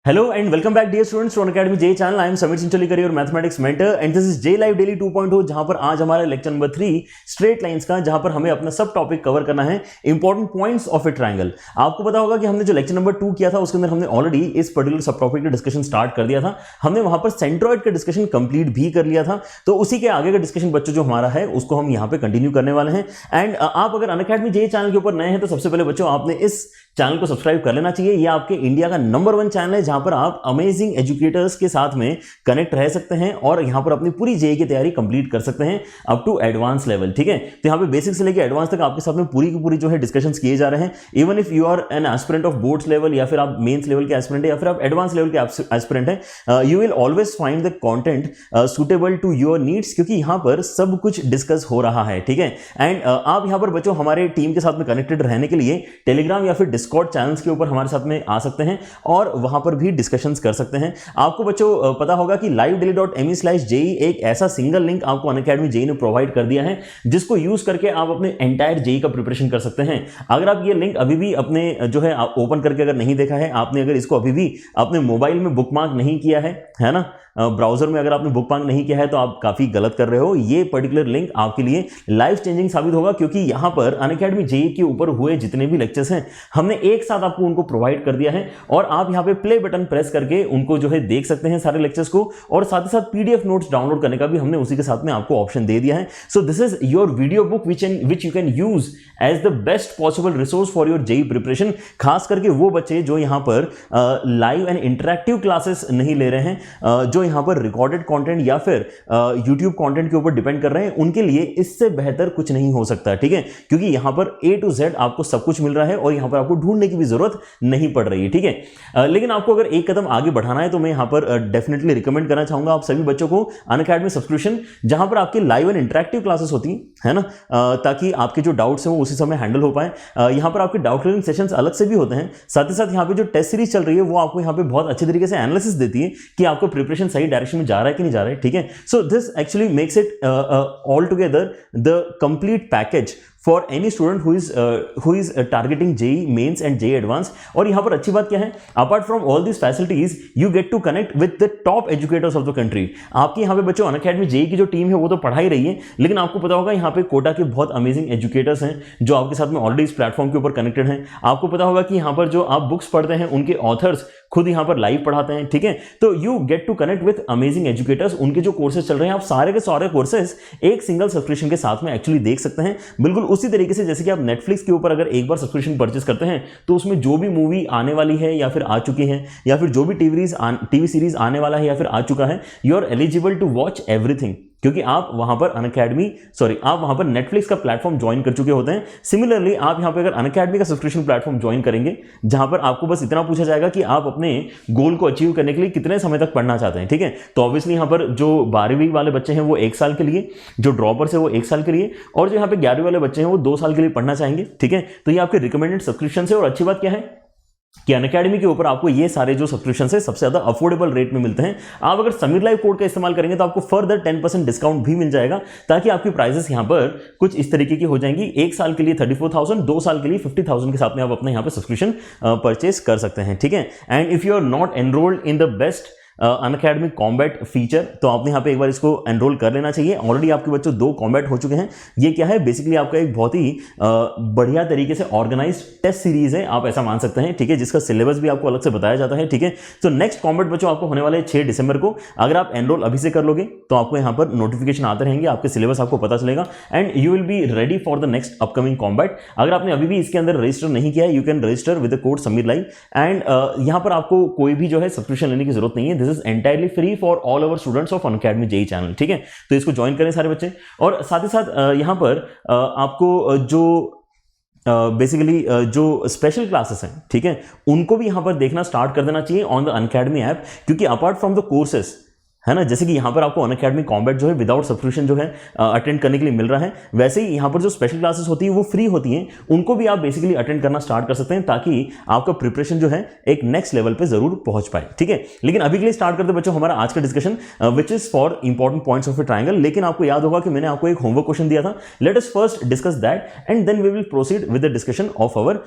Hello and welcome back dear students to Unacademy J channel. I am Samir Chincholi, your mathematics mentor and this is J Live Daily 2.0 जहां पर आज हमारा lecture number 3 straight lines का, जहां पर हमें अपना सब टॉपिक कवर करना है important points of A triangle. आपको पता होगा कि हमने जो लेक्चर नंबर 2 किया था उसके अंदर हमने ऑलरेडी इस पर्टिकुलर सब टॉपिक का डिस्कशन स्टार्ट कर दिया था। हमने वहां पर सेंट्रॉइड का डिस्कशन कंप्लीट भी कर लिया था, तो उसी के आगे का डिस्कशन बच्चों जो हमारा है उसको हम यहाँ पे कंटिन्यू करने वाले हैं। एंड आप अगर अनअकैडमी जे चैनल के ऊपर नए हैं तो सबसे पहले बच्चों आपने इस चैनल को सब्सक्राइब कर लेना चाहिए। ये आपके इंडिया का नंबर 1 चैनल है जहां पर आप अमेजिंग एजुकेटर्स के साथ में कनेक्ट रह सकते हैं और यहां पर अपनी पूरी जेईई की तैयारी कंप्लीट कर सकते हैं अप टू एडवांस लेवल। ठीक है, तो यहां पे बेसिक से लेकर एडवांस तक आपके साथ में पूरी की पूरी जो है डिस्कशंस किए जा रहे हैं। Even if you are an aspirant of boards level या फिर आप मेंस लेवल के एस्पिरेंट है या फिर आप एडवांस लेवल के एस्पिरेंट है, you will always find the content suitable to your needs, क्योंकि यहां पर सब कुछ डिस्कस हो रहा है। ठीक है, एंड आप यहां पर बच्चों हमारे टीम के साथ में कनेक्टेड रहने के लिए टेलीग्राम या फिर डिस्कॉर्ड चैनल्स के ऊपर हमारे साथ में आ सकते हैं और वहां पर भी डिस्कशंस कर सकते हैं। आपको बच्चों पता होगा कि livedaily.me/JEE एक ऐसा सिंगल लिंक आपको अनअकैडमी जेईई ने प्रोवाइड कर दिया है जिसको यूज करके आप अपने एंटायर जेईई का प्रिपरेशन कर सकते हैं। अगर आप ये लिंक अभी भी अपने जो है ओपन करके अगर नहीं देखा है, आपने अगर इसको अभी भी अपने मोबाइल में बुकमार्क नहीं किया है ना, ब्राउजर में अगर आपने बुकमार्क नहीं किया है तो आप काफी गलत कर रहे हो। ये पर्टिकुलर लिंक आपके लिए लाइफ चेंजिंग साबित होगा, क्योंकि यहां पर अनअकैडमी जेईई के ऊपर हुए जितने भी लेक्चर्स हैं हमने एक साथ आपको उनको प्रोवाइड कर दिया है और आप यहां पे प्ले बटन प्रेस करके उनको जो है देख सकते हैं सारे लेक्चर्स को, और साथ ही साथ पीडीएफ नोट्स डाउनलोड करने का भी हमने उसी के साथ में आपको ऑप्शन दे दिया है। So this is your video book which you can use as the best possible resource for your JEE preparation. खास करके वो बच्चे जो यहां पर लाइव एंड इंटरेक्टिव क्लासेस नहीं ले रहे हैं, जो यहां पर रिकॉर्डेड कंटेंट या फिर यूट्यूब कंटेंट के ऊपर डिपेंड कर रहे हैं, उनके लिए इससे बेहतर कुछ नहीं हो सकता। ठीक है, क्योंकि यहां पर A to Z आपको सब कुछ मिल रहा है और यहां पर आपको ढूंढने की भी जरूरत नहीं पड़ रही है। ठीक है, लेकिन आपको अगर एक कदम आगे बढ़ाना है तो मैं यहां पर डेफिनेटली रिकमेंड करना चाहूंगा आप सभी बच्चों को अनअकैडमी सब्सक्रिप्शन, जहां पर आपकी लाइव एंड इंटरेक्टिव क्लासेस होती है ना, ताकि आपके जो डाउट्स हैं वो उसी समय हैंडल हो पाए। यहां पर आपके डाउट क्लियरिंग सेशंस अलग से भी होते हैं, साथ ही साथ यहां पे जो टेस्ट सीरीज चल रही है वो आपको यहां पे बहुत अच्छे तरीके से एनालिसिस देती है कि आपको प्रिपरेशन सही डायरेक्शन में जा रहा है कि नहीं जा रहा है। ठीक है, so this actually makes it all together the complete package for any student who is targeting JEE Mains and JEE Advanced। और यहाँ पर अच्छी बात क्या है, apart from all these facilities you get to connect with the top educators of the country। आपकी यहाँ पे बच्चों अनअकैडमी जेईई की जो टीम है वो तो पढ़ा ही रही है, लेकिन आपको पता होगा यहाँ पे कोटा के बहुत अमेजिंग एजुकेटर्स हैं जो आपके साथ में ऑलरेडी इस प्लेटफॉर्म के ऊपर कनेक्टेड हैं। आपको पता होगा कि यहाँ पर जो आप बुक्स पढ़ते हैं उनके ऑथर्स खुद यहाँ पर लाइव पढ़ाते हैं। ठीक है, तो you get to connect with amazing educators. उनके जो कोर्सेज चल रहे हैं आप सारे के सारे कोर्सेज एक सिंगल सब्सक्रिप्शन के साथ में एक्चुअली देख सकते हैं, बिल्कुल उसी तरीके से जैसे कि आप नेटफ्लिक्स के ऊपर अगर एक बार सब्सक्रिप्शन परचेस करते हैं तो उसमें जो भी मूवी आने वाली है या फिर आ चुकी है या फिर जो भी टीवी सीरीज आने वाला है या फिर आ चुका है, you are eligible to watch everything, क्योंकि आप वहां पर आप वहां पर नेटफ्लिक्स का प्लेटफॉर्म ज्वाइन कर चुके होते हैं। सिमिलरली आप यहां पे अगर अनअकैडमी का सब्सक्रिप्शन प्लेटफॉर्म ज्वाइन करेंगे जहां पर आपको बस इतना पूछा जाएगा कि आप अपने गोल को अचीव करने के लिए कितने समय तक पढ़ना चाहते हैं। ठीक है, तो ऑब्वियसली यहां पर जो 12वीं वाले बच्चे हैं वो 1 साल के लिए, जो ड्रॉपर्स है वो 1 साल के लिए, और जो यहाँ पे 11वीं वाले बच्चे हैं वो 2 साल के लिए पढ़ना चाहेंगे। ठीक है, तो ये आपके रिकमेंडेड सब्सक्रिप्शन है। और अच्छी बात क्या है कि अनअकैडमी के ऊपर आपको ये सारे जो सब्सक्रिप्शन है सबसे ज्यादा अफोर्डेबल रेट में मिलते हैं। आप अगर समीर लाइव कोड का इस्तेमाल करेंगे तो आपको फर्दर 10% डिस्काउंट भी मिल जाएगा, ताकि आपकी प्राइसेस यहां पर कुछ इस तरीके की हो जाएंगी। 1 साल के लिए 34,000, 2 साल के लिए 50,000 के साथ में आप अपने यहां पर सब्सक्रिप्शन परचेस कर सकते हैं। ठीक है, and if you are not enrolled in the best Unacademy combat feature तो आपने यहाँ पे एक बार इसको एनरोल कर लेना चाहिए। ऑलरेडी आपके बच्चों 2 कॉम्बैट हो चुके हैं। ये क्या है, बेसिकली आपका एक बहुत ही बढ़िया तरीके से ऑर्गेनाइज्ड टेस्ट सीरीज है, आप ऐसा मान सकते हैं। ठीक है, जिसका सिलेबस भी आपको अलग से बताया जाता है। ठीक है, तो नेक्स्ट कॉम्बैट बच्चों आपको होने वाले 6 दिसंबर को। अगर आप एनरोल अभी से कर लोगे तो आपको यहाँ पर नोटिफिकेशन आते रहेंगे, आपके सिलेबस आपको पता चलेगा and you will be ready for the next upcoming combat. अगर आपने अभी भी इसके अंदर रजिस्टर नहीं किया है, you can register with the code Sameer live and यहाँ पर आपको कोई भी जो है सब्सक्रिप्शन लेने की जरूरत नहीं है। This is entirely free for all our students of Unacademy JEE channel. ठीक है, तो इसको ज्वाइन करें सारे बच्चे। और साथ ही साथ यहां पर आपको जो बेसिकली जो स्पेशल क्लासेस हैं, ठीक है, उनको भी यहां पर देखना स्टार्ट कर देना चाहिए ऑन द अनअकैडमी ऐप, क्योंकि अपार्ट फ्रॉम द कोर्सेस है ना, जैसे कि यहाँ पर आपको अनअकैडमी कॉम्बैट जो है विदाउट सब्सक्रिप्शन जो है अटेंड करने के लिए मिल रहा है, वैसे ही यहाँ पर जो स्पेशल क्लासेस होती है वो फ्री होती हैं, उनको भी आप बेसिकली अटेंड करना स्टार्ट कर सकते हैं, ताकि आपका प्रिपरेशन जो है एक नेक्स्ट लेवल पे जरूर पहुंच पाए। ठीक है, लेकिन अभी के लिए स्टार्ट करते बच्चों हमारा आज का discussion which is for important points of A triangle. लेकिन आपको याद होगा कि मैंने आपको एक होमवर्क क्वेश्चन दिया था। Let us first discuss that and then we will proceed with the discussion of our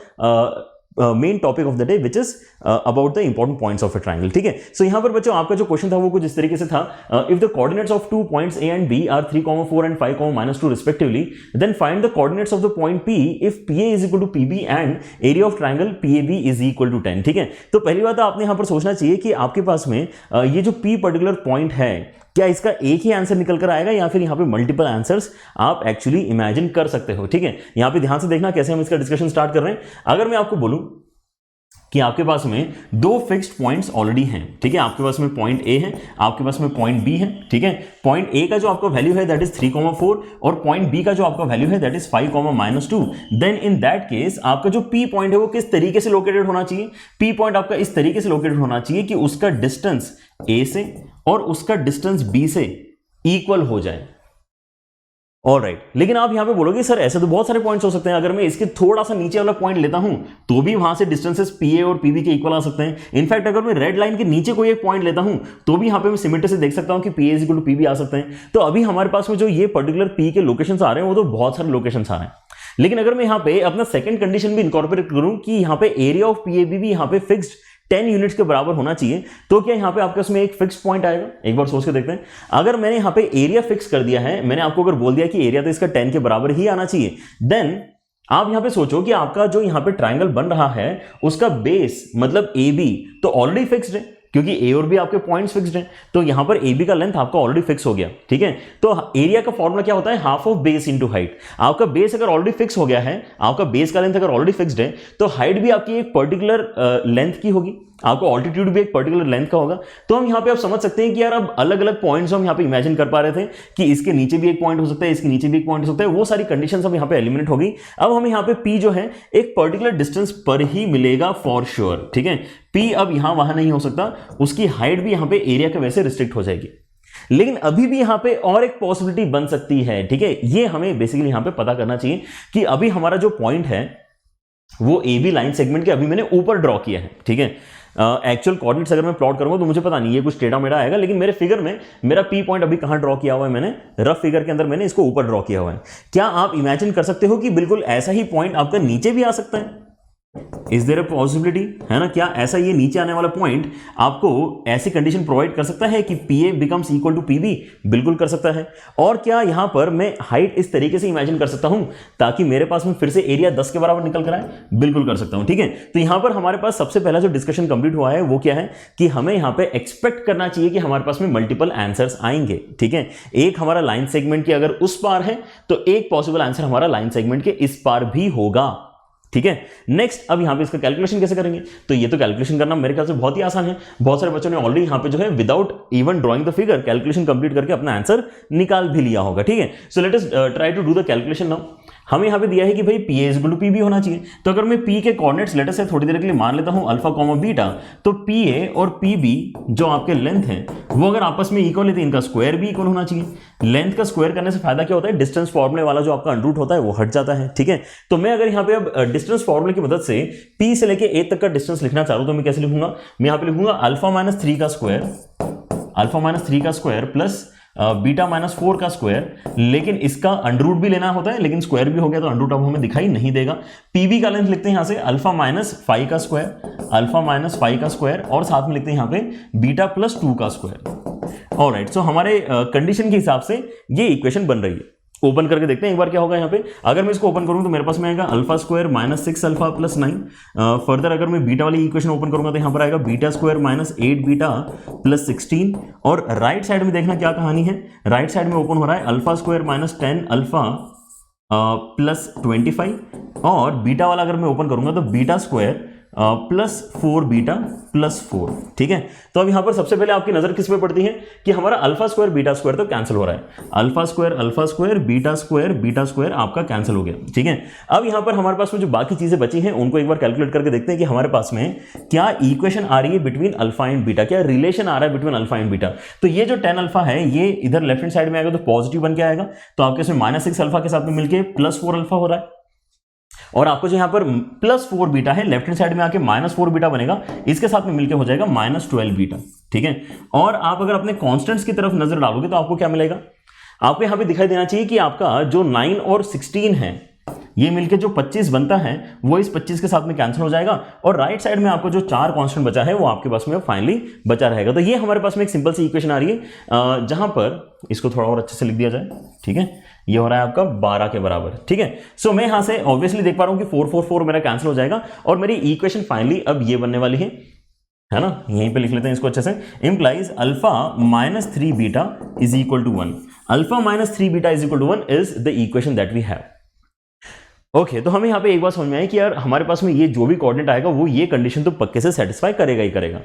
main topic of the day which is about the important points of a triangle. ठीक है, सो यहां पर बच्चों आपका जो question था वो कुछ इस तरीके से था, if the coordinates of 2 points A and B are 3, 4 and 5, -2 respectively, then find the coordinates of the point P if PA is equal to PB and area of triangle PAB is equal to 10। ठीक है, तो पहली बात आपने यहां पर सोचना चाहिए कि आपके पास में ये जो पी पर्टिकुलर पॉइंट है, क्या इसका एक ही आंसर निकल कर आएगा या फिर यहां पे मल्टीपल आंसर्स आप एक्चुअली इमेजिन कर सकते हो। ठीक है, यहां पे ध्यान से देखना कैसे हम इसका डिस्कशन स्टार्ट कर रहे हैं। अगर मैं आपको बोलूं कि आपके पास में दो फिक्स्ड पॉइंट्स ऑलरेडी हैं, ठीक है, आपके पास में पॉइंट ए है, आपके पास में पॉइंट बी है। ठीक है, पॉइंट ए का जो आपका वैल्यू है दैट इज 3, 4 और पॉइंट बी का जो आपका वैल्यू है that is 5, -2, then in that case आपका जो पी पॉइंट है वो किस तरीके से लोकेटेड होना चाहिए? पी पॉइंट आपका इस तरीके से लोकेटेड होना चाहिए कि उसका डिस्टेंस ए से और उसका डिस्टेंस बी से इक्वल हो जाए। ऑलराइट, लेकिन आप यहां पे बोलोगे सर ऐसे तो बहुत सारे पॉइंट्स हो सकते हैं, अगर मैं इसके थोड़ा सा नीचे वाला पॉइंट लेता हूं तो भी वहां से डिस्टेंसेस पीए और पीबी के इक्वल आ सकते हैं। इनफैक्ट अगर मैं रेड लाइन के नीचे कोई एक पॉइंट लेता हूं तो भी यहां पे मैं सिमेट्री से देख सकता हूं कि पीए इज इक्वल टू पीबी आ सकते हैं। तो अभी हमारे पास में जो ये पर्टिकुलर पी के लोकेशंस आ रहे हैं वो तो बहुत सारे लोकेशंस आ रहे हैं, लेकिन अगर मैं यहां पे अपना सेकंड कंडीशन भी इनकॉर्पोरेट करूं कि यहां पे एरिया ऑफ पीएबी भी यहां पे फिक्स्ड 10 यूनिट्स के बराबर होना चाहिए, तो क्या यहां पे आपके उसमें एक फिक्स पॉइंट आएगा? एक बार सोच के देखते हैं। अगर मैंने यहां पे एरिया फिक्स कर दिया है, मैंने आपको अगर बोल दिया कि एरिया तो इसका 10 के बराबर ही आना चाहिए, देन आप यहां पे सोचो कि आपका जो यहां पे ट्रायंगल बन रहा है उसका बेस मतलब ए बी तो ऑलरेडी फिक्स्ड है, क्योंकि ए और बी आपके पॉइंट्स फिक्स्ड हैं, तो यहां पर ए बी का लेंथ आपका ऑलरेडी फिक्स हो गया। ठीक है, तो एरिया का फॉर्मूला क्या होता है? Half of base into height. आपका बेस अगर ऑलरेडी फिक्स हो गया है, आपका बेस का लेंथ अगर ऑलरेडी फिक्स्ड है, तो हाइट भी आपकी एक पर्टिकुलर लेंथ की होगी, आपको ऑल्टीट्यूड भी एक पर्टिकुलर लेंथ का होगा। तो हम यहां पे आप समझ सकते हैं कि यार अब अलग अलग पॉइंट्स हम यहां पे इमेजिन कर पा रहे थे कि इसके नीचे भी एक पॉइंट हो सकता है, इसके नीचे भी एक पॉइंट हो सकता है, वो सारी कंडीशंस अब यहां पे एलिमिनेट हो गई। अब हमें यहां पे पी जो है एक पर्टिकुलर डिस्टेंस पर ही मिलेगा फॉर श्योर। ठीक है, पी अब यहां वहां नहीं हो सकता, उसकी हाइट भी यहां पे एरिया के वैसे रिस्ट्रिक्ट हो जाएगी। लेकिन अभी भी यहां पे और एक पॉसिबिलिटी बन सकती है। ठीक है, ये हमें बेसिकली यहां पे पता करना चाहिए कि अभी हमारा जो पॉइंट है वो ए बी लाइन सेगमेंट के अभी मैंने ऊपर ड्रॉ किया है। ठीक है, एक्चुअल कोऑर्डिनेट्स अगर मैं प्लॉट करूंगा तो मुझे पता नहीं, ये कुछ टेढ़ा मेढ़ा आएगा, लेकिन मेरे फिगर में मेरा पी पॉइंट अभी कहां ड्रॉ किया हुआ है, मैंने रफ फिगर के अंदर मैंने इसको ऊपर ड्रॉ किया हुआ है। क्या आप इमेजिन कर सकते हो कि बिल्कुल ऐसा ही पॉइंट आपका नीचे भी आ सकता है? इज देयर अ पॉसिबिलिटी, है ना? क्या ऐसा ये नीचे आने वाला पॉइंट आपको ऐसी कंडीशन प्रोवाइड कर सकता है कि पीए बिकम्स इक्वल टू पीबी? बिल्कुल कर सकता है। और क्या यहां पर मैं हाइट इस तरीके से इमेजिन कर सकता हूं ताकि मेरे पास में फिर से एरिया 10 के बराबर निकल कर आए? बिल्कुल कर सकता हूं। ठीक है, तो यहां पर हमारे पास सबसे पहला जो डिस्कशन कंप्लीट हुआ है वो क्या है कि हमें यहां पे एक्सपेक्ट करना चाहिए कि हमारे पास में मल्टीपल आंसर्स आएंगे। ठीक है, एक हमारा लाइन सेगमेंट के अगर उस पार है तो एक पॉसिबल आंसर हमारा लाइन सेगमेंट के इस पार भी होगा। ठीक है, नेक्स्ट अब यहां पे इसका कैलकुलेशन कैसे करेंगे? तो ये तो कैलकुलेशन करना मेरे ख्याल से बहुत ही आसान है। बहुत सारे बच्चों ने ऑलरेडी यहां पे जो है without even drawing the figure calculation complete करके अपना आंसर निकाल भी लिया होगा। ठीक है, so let us try to do the calculation now. हमें यहां पे दिया है कि भाई P is equal to PB होना चाहिए, तो अगर मैं पी के कोऑर्डिनेट्स लेटर से थोड़ी देर के लिए मान लेता हूं अल्फा कॉमा बीटा, तो पी ए और पी बी जो आपके लेंथ है वो अगर आपस में इक्वल है तो इनका स्क्वायर भी इक्वल होना चाहिए। लेंथ का स्क्वायर करने से फायदा क्या होता है? डिस्टेंस फॉर्मूले वाला जो आपका अंडर रूट होता है वो हट जाता है। ठीक है, तो मैं अगर यहां पे अब डिस्टेंस फॉर्मूले की मदद से पी से लेके ए तक का डिस्टेंस लिखना चाह रहा हूं तो मैं कैसे लिखूंगा? मैं यहां पे लिखूंगा अल्फा माइनस 3 का स्क्वायर प्लस बीटा -4 का स्क्वायर, लेकिन इसका अंडर रूट भी लेना होता है, लेकिन स्क्वायर भी हो गया तो अंडर रूट अब हमें दिखाई नहीं देगा। पीबी का लेंथ लिखते हैं यहां से अल्फा -5 का स्क्वायर और साथ में लिखते हैं यहां पे बीटा +2 का स्क्वायर। ऑलराइट, सो हमारे कंडीशन के हिसाब से ये इक्वेशन बन रही है। ओपन करके देखते हैं एक बार क्या होगा। यहाँ पे अगर मैं इसको ओपन करूं तो मेरे पास में आएगा अल्फा स्क्वायर -6 अल्फा + 9। फर्दर अगर मैं बीटा वाली इक्वेशन ओपन करूंगा तो यहाँ पर आएगा बीटा स्क्वायर -8 बीटा + 16। और राइट साइड में देखना क्या कहानी है। राइट साइड में ओपन हो रहा है अल्फा स्क्वायर -10 अल्फा + 25। और बीटा वाला अगर मैं ओपन करूंगा तो बीटा स्क्वायर +4 बीटा +4। ठीक है, तो अब यहां पर सबसे पहले आपकी नजर किस पे पड़ती है कि हमारा अल्फा स्क्वायर बीटा स्क्वायर तो कैंसिल हो रहा है। अल्फा स्क्वायर बीटा स्क्वायर आपका कैंसिल हो गया। ठीक है, अब यहां पर हमारे पास में जो बाकी चीजें बची हैं उनको एक बार कैलकुलेट करके देखते हैं कि हमारे पास में क्या इक्वेशन आ रही है बिटवीन अल्फा एंड बीटा, क्या रिलेशन आ रहा है बिटवीन अल्फा एंड बीटा। तो ये जो 10 अल्फा है ये इधर लेफ्ट हैंड साइड में आएगा तो पॉजिटिव बन के आएगा, तो आपके इसमें -6 अल्फा के साथ में मिलकर +4 अल्फा हो रहा है। और आपको जो यहां पर +4 बीटा है लेफ्ट हैंड साइड में आके -4 बीटा बनेगा, इसके साथ में मिलकर हो जाएगा -12 बीटा। ठीक है, और आप अगर अपने कांस्टेंट्स की तरफ नजर डालोगे तो आपको क्या मिलेगा? आपको यहां पे दिखाई देना चाहिए कि आपका जो 9 और 16 है ये मिलके जो 25 बनता है वो इस 25 के साथ में कैंसिल हो जाएगा, और राइट साइड में आपको जो 4 कांस्टेंट बचा है वो आपके पास में फाइनली बचा रहेगा। तो ये हमारे पास में एक सिंपल सी इक्वेशन आ रही है, जहां पर इसको थोड़ा और अच्छे से लिख दिया जाए, ठीक है। ये हो रहा है आपका 12 के बराबर, ठीक है। सो मैं यहां से ऑब्वियसली देख पा रहा हूं कि 4 4 4 मेरा कैंसिल हो जाएगा, और मेरी इक्वेशन फाइनली अब ये बनने वाली है ना। यहीं पे लिख लेते हैं इसको अच्छे से। Implies alpha minus 3 beta is equal to 1। Alpha minus 3 beta is equal to 1 is the equation that we have. Okay, तो हमें यहां पे एक बात समझ में आई कि यार हमारे पास में ये जो भी कोऑर्डिनेट आएगा वो ये कंडीशन तो पक्के से सेटिस्फाई करेगा ही करेगा।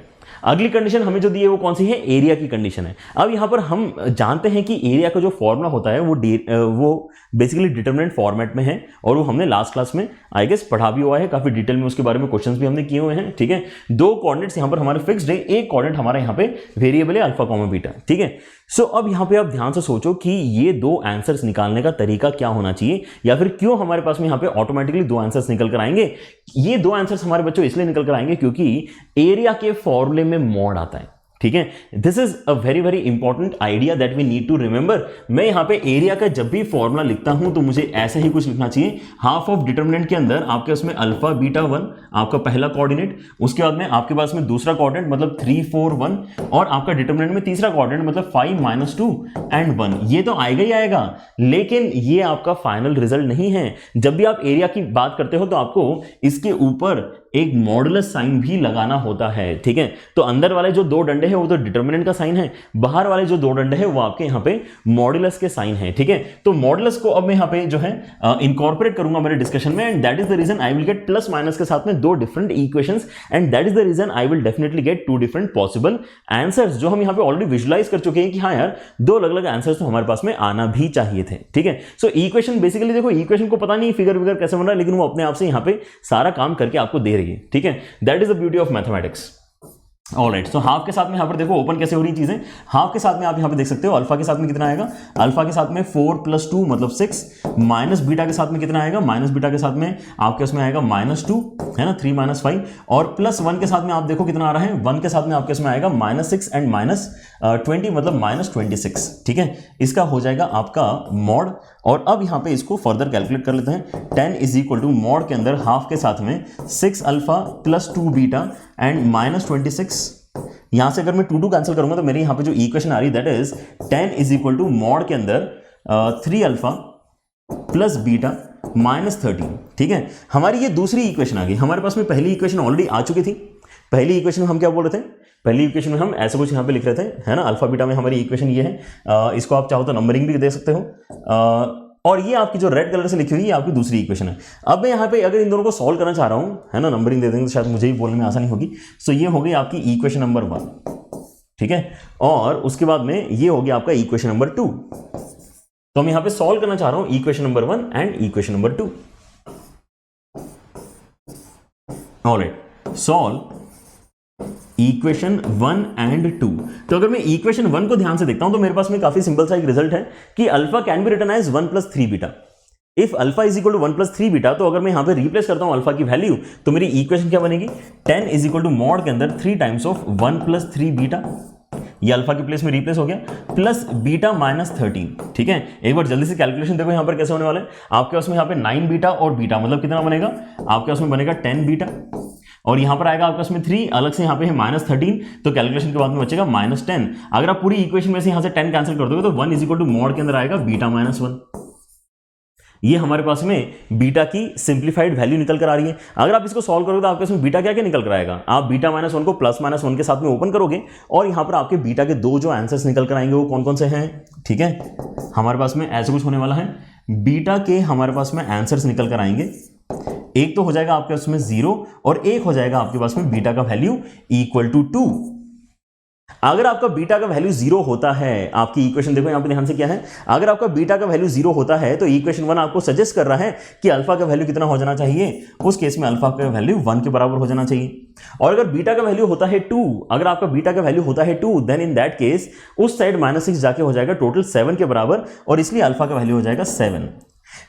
अगली कंडीशन हमें जो दी है वो कौन सी है, एरिया की कंडीशन है। अब यहां पर हम जानते हैं कि एरिया का जो फॉर्मूला होता है वो बेसिकली डिटरमिनेंट फॉर्मेट में है, और वो हमने लास्ट क्लास में आई गेस पढ़ा भी हुआ है, काफी डिटेल में उसके बारे में क्वेश्चंस भी हमने किए हुए हैं, ठीक है। 2 कोऑर्डिनेट्स यहां पर हमारे फिक्स्ड है, एक कोऑर्डिनेट हमारा यहां पे वेरिएबल है अल्फा कॉमा बीटा, ठीक है। सो अब यहां पे आप ध्यान से सोचो कि ये 2 आंसर्स निकालने का तरीका क्या होना चाहिए, या फिर क्यों हमारे पास में यहां पे ऑटोमेटिकली 2 आंसर्स निकल कर आएंगे। ये 2 आंसर्स हमारे बच्चों इसलिए निकल कर आएंगे क्योंकि एरिया के फॉर्मूले में मॉड आता है, ठीक है। This is a very very important idea that we need to remember. मैं यहां पे एरिया का जब भी फॉर्मूला लिखता हूं तो मुझे ऐसे ही कुछ लिखना चाहिए। हाफ ऑफ डिटरमिनेंट के अंदर आपके उसमें अल्फा बीटा 1 आपका पहला कोऑर्डिनेट, उसके बाद में आपके पास में दूसरा कोऑर्डिनेट मतलब 3 4 1, और आपका डिटरमिनेंट में तीसरा कोऑर्डिनेट मतलब 5 -2 एंड 1। ये तो आएगा ही आएगा, लेकिन ये आपका फाइनल रिजल्ट नहीं है। जब भी आप एरिया की बात करते हो तो आपको इसके ऊपर एक मॉडुलस साइन भी लगाना होता है, ठीक है। तो अंदर वाले जो 2 डंडे हैं वो तो डिटरमिनेंट का साइन है, बाहर वाले जो 2 डंडे हैं वो आपके यहां पे मॉडुलस के साइन है, ठीक है। तो मॉडुलस को अब मैं यहां पे जो है इनकॉर्पोरेट करूंगा मेरे डिस्कशन में, and that is the reason I will get plus minus के साथ में 2 different equations, and that is the reason I will definitely get 2 different possible answers, जो हम यहां पे ऑलरेडी विजुलाइज कर चुके हैं कि हाँ यार 2 अलग अलग आंसर्स तो हमारे पास में आना भी चाहिए थे, ठीक है। सो इक्वेशन बेसिकली देखो, इक्वेशन को पता नहीं फिगर विगर कैसे बन रहा है, लेकिन वो अपने आप से यहां पे सारा काम करके आपको दे रही है, ठीक है। That is the beauty of mathematics. Alright, so half के साथ में यहां पर देखो ओपन कैसे हो रही चीजें। हाफ के साथ में आप यहां पे देख सकते हो अल्फा के साथ में कितना आएगा, अल्फा के साथ में 4 + 2 मतलब 6, माइनस बीटा के साथ में कितना आएगा, माइनस बीटा के साथ में आपके उसमें आएगा -2 है ना, 3 - 5, और +1 के साथ में आप देखो कितना आ रहा है, 1 के साथ में आपके उसमें आएगा -6 एंड -20 मतलब -26, ठीक है। इसका हो जाएगा आपका मॉड, और अब यहां पे इसको फर्दर कैलकुलेट कर लेते हैं। 10 = मॉड के अंदर हाफ के साथ में 6 अल्फा + 2 बीटा एंड -26। यहां से अगर मैं 2 कैंसिल करूंगा तो मेरी यहां पे जो इक्वेशन आ रही है दैट इज 10 = मॉड के अंदर 3 अल्फा + बीटा -13, ठीक है। हमारी ये दूसरी इक्वेशन आ गई। हमारे पास में पहली इक्वेशन ऑलरेडी आ चुकी थी। पहली इक्वेशन में हम क्या बोल रहे थे, पहली इक्वेशन में हम ऐसा कुछ यहां पे लिख रहे थे, है ना। अल्फा बीटा में हमारी इक्वेशन ये है, इसको आप चाहो तो नंबरिंग भी दे सकते हो, और ये आपकी जो रेड कलर से लिखी हुई है आपकी दूसरी इक्वेशन है। अब मैं यहाँ पे अगर इन दोनों को सॉल्व करना चाह रहा हूँ, है ना, नंबरिंग दे देंगे तो शायद मुझे ही बोलने में आसानी होगी। सो ये हो गई आपकी इक्वेशन नंबर 1, ठीक है, और उसके बाद में ये हो गया आपका इक्वेशन नंबर 2। तो मैं यहाँ पे सॉल्व करना चाह रहा हूँ equation number 1 and equation number 2। Alright, solve equation 1 and 2। तो अगर मैं इक्वेशन 1 को ध्यान से देखता हूं तो मेरे पास में काफी सिंपल सा एक रिजल्ट है कि alpha can be written as 1 + 3 beta. If alpha is equal to 1 + 3 beta, तो अगर मैं यहां पे रिप्लेस करता हूं अल्फा की वैल्यू तो मेरी इक्वेशन क्या बनेगी, 10 = मॉड के अंदर 3 टाइम्स ऑफ 1 + 3 बीटा, ये अल्फा के प्लेस में रिप्लेस हो गया, प्लस बीटा -13, ठीक है। एक बार जल्दी से कैलकुलेशन देखो यहां पर कैसे होने वाला है। आपके पास में यहां पे 9 बीटा और बीटा मतलब कितना बनेगा, आपके पास में बनेगा 10 बीटा, और यहां पर आएगा आपके उसमें 3, अलग से यहां पे है -13, तो कैलकुलेशन के बाद में बचेगा -10। अगर आप पूरी इक्वेशन में से यहां से 10 कैंसिल कर दोगे तो 1 = मॉड के अंदर आएगा बीटा -1। ये हमारे पास में बीटा की सिंप्लीफाइड वैल्यू निकल कर आ रही है। अगर आप इसको सॉल्व करोगे तो आपके इसमें बीटा क्या क्या निकल कर आएगा, आप बीटा -1 को +-1 के साथ में ओपन करोगे, और यहां पर आपके बीटा के 2 जो आंसर्स निकल कर आएंगे वो कौन कौन से हैं, ठीक है। हमारे पास में ऐसा कुछ होने वाला है, बीटा के हमारे पास में आंसर्स निकल कर आएंगे, एक तो हो जाएगा आपके पास में 0 और एक हो जाएगा आपके पास में बीटा का वैल्यू = 2। अगर आपका बीटा का वैल्यू 0 होता है, आपकी इक्वेशन देखो यहां पे ध्यान से क्या है, अगर आपका बीटा का वैल्यू 0 होता है तो इक्वेशन 1 आपको सजेस्ट कर रहा है कि अल्फा का वैल्यू कितना हो जाना चाहिए, उस केस में अल्फा का वैल्यू 1 के बराबर हो जाना चाहिए। और अगर बीटा का वैल्यू होता है 2, अगर आपका बीटा का वैल्यू होता है 2, देन इन दैट केस उस साइड -6 जाके हो जाएगा टोटल 7 के बराबर, और इसलिए अल्फा का वैल्यू हो जाएगा 7।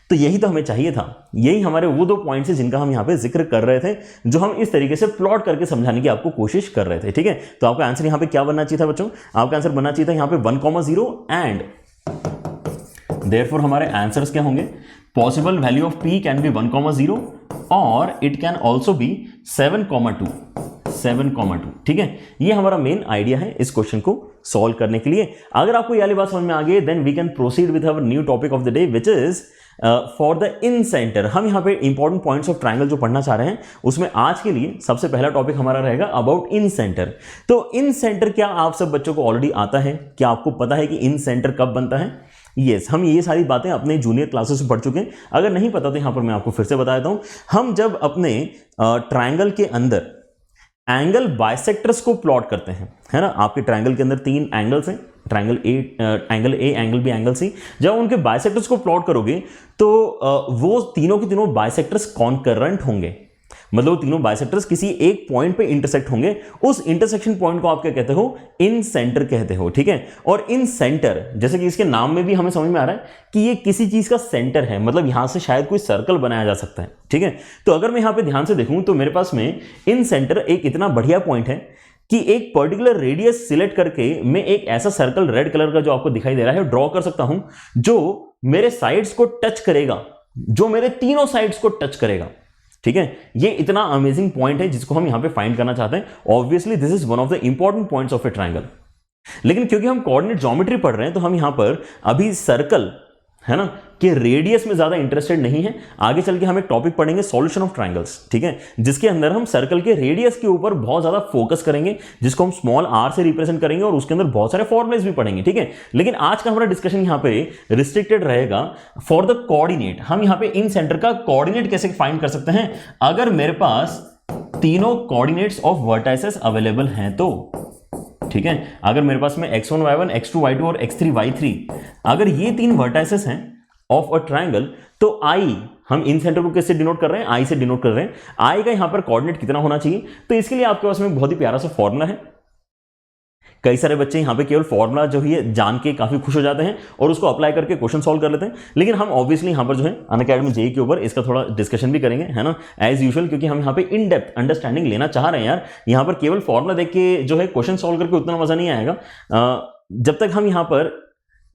तो यही तो हमें चाहिए था, यही हमारे वो 2 पॉइंट्स हैं जिनका हम यहां पे जिक्र कर रहे थे, जो हम इस तरीके से प्लॉट करके समझाने की आपको कोशिश कर रहे थे, ठीक है। तो आपका आंसर यहां पे क्या बनना चाहिए था बच्चों, आपका आंसर बनना चाहिए था यहां पे 1, 0 एंड देयरफॉर हमारे आंसर्स क्या होंगे, possible value of p can be 1,0 और इट कैन ऑल्सो बी 7,2, 7,2। ठीक है, ये हमारा मेन आइडिया है इस क्वेश्चन को सॉल्व करने के लिए। अगर आपको ये वाली बात समझ में आ गई, then we can proceed with our new topic of the day which is for the incentre. हम यहाँ पे इंपॉर्टेंट पॉइंट्स ऑफ ट्रायंगल जो पढ़ना चाह रहे हैं, उसमें आज के लिए सबसे पहला टॉपिक हमारा रहेगा अबाउट इन सेंटर। तो इन सेंटर क्या आप सब बच्चों को ऑलरेडी आता है? क्या आपको पता है कि इन सेंटर कब बनता है? यस, हम ये सारी बातें अपने जूनियर क्लासेस में पढ़ चुके हैं। अगर नहीं पता तो यहाँ पर मैं आपको फिर से बता देता हूँ। हम जब अपने ट्रायंगल के अंदर एंगल बाइसेक्टर्स को प्लॉट करते हैं, है ना, आपके ट्रायंगल के अंदर 3 एंगल्स हैं, triangle A, angle A, angle B, angle C. जब उनके बाइसेक्टर्स को प्लॉट करोगे तो वो तीनों के तीनों बाइसेक्टर्स कॉन्करेंट होंगे, मतलब तीनों बाइसेक्टर्स किसी एक पॉइंट पे इंटरसेक्ट होंगे। उस इंटरसेक्शन पॉइंट को आप क्या कहते हो? इन सेंटर कहते हो। ठीक है, और इन सेंटर जैसे कि इसके नाम में भी हमें समझ में आ रहा है कि ये किसी चीज का सेंटर है, मतलब यहां से शायद कोई सर्कल बनाया जा सकता है। ठीक है, तो अगर मैं यहां पे ध्यान से देखूं तो मेरे पास में इन सेंटर एक इतना बढ़िया पॉइंट है कि एक पर्टिकुलर रेडियस सिलेक्ट करके मैं एक ऐसा सर्कल रेड कलर का जो आपको दिखाई दे रहा है ड्रॉ कर सकता हूं जो मेरे साइड्स को टच करेगा, जो मेरे तीनों साइड्स को टच करेगा। ठीक है, ये इतना अमेजिंग पॉइंट है जिसको हम यहां पे फाइंड करना चाहते हैं। Obviously this is one of the important points of A triangle. लेकिन क्योंकि हम कोऑर्डिनेट ज्योमेट्री पढ़ रहे हैं तो हम यहां पर अभी सर्कल, है ना, कि रेडियस में ज्यादा इंटरेस्टेड नहीं है। आगे चल के हम एक टॉपिक पढ़ेंगे सॉल्यूशन ऑफ ट्रायंगल्स, ठीक है, जिसके अंदर हम सर्कल के रेडियस के ऊपर बहुत ज्यादा फोकस करेंगे, जिसको हम स्मॉल r से रिप्रेजेंट करेंगे और उसके अंदर बहुत सारे फॉर्मुलेस भी पढ़ेंगे। ठीक है, लेकिन आज का हमारा डिस्कशन यहाँ पे रिस्ट्रिक्टेड रहेगा फॉर द कोऑर्डिनेट। हम यहाँ पे इन सेंटर का कोऑर्डिनेट कैसे फाइंड कर सकते हैं? अगर मेरे पास तीनों कोऑर्डिनेट्स ऑफ वर्टाइसेस अवेलेबल हैं तो। ठीक है, अगर मेरे पास में x1 y1 x2 y2 और x3 y3, अगर ये 3 वर्टाइसेस हैं ऑफ अ ट्रायंगल, तो आई, हम इन सेंटर को किससे डिनोट कर रहे हैं? आई से डिनोट कर रहे हैं। आई का यहां पर कोऑर्डिनेट कितना होना चाहिए? तो इसके लिए आपके पास में बहुत ही प्यारा सा फॉर्मूला है। कई सारे बच्चे यहां पे केवल फॉर्मूला जो है जान के काफी खुश हो जाते हैं और उसको अप्लाई करके क्वेश्चन सॉल्व कर लेते हैं। लेकिन हम ऑब्वियसली यहां पर जो है अनअकैडमी जेईई के ऊपर इसका थोड़ा डिस्कशन भी करेंगे, है ना, एज यूजुअल, क्योंकि हम यहां पे इन डेप्थ अंडरस्टैंडिंग लेना चाह रहे हैं यार। यहां पर केवल फॉर्मूला देख के जो है क्वेश्चन सॉल्व करके उतना मजा नहीं आएगा जब तक हम यहां पर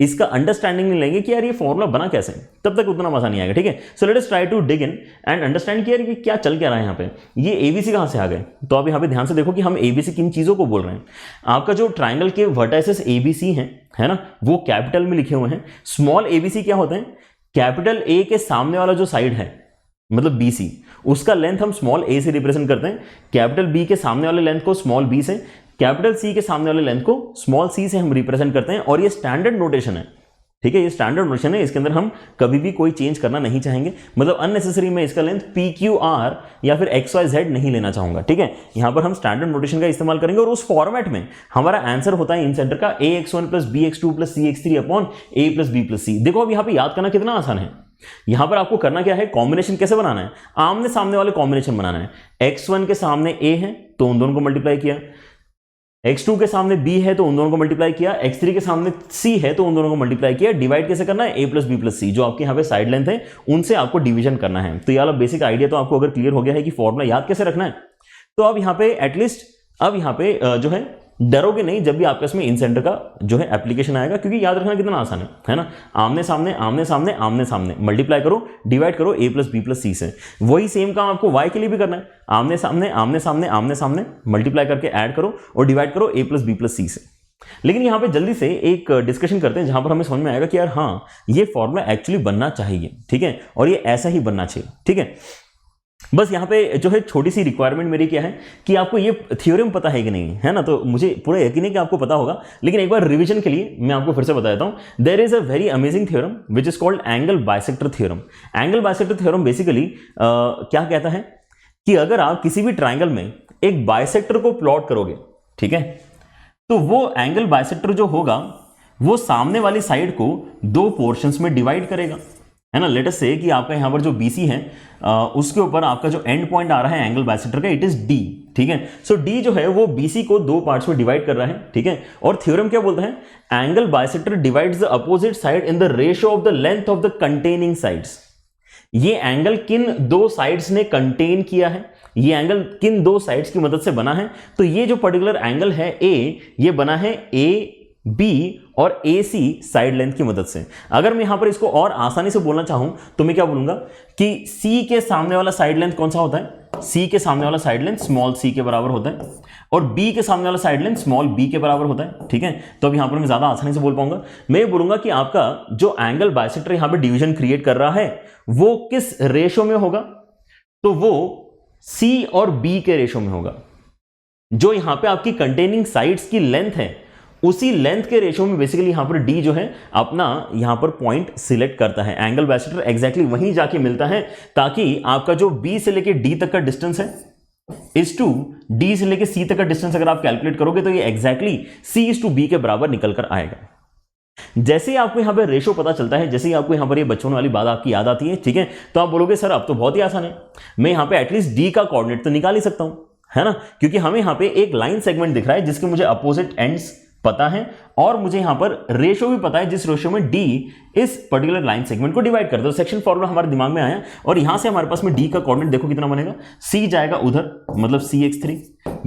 इसका अंडरस्टैंडिंग नहीं लेंगे कि यार ये फॉर्मूला बना कैसे, तब तक उतना मजा नहीं आएगा। ठीक है, so let us try to dig in and understand कि यार ये क्या चल क्या रहा है यहाँ पे, ये एबीसी कहां से आ गए। तो आप यहाँ पे ध्यान से देखो कि हम एबीसी किन चीजों को बोल रहे हैं। आपका जो ट्राइंगल के वर्टाइसेस एबीसी हैं, है ना, वो कैपिटल में लिखे हुए हैं। स्मॉल एबीसी क्या होते हैं? कैपिटल ए के सामने वाला जो साइड है, मतलब बीसी, उसका लेंथ हम स्मॉल ए से रिप्रेजेंट करते हैं। कैपिटल बी के सामने वाले लेंथ को स्मॉल बी से, कैपिटल सी के सामने वाले लेंथ को स्मॉल सी से हम रिप्रेजेंट करते हैं। और ये स्टैंडर्ड नोटेशन है। ठीक है, ये स्टैंडर्ड नोटेशन है, इसके अंदर हम कभी भी कोई चेंज करना नहीं चाहेंगे। मतलब अननेसेसरी मैं इसका लेंथ पी क्यू आर या फिर एक्स वाई जेड नहीं लेना चाहूंगा। ठीक है, यहां पर हम स्टैंडर्ड नोटेशन का इस्तेमाल करेंगे और उस फॉर्मेट में हमारा आंसर होता है इन सेंटर का ax1 plus bx2 plus cx3 upon a plus b plus c। देखो अब यहां पर याद करना कितना आसान है। यहां पर आपको करना क्या है? कॉम्बिनेशन कैसे बनाना है? आमने सामने वाले कॉम्बिनेशन बनाना है। x1 के सामने a है तो उन दोनों को मल्टीप्लाई किया, x2 के सामने b है तो उन दोनों को मल्टीप्लाई किया, x3 के सामने c है तो उन दोनों को मल्टीप्लाई किया। डिवाइड कैसे करना है? a प्लस बी प्लस सी, जो आपके यहाँ पे साइड लेंथ है उनसे आपको डिवीजन करना है। तो यार बेसिक आइडिया तो आपको अगर क्लियर हो गया है कि फॉर्मूला याद कैसे रखना है, तो अब यहाँ पे एटलीस्ट अब यहाँ पे जो है डरोगे नहीं जब भी आपके इसमें इन सेंटर का जो है एप्लीकेशन आएगा, क्योंकि याद रखना कितना आसान है ना। आमने सामने आमने सामने आमने सामने, मल्टीप्लाई करो, डिवाइड करो a प्लस बी प्लस सी से। वही सेम काम आपको y के लिए भी करना है। आमने सामने आमने सामने आमने सामने, मल्टीप्लाई करके ऐड करो और डिवाइड करो a प्लस बी प्लस सी से। लेकिन यहां पे जल्दी से एक डिस्कशन करते हैं जहां पर हमें समझ में आएगा कि यार हाँ, ये फॉर्मूला एक्चुअली बनना चाहिए। ठीक है, और ये ऐसा ही बनना चाहिए। ठीक है, बस यहाँ पे जो है छोटी सी रिक्वायरमेंट मेरी क्या है कि आपको ये थ्योरम पता है कि नहीं, है ना। तो मुझे पूरा यकीन है कि आपको पता होगा, लेकिन एक बार रिवीजन के लिए मैं आपको फिर से बता देता हूं। There is a very amazing theorem which is called angle bisector theorem. Angle bisector theorem basically क्या कहता है कि अगर आप किसी भी ट्राइंगल में एक बाइसेक्टर को प्लॉट करोगे, ठीक है, तो वो एंगल बाइसेक्टर जो होगा वो सामने वाली साइड को 2 पोर्शंस में डिवाइड करेगा, है ना। लेट अस से कि आपका यहां पर जो BC है उसके ऊपर आपका जो एंड पॉइंट आ रहा है एंगल बाइसेक्टर का, इट इज D। ठीक है, सो D जो है वो BC को 2 पार्ट्स में डिवाइड कर रहा है। ठीक है, और थ्योरम क्या बोलता है? Angle bisector divides the opposite side in the ratio of the length of the containing sides. ये एंगल किन 2 साइड्स ने कंटेन किया है, ये एंगल किन 2 साइड्स की मदद से बना है? तो ये जो पर्टिकुलर एंगल है A, ये बना है A बी और ए सी साइड लेंथ की मदद से। अगर मैं यहां पर इसको और आसानी से बोलना चाहूं तो मैं क्या बोलूंगा कि सी के सामने वाला साइड लेंथ कौन सा होता है, सी के सामने वाला साइड लेंथ स्मॉल सी के बराबर होता है और बी के सामने वाला साइड लेंथ स्मॉल बी के बराबर होता है। ठीक है, तो अब यहां पर मैं ज्यादा आसानी से बोल पाऊंगा। मैं ये बोलूंगा कि आपका जो एंगल बाइसेक्टर यहां पर डिवीजन क्रिएट कर रहा है वो किस रेशो में होगा, तो वो सी और बी के रेशो में होगा। जो यहां पे आपकी कंटेनिंग साइड्स की लेंथ है उसी लेंथ के रेशो में बेसिकली यहां पर डी जो है अपना यहां पर पॉइंट सिलेक्ट करता है। एंगल बाइसेक्टर एग्जैक्टली वहीं जाके मिलता है ताकि आपका जो बी से लेके डी तक का डिस्टेंस है इज टू डी से लेके सी तक का डिस्टेंस अगर आप कैलकुलेट करोगे तो ये exactly C is to B के बराबर निकल कर आएगा। जैसे ही आपको यहां पर रेशो पता चलता है, जैसे ही आपको यहां पर ये बच्चों वाली बात आपकी याद आती है, ठीक है, तो आप बोलोगे सर अब तो बहुत ही आसान है, मैं यहां पे एटलीस्ट डी का कोऑर्डिनेट तो निकाल ही सकता हूं, है ना, क्योंकि हमें यहां पे एक लाइन सेगमेंट दिख रहा है जिसके मुझे अपोजिट एंड्स पता है और मुझे यहां पर रेशो भी पता है जिस रेशो में डी इस पर्टिकुलर लाइन सेगमेंट को डिवाइड कर दो। सेक्शन फॉर्मूला हमारे दिमाग में आया और यहां से हमारे पास में डी का कोऑर्डिनेट देखो कितना बनेगा, सी जाएगा उधर मतलब cx3,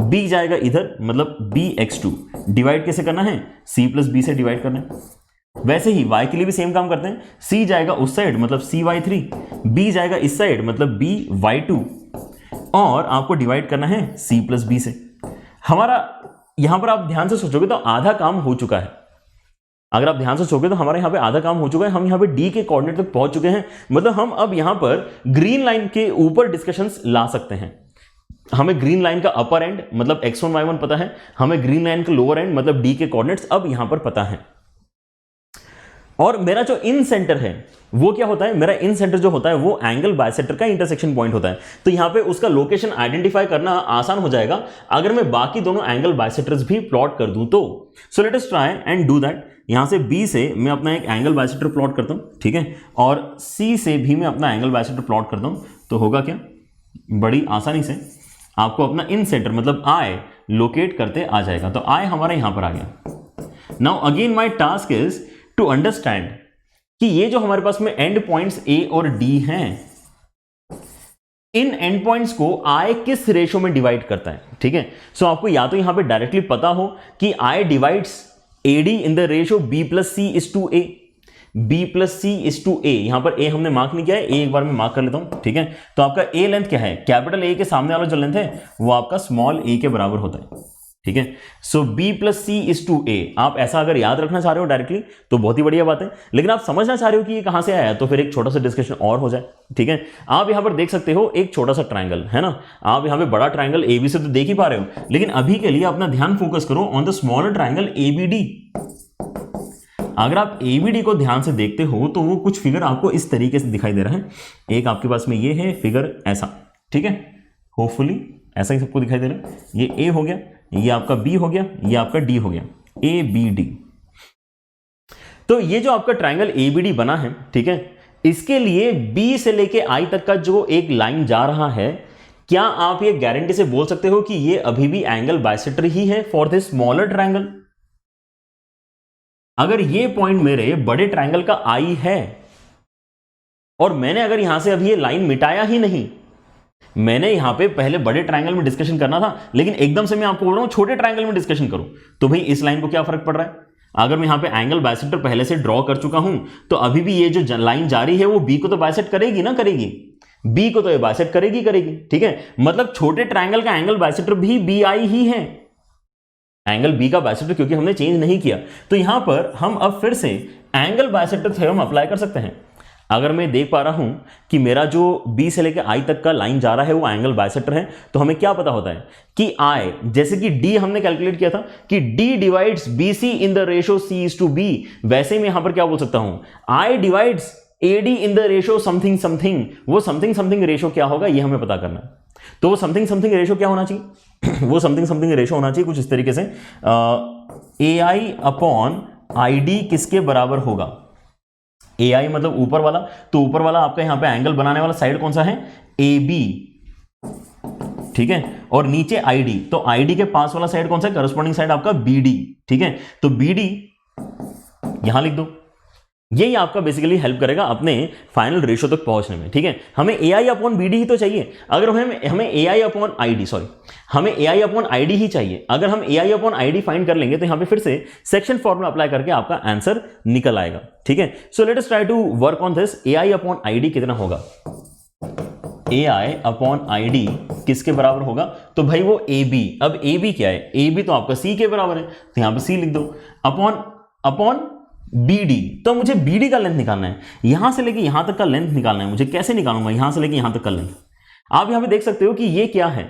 बी जाएगा इधर मतलब bx2। डिवाइड कैसे करना है, c प्लस बी से डिवाइड करना है। वैसे ही y के लिए भी सेम काम करते हैं, c जाएगा उस साइड मतलब cy3, b जाएगा इस साइड मतलब by2 और आपको डिवाइड करना है c प्लस बी से। हमारा यहां पर आप ध्यान से सोचोगे तो आधा काम हो चुका है। अगर आप ध्यान से सोचोगे तो हमारे यहां पे आधा काम हो चुका है, हम यहां पे डी के कोऑर्डिनेट तक पहुंच चुके हैं। मतलब हम अब यहां पर ग्रीन लाइन के ऊपर डिस्कशंस ला सकते हैं। हमें ग्रीन लाइन का अपर एंड मतलब x1 y1 पता है, हमें ग्रीन लाइन का लोअर एंड मतलब डी के कोऑर्डिनेट्स अब यहां पर पता है। और मेरा जो इन सेंटर है वो क्या होता है, मेरा इन सेंटर जो होता है वो एंगल बाइसेक्टर का इंटरसेक्शन पॉइंट होता है। तो यहां पे उसका लोकेशन आइडेंटिफाई करना आसान हो जाएगा अगर मैं बाकी दोनों एंगल बाइसेक्टर्स भी प्लॉट कर दूं तो। सो let us try and do that. यहां से बी से मैं अपना एक एंगल बाइसेक्टर प्लॉट करता हूं, ठीक है, और सी से भी मैं अपना एंगल बाइसेक्टर प्लॉट करता हूं। तो होगा क्या, बड़ी आसानी से आपको अपना इन सेंटर मतलब आई लोकेट करते आ जाएगा। तो आई हमारा यहां पर आ गया। Now again my task is to understand कि ये जो हमारे पास में एंड पॉइंट्स ए और डी हैं, इन एंड पॉइंट्स को आई किस रेशो में डिवाइड करता है। ठीक है, सो आपको या तो यहां पे डायरेक्टली पता हो कि I divides A D in the ratio B plus C is to A, B plus C is to A. यहां पर ए हमने मार्क नहीं किया है, ए एक बार मैं मार्क कर लेता हूं। ठीक है, तो आपका ए लेंथ क्या है, कैपिटल ए के सामने वाला जो लेंथ है वो आपका स्मॉल ए के बराबर होता है। ठीक है, so b plus C is to A. आप ऐसा अगर याद रखना चाह रहे हो डायरेक्टली तो बहुत ही बढ़िया बात है, लेकिन आप समझना चाह रहे हो कि ये कहां से आया तो फिर एक छोटा सा डिस्कशन और हो जाए। ठीक है, आप यहां पर देख सकते हो एक छोटा सा ट्रायंगल है ना, आप यहां पे बड़ा ट्रायंगल ए बी से तो देख ही पा रहे हो, लेकिन अभी के लिए अपना ध्यान फोकस करो on the smaller triangle A B D. अगर आप ए बी डी को ध्यान से देखते हो तो वो कुछ फिगर आपको इस तरीके से दिखाई दे रहा है। एक आपके पास में ये है फिगर ऐसा, ठीक है, होपफुली ऐसा ही सबको दिखाई दे रहा है। ये ए हो गया, ये आपका बी हो गया, ये आपका डी हो गया, ए बी डी। तो ये जो आपका ट्रायंगल ए बी डी बना है, ठीक है, इसके लिए बी से लेके आई तक का जो एक लाइन जा रहा है, क्या आप ये गारंटी से बोल सकते हो कि ये अभी भी एंगल बाइसेक्टर ही है फॉर दिस स्मॉलर ट्रायंगल? अगर ये पॉइंट मेरे बड़े ट्रायंगल का आई है और मैंने अगर यहां से अभी ये लाइन मिटाया ही नहीं, मैंने यहां पे पहले बड़े ट्रायंगल में डिस्कशन करना था लेकिन एकदम से मैं आपको बोल रहा हूं छोटे ट्रायंगल में डिस्कशन करूं, तो भाई इस लाइन को क्या फर्क पड़ रहा है? अगर मैं यहां पे एंगल बाइसेक्टर पहले से ड्रॉ कर चुका हूं तो अभी भी ये जो लाइन जारी है वो बी को तो बाइसेक्ट करेगी ना, करेगी, बी को तो ये बाइसेक्ट करेगी करेगी। ठीक है, मतलब छोटे ट्रायंगल का एंगल बाइसेक्टर भी बी आई ही है, एंगल बी का बाइसेक्टर, क्योंकि हमने चेंज नहीं किया। तो यहां पर हम अब फिर से एंगल बाइसेक्टर थ्योरम अप्लाई कर सकते हैं। अगर मैं देख पा रहा हूं कि मेरा जो बी से लेकर आई तक का लाइन जा रहा है वो एंगल बाइसेक्टर है, तो हमें क्या पता होता है कि आई, जैसे कि डी हमने कैलकुलेट किया था कि D divides B C in the ratio C is to B, वैसे ही मैं यहां पर क्या बोल सकता हूं, I divides A D in the ratio something something. वो समथिंग समथिंग रेशो क्या होगा ये हमें पता करना है। तो वो समथिंग समथिंग रेशो क्या होना चाहिए वो समथिंग समथिंग रेशो होना चाहिए कुछ इस तरीके से, ए आई अपॉन आई डी किसके बराबर होगा, ए आई मतलब ऊपर वाला, तो ऊपर वाला आपका यहां पे एंगल बनाने वाला साइड कौन सा है, ए बी, ठीक है, और नीचे आई डी, तो आई डी के पास वाला साइड कौन सा है, करस्पॉन्डिंग साइड आपका बी डी। ठीक है, तो बी डी यहां लिख दो, यही आपका बेसिकली हेल्प करेगा अपने फाइनल रेशो तक पहुंचने में, ठीक है। हमें AI अपॉन BD ही तो चाहिए। अगर हमें AI अपॉन ID, सॉरी, हमें AI अपॉन ID ही चाहिए। अगर हम AI अपॉन ID फाइंड कर लेंगे तो यहां पे फिर से सेक्शन फॉर्मूला अप्लाई करके आपका आंसर निकल आएगा, ठीक है। So let us try to work on this. AI upon ID कितना होगा? AI अपॉन ID किसके बराबर होगा? तो भाई वो AB। अब AB क्या है? AB तो आपका C के बराबर है, तो यहां पे C लिख दो। अपॉन BD, तो मुझे BD का लेंथ निकालना है, यहां से लेके यहां तक का लेंथ निकालना है मुझे। कैसे निकालूंगा? यहां से लेके यहां तक का लेंथ। आप यहां पे देख सकते हो कि ये क्या है,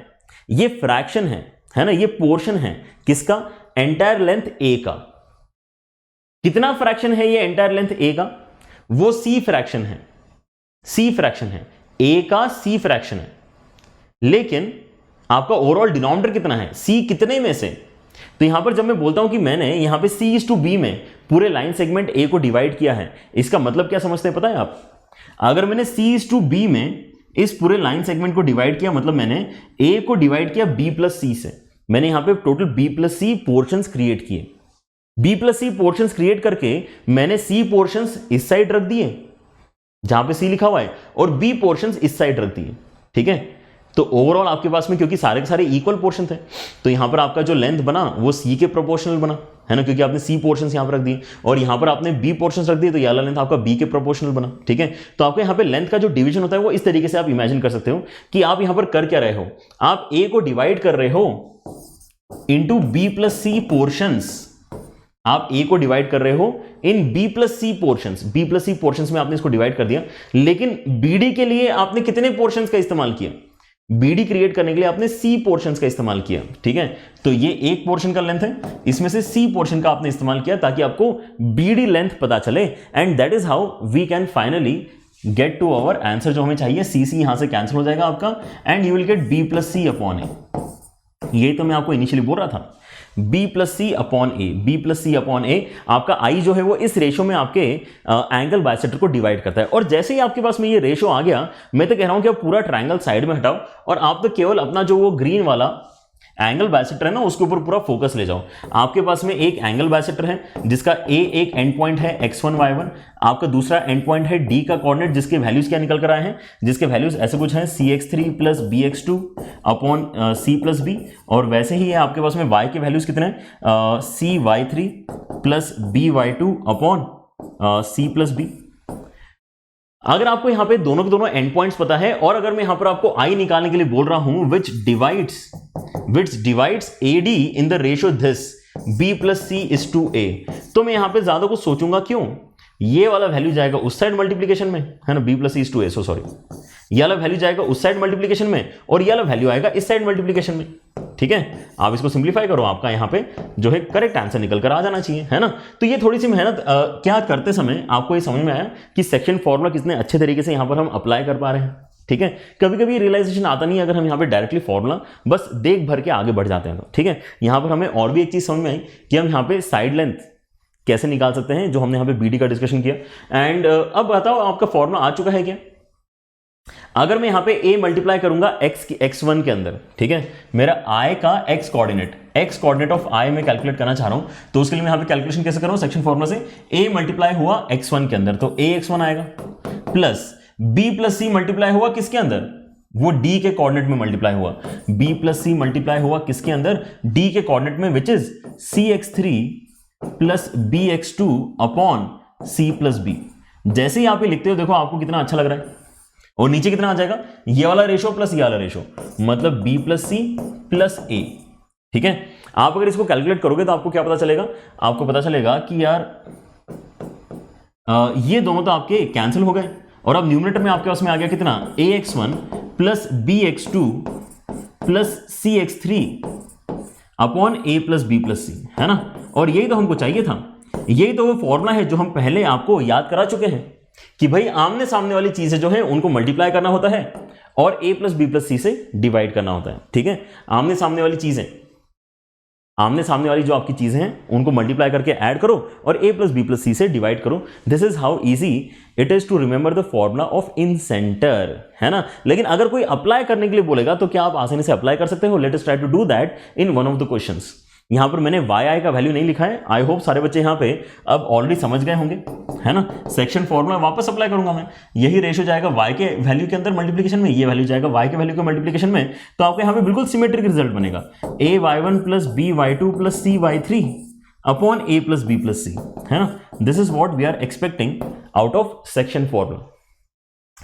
ये फ्रैक्शन है ना, ये पोर्शन है किसका? एंटायर लेंथ A का। कितना फ्रैक्शन है ये एंटायर लेंथ A का? वो C फ्रैक्शन है, C फ्रैक्शन है, A का C फ्रैक्शन है। लेकिन आपका ओवरऑल डिनोमिनेटर कितना है? C कितने में से? तो यहां पर जब मैं बोलता हूं कि मैंने यहां पे C/B में पूरे लाइन सेगमेंट A को डिवाइड किया है, इसका मतलब क्या समझते हैं पता है आप? अगर मैंने C/B में इस पूरे लाइन सेगमेंट को डिवाइड किया, मतलब मैंने A को डिवाइड किया B प्लस C से। मैंने यहां पे total B plus C portions create किए। B plus C portions create करके मैंने C पोर्शंस इस साइड रख दिए जहां पे C लिखा हुआ है, और B पोर्शंस इस साइड रख दिए, ठीक है। तो ओवरऑल आपके पास में क्योंकि सारे के सारे इक्वल पोर्शन थे, तो यहां पर आपका जो लेंथ बना वो C के प्रोपोर्शनल बना, है ना, क्योंकि आपने C पोर्शंस यहां पर रख दिए और यहां पर आपने B पोर्शंस रख दिए, तो ये वाला लेंथ आपका B के प्रोपोर्शनल बना, ठीक है। तो आपके यहां पे लेंथ का जो डिवीजन होता है वो इस तरीके से आप इमेजिन कर सकते हो कि आप यहां पर कर क्या रहे हो, आप A को डिवाइड कर रहे हो into B plus C portions. आप A को डिवाइड कर रहे हो इन B plus C portions. B plus C portions में आपने इसको डिवाइड कर दिया, लेकिन BD के लिए आपने कितने पोर्शंस का इस्तेमाल किया? BD क्रिएट करने के लिए आपने C पोर्शंस का इस्तेमाल किया, ठीक है। तो ये एक पोर्शन का लेंथ है, इसमें से C पोर्शन का आपने इस्तेमाल किया ताकि आपको BD लेंथ पता चले, and that is how we can finally get to our answer. जो हमें चाहिए CC यहां से कैंसिल हो जाएगा आपका, and you will get B plus C upon A। यही तो मैं आपको इनिशियली बोल रहा था, B plus C upon A। B plus C upon A, आपका I जो है वो इस रेशो में आपके एंगल बाइसेक्टर को डिवाइड करता है। और जैसे ही आपके पास में ये रेशो आ गया, मैं तो कह रहा हूं कि आप पूरा ट्रायंगल साइड में हटाओ और आप तो केवल अपना जो वो ग्रीन वाला एंगल बाइसेक्टर है ना उसके ऊपर पूरा फोकस ले जाओ। आपके पास में एक एंगल बाइसेक्टर है जिसका A एक एंड पॉइंट है x1 y1, आपका दूसरा एंड पॉइंट है D का कोऑर्डिनेट जिसके वैल्यूज क्या निकल कर आए हैं, जिसके वैल्यूज ऐसे कुछ हैं cx3 plus bx2 upon c plus b, और वैसे ही है आपके पास में y के वैल्यूज कितने हैं, cy3 plus by2 upon c plus b। अगर आपको यहां पे दोनों के दोनों एंड पॉइंट्स पता है, और अगर मैं यहां पर आपको I निकालने के लिए बोल रहा हूं which divides AD in the ratio this B plus C is to A, तो मैं यहां पे ज्यादा कुछ सोचूंगा क्यों? ये वाला वैल्यू जाएगा उस साइड मल्टीप्लीकेशन में, है ना, B plus C is to A, so sorry, ये वाला वैल्यू जाएगा उस साइड मल्टीप्लीकेशन में और ये वाला वैल्यू आएगा इस साइड मल्टीप्लीकेशन में, ठीक है। आप इसको सिंप्लीफाई करो, आपका यहां पे जो है करेक्ट आंसर निकल कर आ जाना चाहिए, है ना। तो ये थोड़ी सी मेहनत क्या करते समय आपको ये समझ में आया कि सेक्शन फॉर्मूला कितने अच्छे तरीके से यहां पर हम अप्लाई कर पा रहे हैं, ठीक है। कभी कभी रियलाइजेशन आता नहीं है अगर हम यहाँ पे डायरेक्टली फॉर्मूला बस देख भर के आगे बढ़ जाते हैं तो, ठीक है। यहाँ पर हमें और भी एक चीज समझ में आई कि हम यहाँ पे साइड लेंथ कैसे निकाल सकते हैं, जो हमने यहाँ पे BD का डिस्कशन किया। एंड अब बताओ आपका फॉर्मूला आ चुका है क्या? अगर मैं यहाँ पे A मल्टीप्लाई करूंगा x1 के अंदर, ठीक है, मेरा I का x कोऑर्डिनेट ऑफ I में कैलकुलेट करना चाह रहा हूं, तो उसके लिए मैं यहाँ पे कैलकुलेशन कैसे करूं? सेक्शन फॉर्मूला से A मल्टीप्लाई हुआ x1 के अंदर तो ax1 आएगा, plus B plus C multiply हुआ किसके अंदर? वो D के कोऑर्डिनेट में मल्टीप्लाई हुआ। B प्लस C मल्टीप्लाई हुआ किसके अंदर? D के कोऑर्डिनेट में, which is cx3 plus bx2 upon C plus B। जैसे ही आप ये लिखते हो देखो आपको कितना अच्छा लग रहा है, और नीचे कितना आ जाएगा? ये वाला रेशो प्लस ये वाला रेशो, मतलब B plus C plus A, ठीक है। आप अगर इसको कैलकुलेट करोगे तो आपको क्या पता चलेगा? आपको पता चलेगा कि यार ये दोनों तो आपके कैंसिल हो गए, और अब न्यूमरेटर में आपके पास में आ गया कितना? ax1 plus bx2 plus cx3 upon a plus b plus c, है ना। और यही तो हमको चाहिए था, यही तो वो फॉर्मूला है जो हम पहले आपको याद करा चुके हैं कि भाई आमने सामने वाली चीजें जो है उनको मल्टीप्लाई करना होता है और a plus b plus c से डिवाइड करना होता है, ठीक है। आमने सामने वाली चीजें, आमने सामने वाली जो आपकी चीजें हैं उनको मल्टीप्लाई करके ऐड करो और a plus b plus c से डिवाइड करो। This is how easy it is to remember the formula of incentre, है ना। लेकिन अगर कोई अप्लाई करने के लिए बोलेगा तो क्या आप आसानी से अप्लाई कर सकते हो? Let us try to do that in one of the questions. यहां पर मैंने वाई आई का वैल्यू नहीं लिखा है। आई होप सारे बच्चे यहां पे अब ऑलरेडी समझ गए होंगे, है ना। सेक्शन फॉर्मूला वापस अप्लाई करूंगा मैं, यही रेशियो जाएगा वाई के वैल्यू के अंदर मल्टीप्लिकेशन में, ये वैल्यू जाएगा वाई के वैल्यू के मल्टीप्लिकेशन में, तो आपको यहां पे बिल्कुल सिमेट्रिक रिजल्ट बनेगा। A Y one plus B Y two plus C Y three upon A plus B plus C, है ना। This is what we are expecting out of section formula.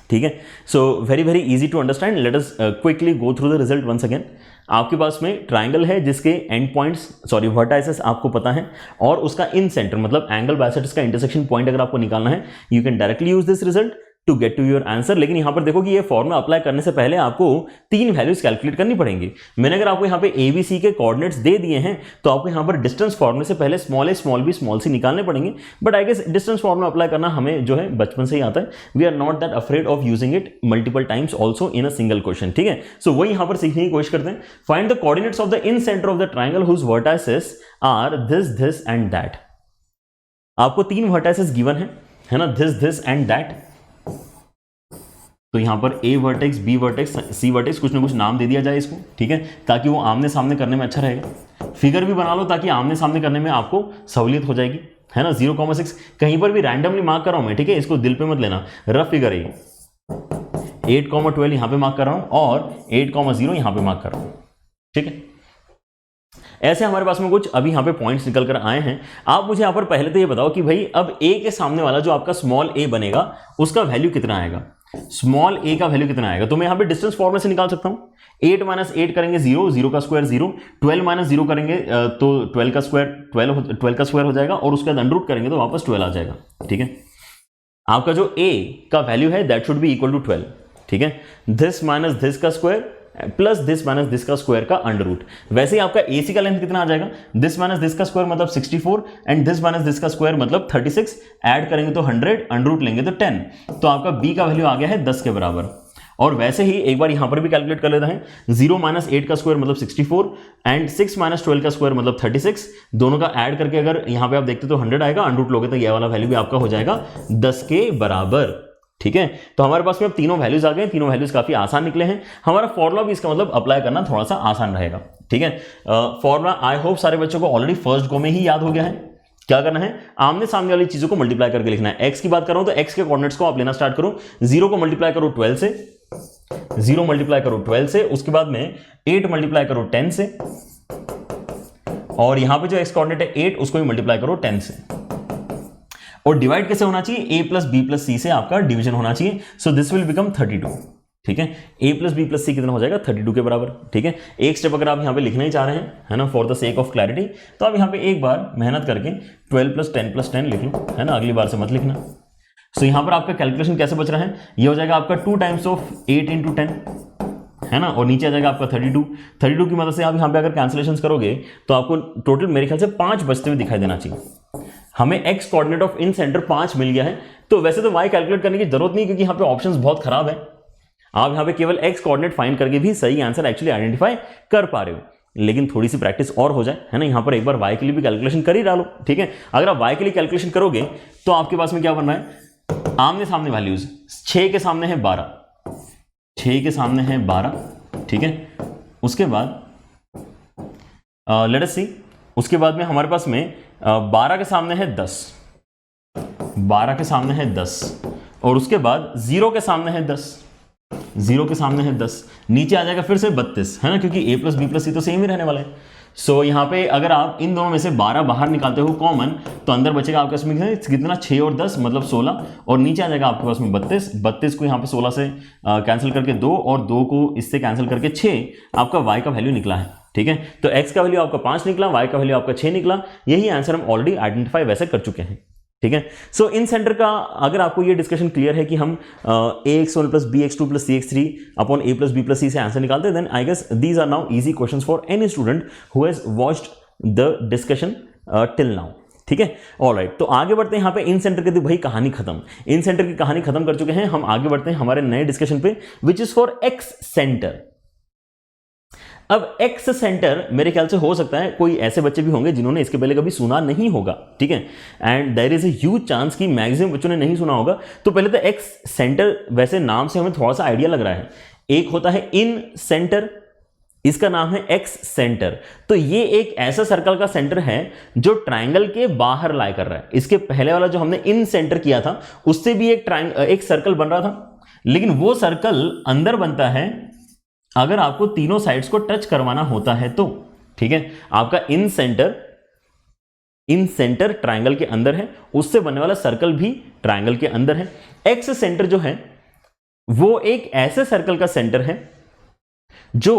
ठीक है, so very very easy to understand. Let us quickly go through the result once again. आपके पास में triangle है जिसके and points sorry vertices आपको पता है, और उसका इन सेंटर मतलब एंगल बाइसेट्स का इंटरसेक्शन पॉइंट अगर आपको निकालना है, you can directly use this result to get to your answer. लेकिन यहां पर देखो कि ये फॉर्मूला अप्लाई करने से पहले आपको 3 वैल्यूज कैलकुलेट करनी पड़ेंगी। मैंने अगर आपको यहां पे ए बी सी के कोऑर्डिनेट्स दे दिए हैं तो आपको यहां पर डिस्टेंस फॉर्मूले से पहले small A small B small C निकालने पड़ेंगे। But I guess distance formula apply करना हमें जो है बचपन से ही आता है। We are not that afraid of using it multiple times also in a single question. ठीक है, सो वही यहां पर सीखने की कोशिश करते हैं। Find the coordinates of the incentre of the triangle whose vertices are this and that. आपको 3 वर्टाइसेस गिवन है ना, दिस एंड दैट। तो यहां पर ए वर्टेक्स, बी वर्टेक्स, सी वर्टेक्स, कुछ ना कुछ नाम दे दिया जाए इसको, ठीक है, ताकि वो आमने सामने करने में अच्छा रहेगा। फिगर भी बना लो ताकि आमने सामने करने में आपको सहूलियत हो जाएगी, है ना। 0,6 कहीं पर भी रैंडमली मार्क कर रहा हूं मैं, ठीक है, इसको दिल पे मत लेना, रफ फिगर है। 8,12 यहां पे मार्क कर रहा हूं और 8,0 यहां पे मार्क कर रहा हूं, ठीक है। ऐसे हमारे पास में कुछ अभी यहां पे पॉइंट्स निकल कर आए हैं। आप मुझे यहां पर पहले तो ये बताओ कि भाई अब ए के सामने वाला जो आपका स्मॉल ए बनेगा उसका वैल्यू कितना आएगा, स्मॉल ए का वैल्यू कितना आएगा। तो मैं यहां पे डिस्टेंस फॉर्मूला से निकाल सकता हूं। 8 माइनस 8 करेंगे 0, 0 का स्क्वायर 0, 12 माइनस 0 करेंगे तो 12 का स्क्वायर 12 का स्क्वायर हो जाएगा, और उसके बाद अंडर रूट करेंगे तो वापस 12 आ जाएगा, ठीक है। आपका जो ए का वैल्यू है that should be equal to 12, ठीक है। दिस माइनस दिस का square plus this minus this का स्क्वायर का अंडर रूट। वैसे ही आपका एसी का लेंथ कितना आ जाएगा, दिस माइनस दिस का स्क्वायर मतलब 64 एंड दिस माइनस दिस का स्क्वायर मतलब 36, ऐड करेंगे तो 100, अंडर रूट लेंगे तो 10, तो आपका बी का वैल्यू आ गया है 10 के बराबर। और वैसे ही एक बार यहां पर भी कैलकुलेट कर लेते हैं। 0 माइनस 8 का स्क्वायर मतलब 64 एंड 6 माइनस 12 का स्क्वायर मतलब 36, दोनों का ऐड करके अगर यहां पे आप देखते तो 100 आएगा, अंडर रूट लोगे तो ये वाला वैल्यू भी आपका हो जाएगा 10 के बराबर, ठीक है। तो हमारे पास में अब तीनों वैल्यूज आ गए, तीनों वैल्यूज काफी आसान निकले हैं। हमारा फॉर्मुला भी इसका मतलब अप्लाई करना थोड़ा सा आसान रहेगा, ठीक है। फॉर्मुला आई होप सारे बच्चों को ऑलरेडी फर्स्ट गो में ही याद हो गया है। क्या करना है, आमने सामने वाली चीजों को मल्टीप्लाई करके लिखना है। एक्स की बात कर रहा हूं तो एक्स के कोऑर्डिनेट्स को आप लेना स्टार्ट करो। 0 को मल्टीप्लाई करो 12 से, 0 मल्टीप्लाई करो 12 से, उसके बाद में 8 मल्टीप्लाई करो 10 से, और यहां पे जो एक्स कोऑर्डिनेट है 8 उसको भी मल्टीप्लाई करो 10 से। और डिवाइड कैसे होना चाहिए, ए प्लस बी प्लस सी से आपका डिवीजन होना चाहिए। सो दिस विल बिकम 32, ठीक है। ए प्लस बी प्लस सी कितना हो जाएगा 32 के बराबर, ठीक है। एक स्टेप अगर आप यहां पे लिखना ही चाह रहे हैं, है ना, for the sake of clarity, तो आप यहां पे एक बार मेहनत करके 12 प्लस 10 प्लस 10 लिख लो, है ना, अगली बार से मत लिखना। सो यहां पर आपका कैलकुलेशन कैसे बच रहा है, ये हो जाएगा आपका 2 टाइम्स ऑफ 8 इंटू 10, है ना, और नीचे आ जाएगा आपका 32 की मदद से आप यहां पे अगर कैंसिलेशन करोगे तो आपको टोटल मेरे ख्याल से 5 बचते हुए दिखाई देना चाहिए। हमें x coordinate of in centre 5 मिल गया है, तो वैसे तो वाई कैलकुलेट करने की जरूरत नहीं, क्योंकि यहां पे ऑप्शंस बहुत खराब है। आप यहां पे केवल एक्स कोऑर्डिनेट फाइंड करके भी सही आंसर एक्चुअली आइडेंटिफाई कर पा रहे हो, लेकिन थोड़ी सी प्रैक्टिस और हो जाए, है ना। यहां पर एक बार वाई के लिए भी कैलकुलेशन कर ही डालो, ठीक है। अगर आप वाई के लिए कैलकुलेशन करोगे तो आपके पास में क्या बनना है, आमने सामने वैल्यूज 6 के सामने है 12, 6 के सामने है 12, ठीक है। उसके बाद लेट अस सी, उसके बाद में हमारे पास में 12 के सामने है 10, 12 के सामने है 10, और उसके बाद 0 के सामने है 10, 0 के सामने है 10, नीचे आ जाएगा फिर से 32, है ना, क्योंकि a प्लस बी प्लस सी तो सेम ही रहने वाला है। सो यहाँ पे अगर आप इन दोनों में से 12 बाहर निकालते हो कॉमन, तो अंदर बचेगा आपके पास में कितना, 6 और 10 मतलब 16, और नीचे आ जाएगा आपके पास में 32 को यहाँ पे 16 से कैंसिल करके 2, और 2 को इससे कैंसिल करके 6, आपका y का वैल्यू निकला है, ठीक है। तो x का वैल्यू आपका 5 निकला, y का वैल्यू आपका 6 निकला। यही आंसर हम ऑलरेडी आइडेंटिफाई वैसे कर चुके हैं, ठीक है। सो इन सेंटर का अगर आपको ये डिस्कशन क्लियर है कि हम ax1 plus bx2 plus cx3 upon a plus b plus c से आंसर निकालते हैं, then I guess these are now easy questions for any student who has watched the discussion till now, ठीक है। Alright, तो आगे बढ़ते हैं। यहाँ पे इन सेंटर की भाई कहानी खत्म, इन सेंटर की कहानी खत्म कर चुके हैं। हम आगे बढ़ते हैं हमारे नए डिस्कशन पे, विच इज फॉर एक्स सेंटर। अब एक्स सेंटर मेरे ख्याल से हो सकता है कोई ऐसे बच्चे भी होंगे जिन्होंने इसके पहले कभी सुना नहीं होगा, ठीक है, and there is a huge chance कि मैक्सिमम बच्चों ने नहीं सुना होगा। तो पहले तो एक्स सेंटर वैसे नाम से हमें थोड़ा सा आइडिया लग रहा है। एक होता है इन सेंटर, इसका नाम है एक्स सेंटर। तो ये एक ऐसा सर्कल का सेंटर है जो ट्रायंगल के बाहर लाई कर रहा है। इसके पहले वाला जो हमने इन सेंटर किया था उससे भी एक सर्कल बन रहा था, लेकिन वो सर्कल अंदर बनता है अगर आपको तीनों साइड्स को टच करवाना होता है तो। ठीक है, आपका इन सेंटर ट्रायंगल के अंदर है, उससे बनने वाला सर्कल भी ट्रायंगल के अंदर है। एक्स सेंटर जो है वो एक ऐसे सर्कल का सेंटर है जो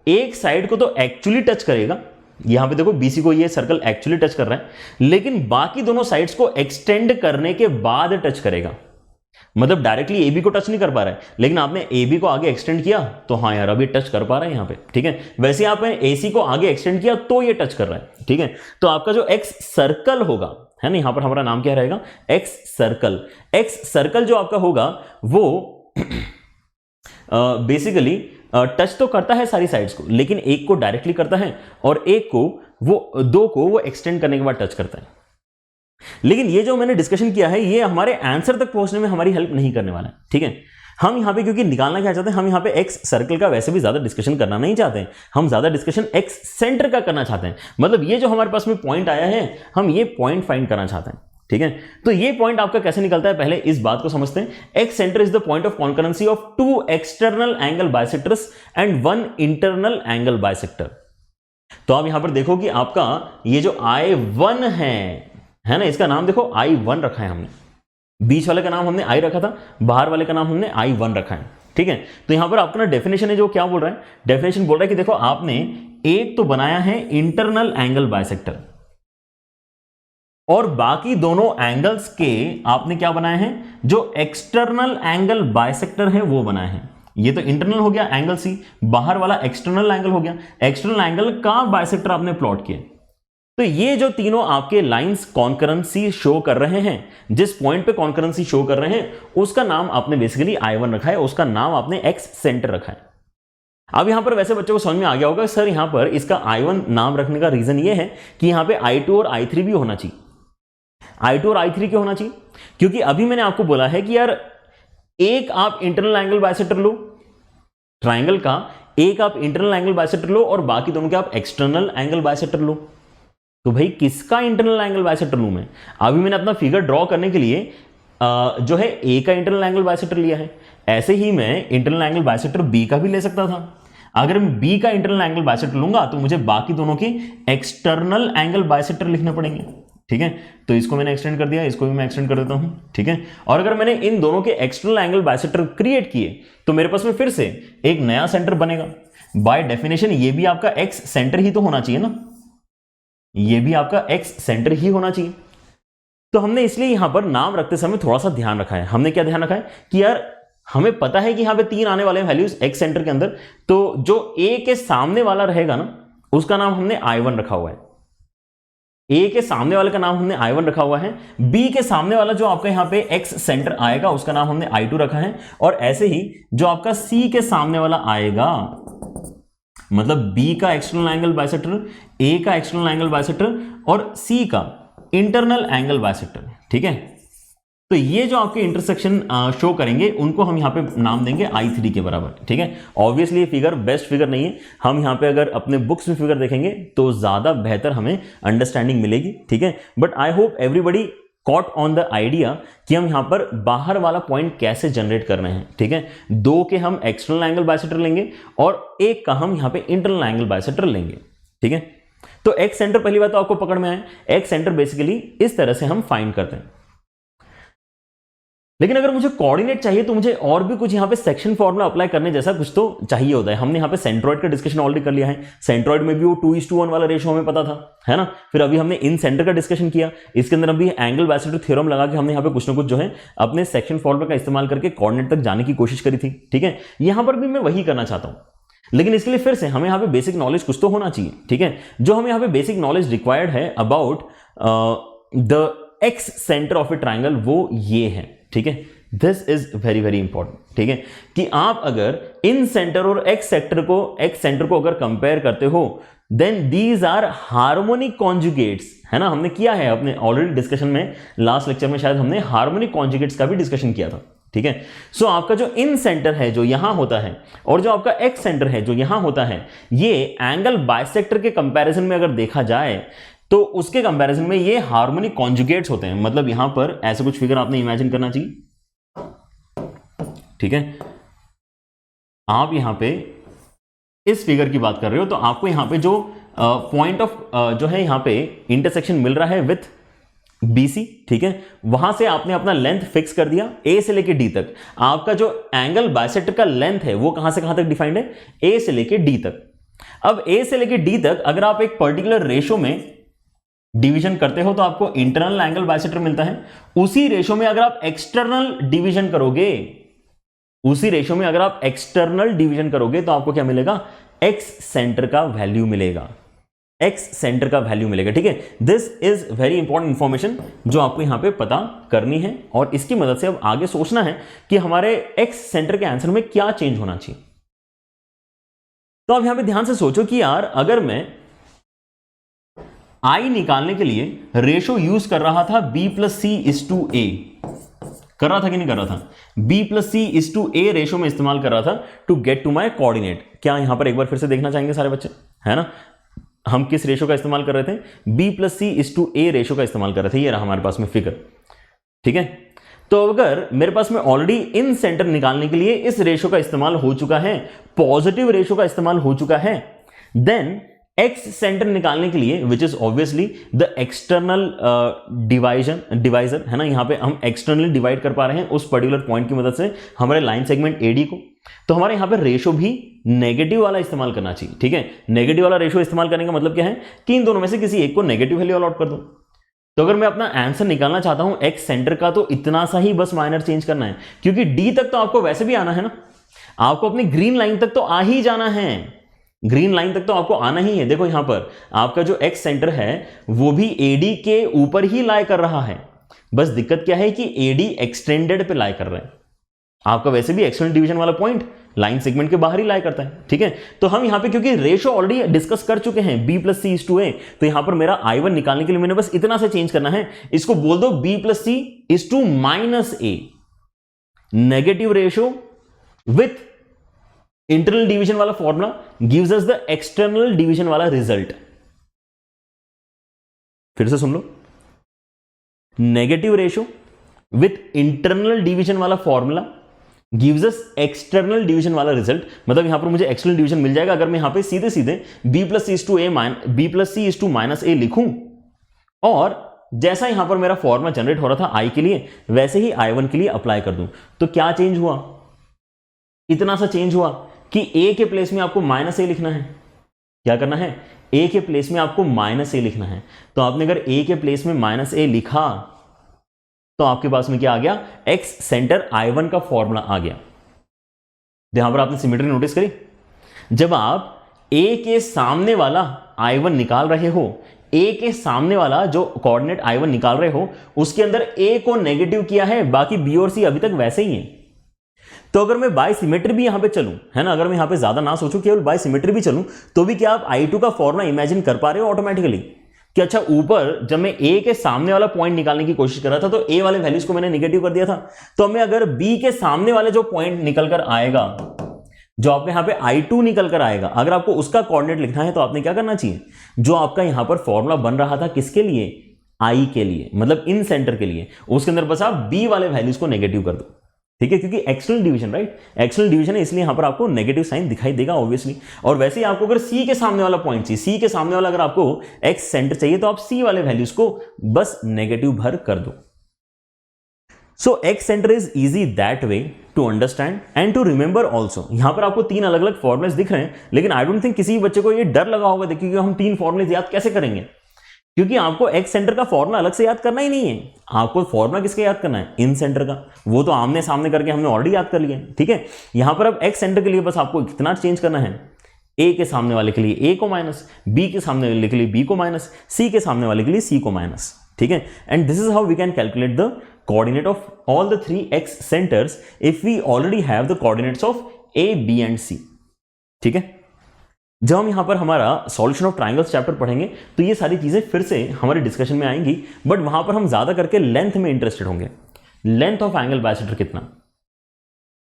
एक साइड को तो एक्चुअली टच करेगा, यहां पे देखो बीसी को ये सर्कल एक्चुअली टच कर रहा है, लेकिन बाकी दोनों साइड्स को एक्सटेंड करने के बाद टच करेगा। मतलब डायरेक्टली एबी को टच नहीं कर पा रहा है, लेकिन आपने एबी को आगे एक्सटेंड किया तो हाँ यार अभी टच कर पा रहा है यहां पे। ठीक है, वैसे आपने एसी को आगे एक्सटेंड किया तो ये टच कर रहा है। ठीक है, तो आपका जो एक्स सर्कल होगा, है ना, यहां पर हमारा नाम क्या रहेगा, एक्स सर्कल। एक्स सर्कल जो आपका होगा वो बेसिकली टच तो करता है सारी साइड्स को, लेकिन एक को डायरेक्टली करता है और एक को दो को वो एक्सटेंड करने के बाद टच करता है। लेकिन ये जो मैंने डिस्कशन किया है ये हमारे आंसर तक पहुंचने में हमारी हेल्प नहीं करने वाला है। ठीक है, हम यहां पे क्योंकि निकालना क्या चाहते हैं, हम यहां पे एक्स सर्कल का वैसे भी ज्यादा डिस्कशन करना नहीं चाहते हैं, हम ज्यादा डिस्कशन एक्स सेंटर का करना चाहते हैं। मतलब ये जो हमारे पास में पॉइंट आया है हम ये पॉइंट फाइंड करना चाहते हैं। ठीक है, तो ये पॉइंट आपका कैसे निकलता है पहले इस बात को समझते हैं। Excentre is the point of concurrency of two external angle bisectors and one internal angle bisector. तो आप यहां पर देखो कि आपका ये जो I1 है ना, इसका नाम देखो I1 रखा है हमने, बीच वाले का नाम हमने I रखा था, बाहर वाले का नाम हमने I1 रखा है। ठीक है, तो यहां पर आपका डेफिनेशन है जो क्या बोल रहा है, डेफिनेशन बोल रहा है कि देखो आपने एक तो बनाया है इंटरनल एंगल बाइसेक्टर और बाकी दोनों एंगल्स के आपने क्या बनाए हैं, जो एक्सटर्नल एंगल बाइसेक्टर है वो बनाए हैं। ये तो इंटरनल हो गया एंगल सी, बाहर वाला एक्सटर्नल एंगल हो गया, एक्सटर्नल एंगल का बाइसेक्टर आपने प्लॉट किया। तो ये जो तीनों आपके लाइंस कॉन्करेंसी शो कर रहे हैं, जिस पॉइंट पे कॉन्करेंसी शो कर रहे हैं उसका नाम आपने बेसिकली I1 रखा है, उसका नाम आपने एक्स सेंटर रखा है। अब यहां पर वैसे बच्चों को समझ में आ गया होगा सर यहां पर इसका I1 नाम रखने का रीजन ये है कि यहां पे I2 और I3 भी होना चाहिए। I2 और I3 क्यों होना चाहिए, क्योंकि अभी मैंने आपको बोला है कि यार एक आप इंटरनल एंगल बाइसेक्टर लो ट्राइंगल का, एक आप इंटरनल एंगल बाइसेक्टर लो और बाकी दोनों के आप एक्सटर्नल एंगल बाइसेक्टर लो। तो भाई किसका इंटरनल एंगल बाइसेक्टर लूं मैं, अभी मैंने अपना फिगर ड्रॉ करने के लिए जो है ए का इंटरनल एंगल बाइसेक्टर लिया है, ऐसे ही मैं इंटरनल एंगल बाइसेक्टर बी का भी ले सकता था। अगर मैं बी का इंटरनल एंगल बाइसेक्टर लूंगा तो मुझे बाकी दोनों के एक्सटर्नल एंगल बाइसेक्टर लिखने पड़ेंगे। ठीक है, तो इसको मैंने एक्सटेंड कर दिया, इसको भी मैं एक्सटेंड कर देता हूं। ठीक है, और अगर मैंने इन दोनों के एक्सटर्नल एंगल बाइसेक्टर क्रिएट किए तो मेरे पास में फिर से एक नया सेंटर बनेगा। बाय डेफिनेशन ये भी आपका एक्स सेंटर ही तो होना चाहिए ना, ये भी आपका एक्स सेंटर ही होना चाहिए। तो हमने इसलिए यहां पर नाम रखते समय थोड़ा सा ध्यान रखा है। हमने क्या ध्यान रखा है कि यार हमें पता है कि यहां पे 3 आने वाले हैं वैल्यूज एक्स सेंटर के अंदर, तो जो ए के सामने वाला रहेगा ना उसका नाम हमने I1 रखा हुआ है, ए के सामने वाले का नाम हमने I1 रखा हुआ है, बी के सामने वाला जो आपका यहां पे एक्स सेंटर आएगा उसका नाम हमने I2 रखा है, और ऐसे ही जो आपका सी के सामने वाला आएगा मतलब बी का एक्सटर्नल एंगल बाइसेक्टर, ए का एक्सटर्नल एंगल बाइसेक्टर और सी का इंटरनल एंगल बाइसेक्टर। ठीक है, तो ये जो आपके इंटरसेक्शन शो करेंगे उनको हम यहां पे नाम देंगे I3 के बराबर। ठीक है, ऑब्वियसली ये फिगर बेस्ट फिगर नहीं है, हम यहां पे अगर अपने बुक्स में फिगर देखेंगे तो ज्यादा बेहतर हमें अंडरस्टैंडिंग मिलेगी। ठीक है, but I hope everybody caught on the idea कि हम यहां पर बाहर वाला पॉइंट कैसे जनरेट कर रहे हैं। ठीक है, 2 के हम एक्सटर्नल एंगल बाइसेक्टर लेंगे और एक का हम यहां पे इंटरनल एंगल बाइसेक्टर लेंगे। ठीक है, तो एक्स सेंटर पहली बात तो आपको पकड़ में आए, एक्स सेंटर बेसिकली इस तरह से हम फाइंड करते हैं। लेकिन अगर मुझे कोऑर्डिनेट चाहिए तो मुझे और भी कुछ यहां पे सेक्शन फॉर्मूला अप्लाई करने जैसा कुछ तो चाहिए होता है। हमने यहां पे सेंट्रोइड का डिस्कशन ऑलरेडी कर लिया है, सेंट्रोइड में भी वो 2:1 वाला रेशो हमें पता था, है ना। फिर अभी हमने इन सेंटर का डिस्कशन किया, इसके अंदर अभी एंगल बाइसेक्टर थ्योरम लगा के हमने यहां पे कुछ ना कुछ जो है अपने सेक्शन फॉर्मूला का इस्तेमाल करके कोऑर्डिनेट तक जाने की कोशिश करी थी। ठीक है, यहां पर भी मैं वही करना चाहता हूं, लेकिन इसके लिए फिर से हमें यहां पे बेसिक नॉलेज कुछ तो होना चाहिए। ठीक है, जो हमें यहां पे बेसिक नॉलेज रिक्वायर्ड है about the excentre of a triangle वो ये है। ठीक है, this is very very important. ठीक है, कि आप अगर इन सेंटर और एक्स सेंटर को अगर कंपेयर करते हो then these are harmonic conjugates, है ना। हमने किया है अपने ऑलरेडी डिस्कशन में, लास्ट लेक्चर में शायद हमने हार्मोनिक कॉन्जुगेट्स का भी डिस्कशन किया था। ठीक है। सो आपका जो इन सेंटर है जो यहां होता है और जो आपका एक्स सेंटर है जो यहां होता है, ये एंगल बाइसेक्टर के कंपैरिजन में अगर देखा जाए तो उसके कंपैरिजन में ये हार्मोनिक कॉन्जुगेट्स होते हैं। मतलब यहां पर ऐसे कुछ फिगर आपने इमेजिन करना चाहिए, ठीक है। आप यहां पे इस फिगर की बात कर रहे हो तो आपको यहां पे जो पॉइंट ऑफ जो है यहां पे इंटरसेक्शन मिल रहा है विथ BC, ठीक है, वहां से आपने अपना लेंथ फिक्स कर दिया A से लेके D तक। आपका जो एंगल बाइसेक्टर का लेंथ है वो कहां से कहां तक डिफाइंड है, A से लेके D तक। अब A से लेके D तक अगर आप एक पर्टिकुलर रेशो में डिवीजन करते हो तो आपको इंटरनल एंगल बाइसेक्टर मिलता है। उसी रेशो में अगर आप एक्सटर्नल डिवीजन करोगे, उसी रेशो में अगर आप एक्सटर्नल डिवीजन करोगे तो आपको क्या मिलेगा, एक्स सेंटर का वैल्यू मिलेगा, एक्स सेंटर का वैल्यू मिलेगा, ठीक है। This is very important information जो आपको यहां पे पता करनी है और इसकी मदद से अब आगे सोचना है कि हमारे एक्स सेंटर के आंसर में क्या चेंज होना चाहिए। तो अब यहां पे ध्यान से सोचो कि यार अगर मैं आई निकालने के लिए रेशो यूज कर रहा था B+C:A, कर रहा था कि नहीं कर रहा था, B+C:A रेशो में इस्तेमाल कर रहा था to get to my coordinate. क्या यहां पर एक बार फिर से देखना चाहेंगे सारे बच्चे, है ना। हम किस रेशो का इस्तेमाल कर रहे थे, B+C:A रेशो का इस्तेमाल कर रहे थे। ये रहा हमारे पास में फिगर, ठीक है। तो अगर मेरे पास में ऑलरेडी इन सेंटर निकालने के लिए इस रेशो का इस्तेमाल हो चुका है, पॉजिटिव रेशो का इस्तेमाल हो चुका है, देन एक्स सेंटर निकालने के लिए which is obviously the external divisor, है ना। यहां पे हम एक्सटर्नली डिवाइड कर पा रहे हैं उस पर्टिकुलर पॉइंट की मदद से हमारे लाइन सेगमेंट AD को। तो हमारे यहां पे रेशो भी नेगेटिव वाला इस्तेमाल करना चाहिए, ठीक है। नेगेटिव वाला रेशो इस्तेमाल करने का मतलब क्या है कि इन दोनों में से किसी एक को नेगेटिव वैल्यू अलॉट कर दो। तो अगर मैं अपना आंसर निकालना चाहता हूं एक्स सेंटर का तो इतना सा ही बस माइनर चेंज करना है, क्योंकि D तक तो आपको वैसे भी आना है ना, आपको अपनी ग्रीन लाइन तक तो आ ही जाना है, ग्रीन लाइन तक तो आपको आना ही है। देखो यहां पर आपका जो एक्स सेंटर है वो भी AD के ऊपर ही लाई कर रहा है, बस दिक्कत क्या है कि AD एक्सटेंडेड पे लाई कर रहा है। आपका वैसे भी एक्सटर्नल डिवीजन वाला पॉइंट लाइन सेगमेंट के बाहर ही लाई करता है, ठीक है। तो हम यहां पे क्योंकि रेशो ऑलरेडी डिस्कस कर चुके हैं B+C:A, तो यहां पर मेरा I1 निकालने के लिए मैंने बस इतना से चेंज करना है, इसको बोल दो B+C:-A, negative ratio with internal division वाला formula gives us the external division वाला रिजल्ट। फिर से सुन लो, negative ratio with internal division वाला formula gives us external division वाला रिजल्ट। मतलब यहां पर मुझे एक्सटर्नल डिवीजन मिल जाएगा अगर मैं यहां पे सीधे सीधे B+C:-A लिखूं, और जैसा यहां पर मेरा फॉर्मूला जनरेट हो रहा था I के लिए, वैसे ही I1 के लिए अप्लाई कर दूं। तो क्या चेंज हुआ, इतना सा चेंज हुआ कि A के प्लेस में आपको -A लिखना है। क्या करना है, A के प्लेस में आपको -A लिखना है। तो आपने अगर A के प्लेस में -A लिखा तो आपके पास में क्या आ गया, एक्स सेंटर I1 का फॉर्मूला आ गया। यहां पर आपने सिमेट्री नोटिस करी, जब आप A के सामने वाला I1 निकाल रहे हो, A के सामने वाला जो कोऑर्डिनेट I1 निकाल रहे हो उसके अंदर A को नेगेटिव किया है, बाकी B और C अभी तक वैसे ही है। तो अगर मैं बाय सिमेट्री भी यहां पे चलूं, है ना, अगर मैं यहां पे ज्यादा ना सोचूं, केवल बाय सिमेट्री भी चलूं, तो भी क्या आप I2 का फॉर्मूला इमेजिन कर पा रहे हो ऑटोमेटिकली कि अच्छा ऊपर जब मैं A के सामने वाला पॉइंट निकालने की कोशिश कर रहा था तो A वाले वैल्यूज को मैंने नेगेटिव कर दिया था। तो मैं अगर B के सामने वाले जो पॉइंट निकल कर आएगा, जो आपके यहां पे I2 निकल कर आएगा, अगर आपको उसका कोऑर्डिनेट लिखना है तो आपने क्या करना चाहिए, जो आपका यहां पर फॉर्मूला बन रहा था किसके लिए, I के लिए, मतलब इन सेंटर के लिए, उसके अंदर बस आप B वाले वैल्यूज को नेगेटिव कर दो, ठीक है, क्योंकि external division, right, external division है, इसलिए यहां पर आपको नेगेटिव साइन दिखाई देगा ऑब्वियसली। और वैसे ही आपको अगर C के सामने वाला पॉइंट चाहिए, C के सामने वाला अगर आपको एक्स सेंटर चाहिए तो आप C वाले वैल्यूज को बस नेगेटिव भर कर दो। So excentre is easy that way to understand and to remember also. यहां पर आपको 3 अलग अलग फॉर्मुलेस दिख रहे हैं, लेकिन आई डोंट थिंक किसी बच्चे को ये डर लगा होगा देखिए कि हम 3 फॉर्मुलेस याद कैसे करेंगे, क्योंकि आपको एक्स सेंटर का फॉर्मूला अलग से याद करना ही नहीं है। आपको फॉर्मूला किसका याद करना है, इन सेंटर का, वो तो आमने सामने करके हमने ऑलरेडी याद कर लिया, ठीक है। यहां पर अब एक्स सेंटर के लिए बस आपको कितना चेंज करना है, ए के सामने वाले के लिए A को माइनस, B के सामने वाले के लिए B को माइनस, C के सामने वाले के लिए C को माइनस, ठीक है। And this is how we can calculate the coordinate of all the 3 excentres if we already have the coordinates of A, B and C, ठीक है। जब हम यहां पर हमारा सॉल्यूशन ऑफ ट्रायंगल्स चैप्टर पढ़ेंगे तो ये सारी चीजें फिर से हमारे डिस्कशन में आएंगी, बट वहां पर हम ज्यादा करके लेंथ में इंटरेस्टेड होंगे, लेंथ ऑफ एंगल बाइसेक्टर कितना,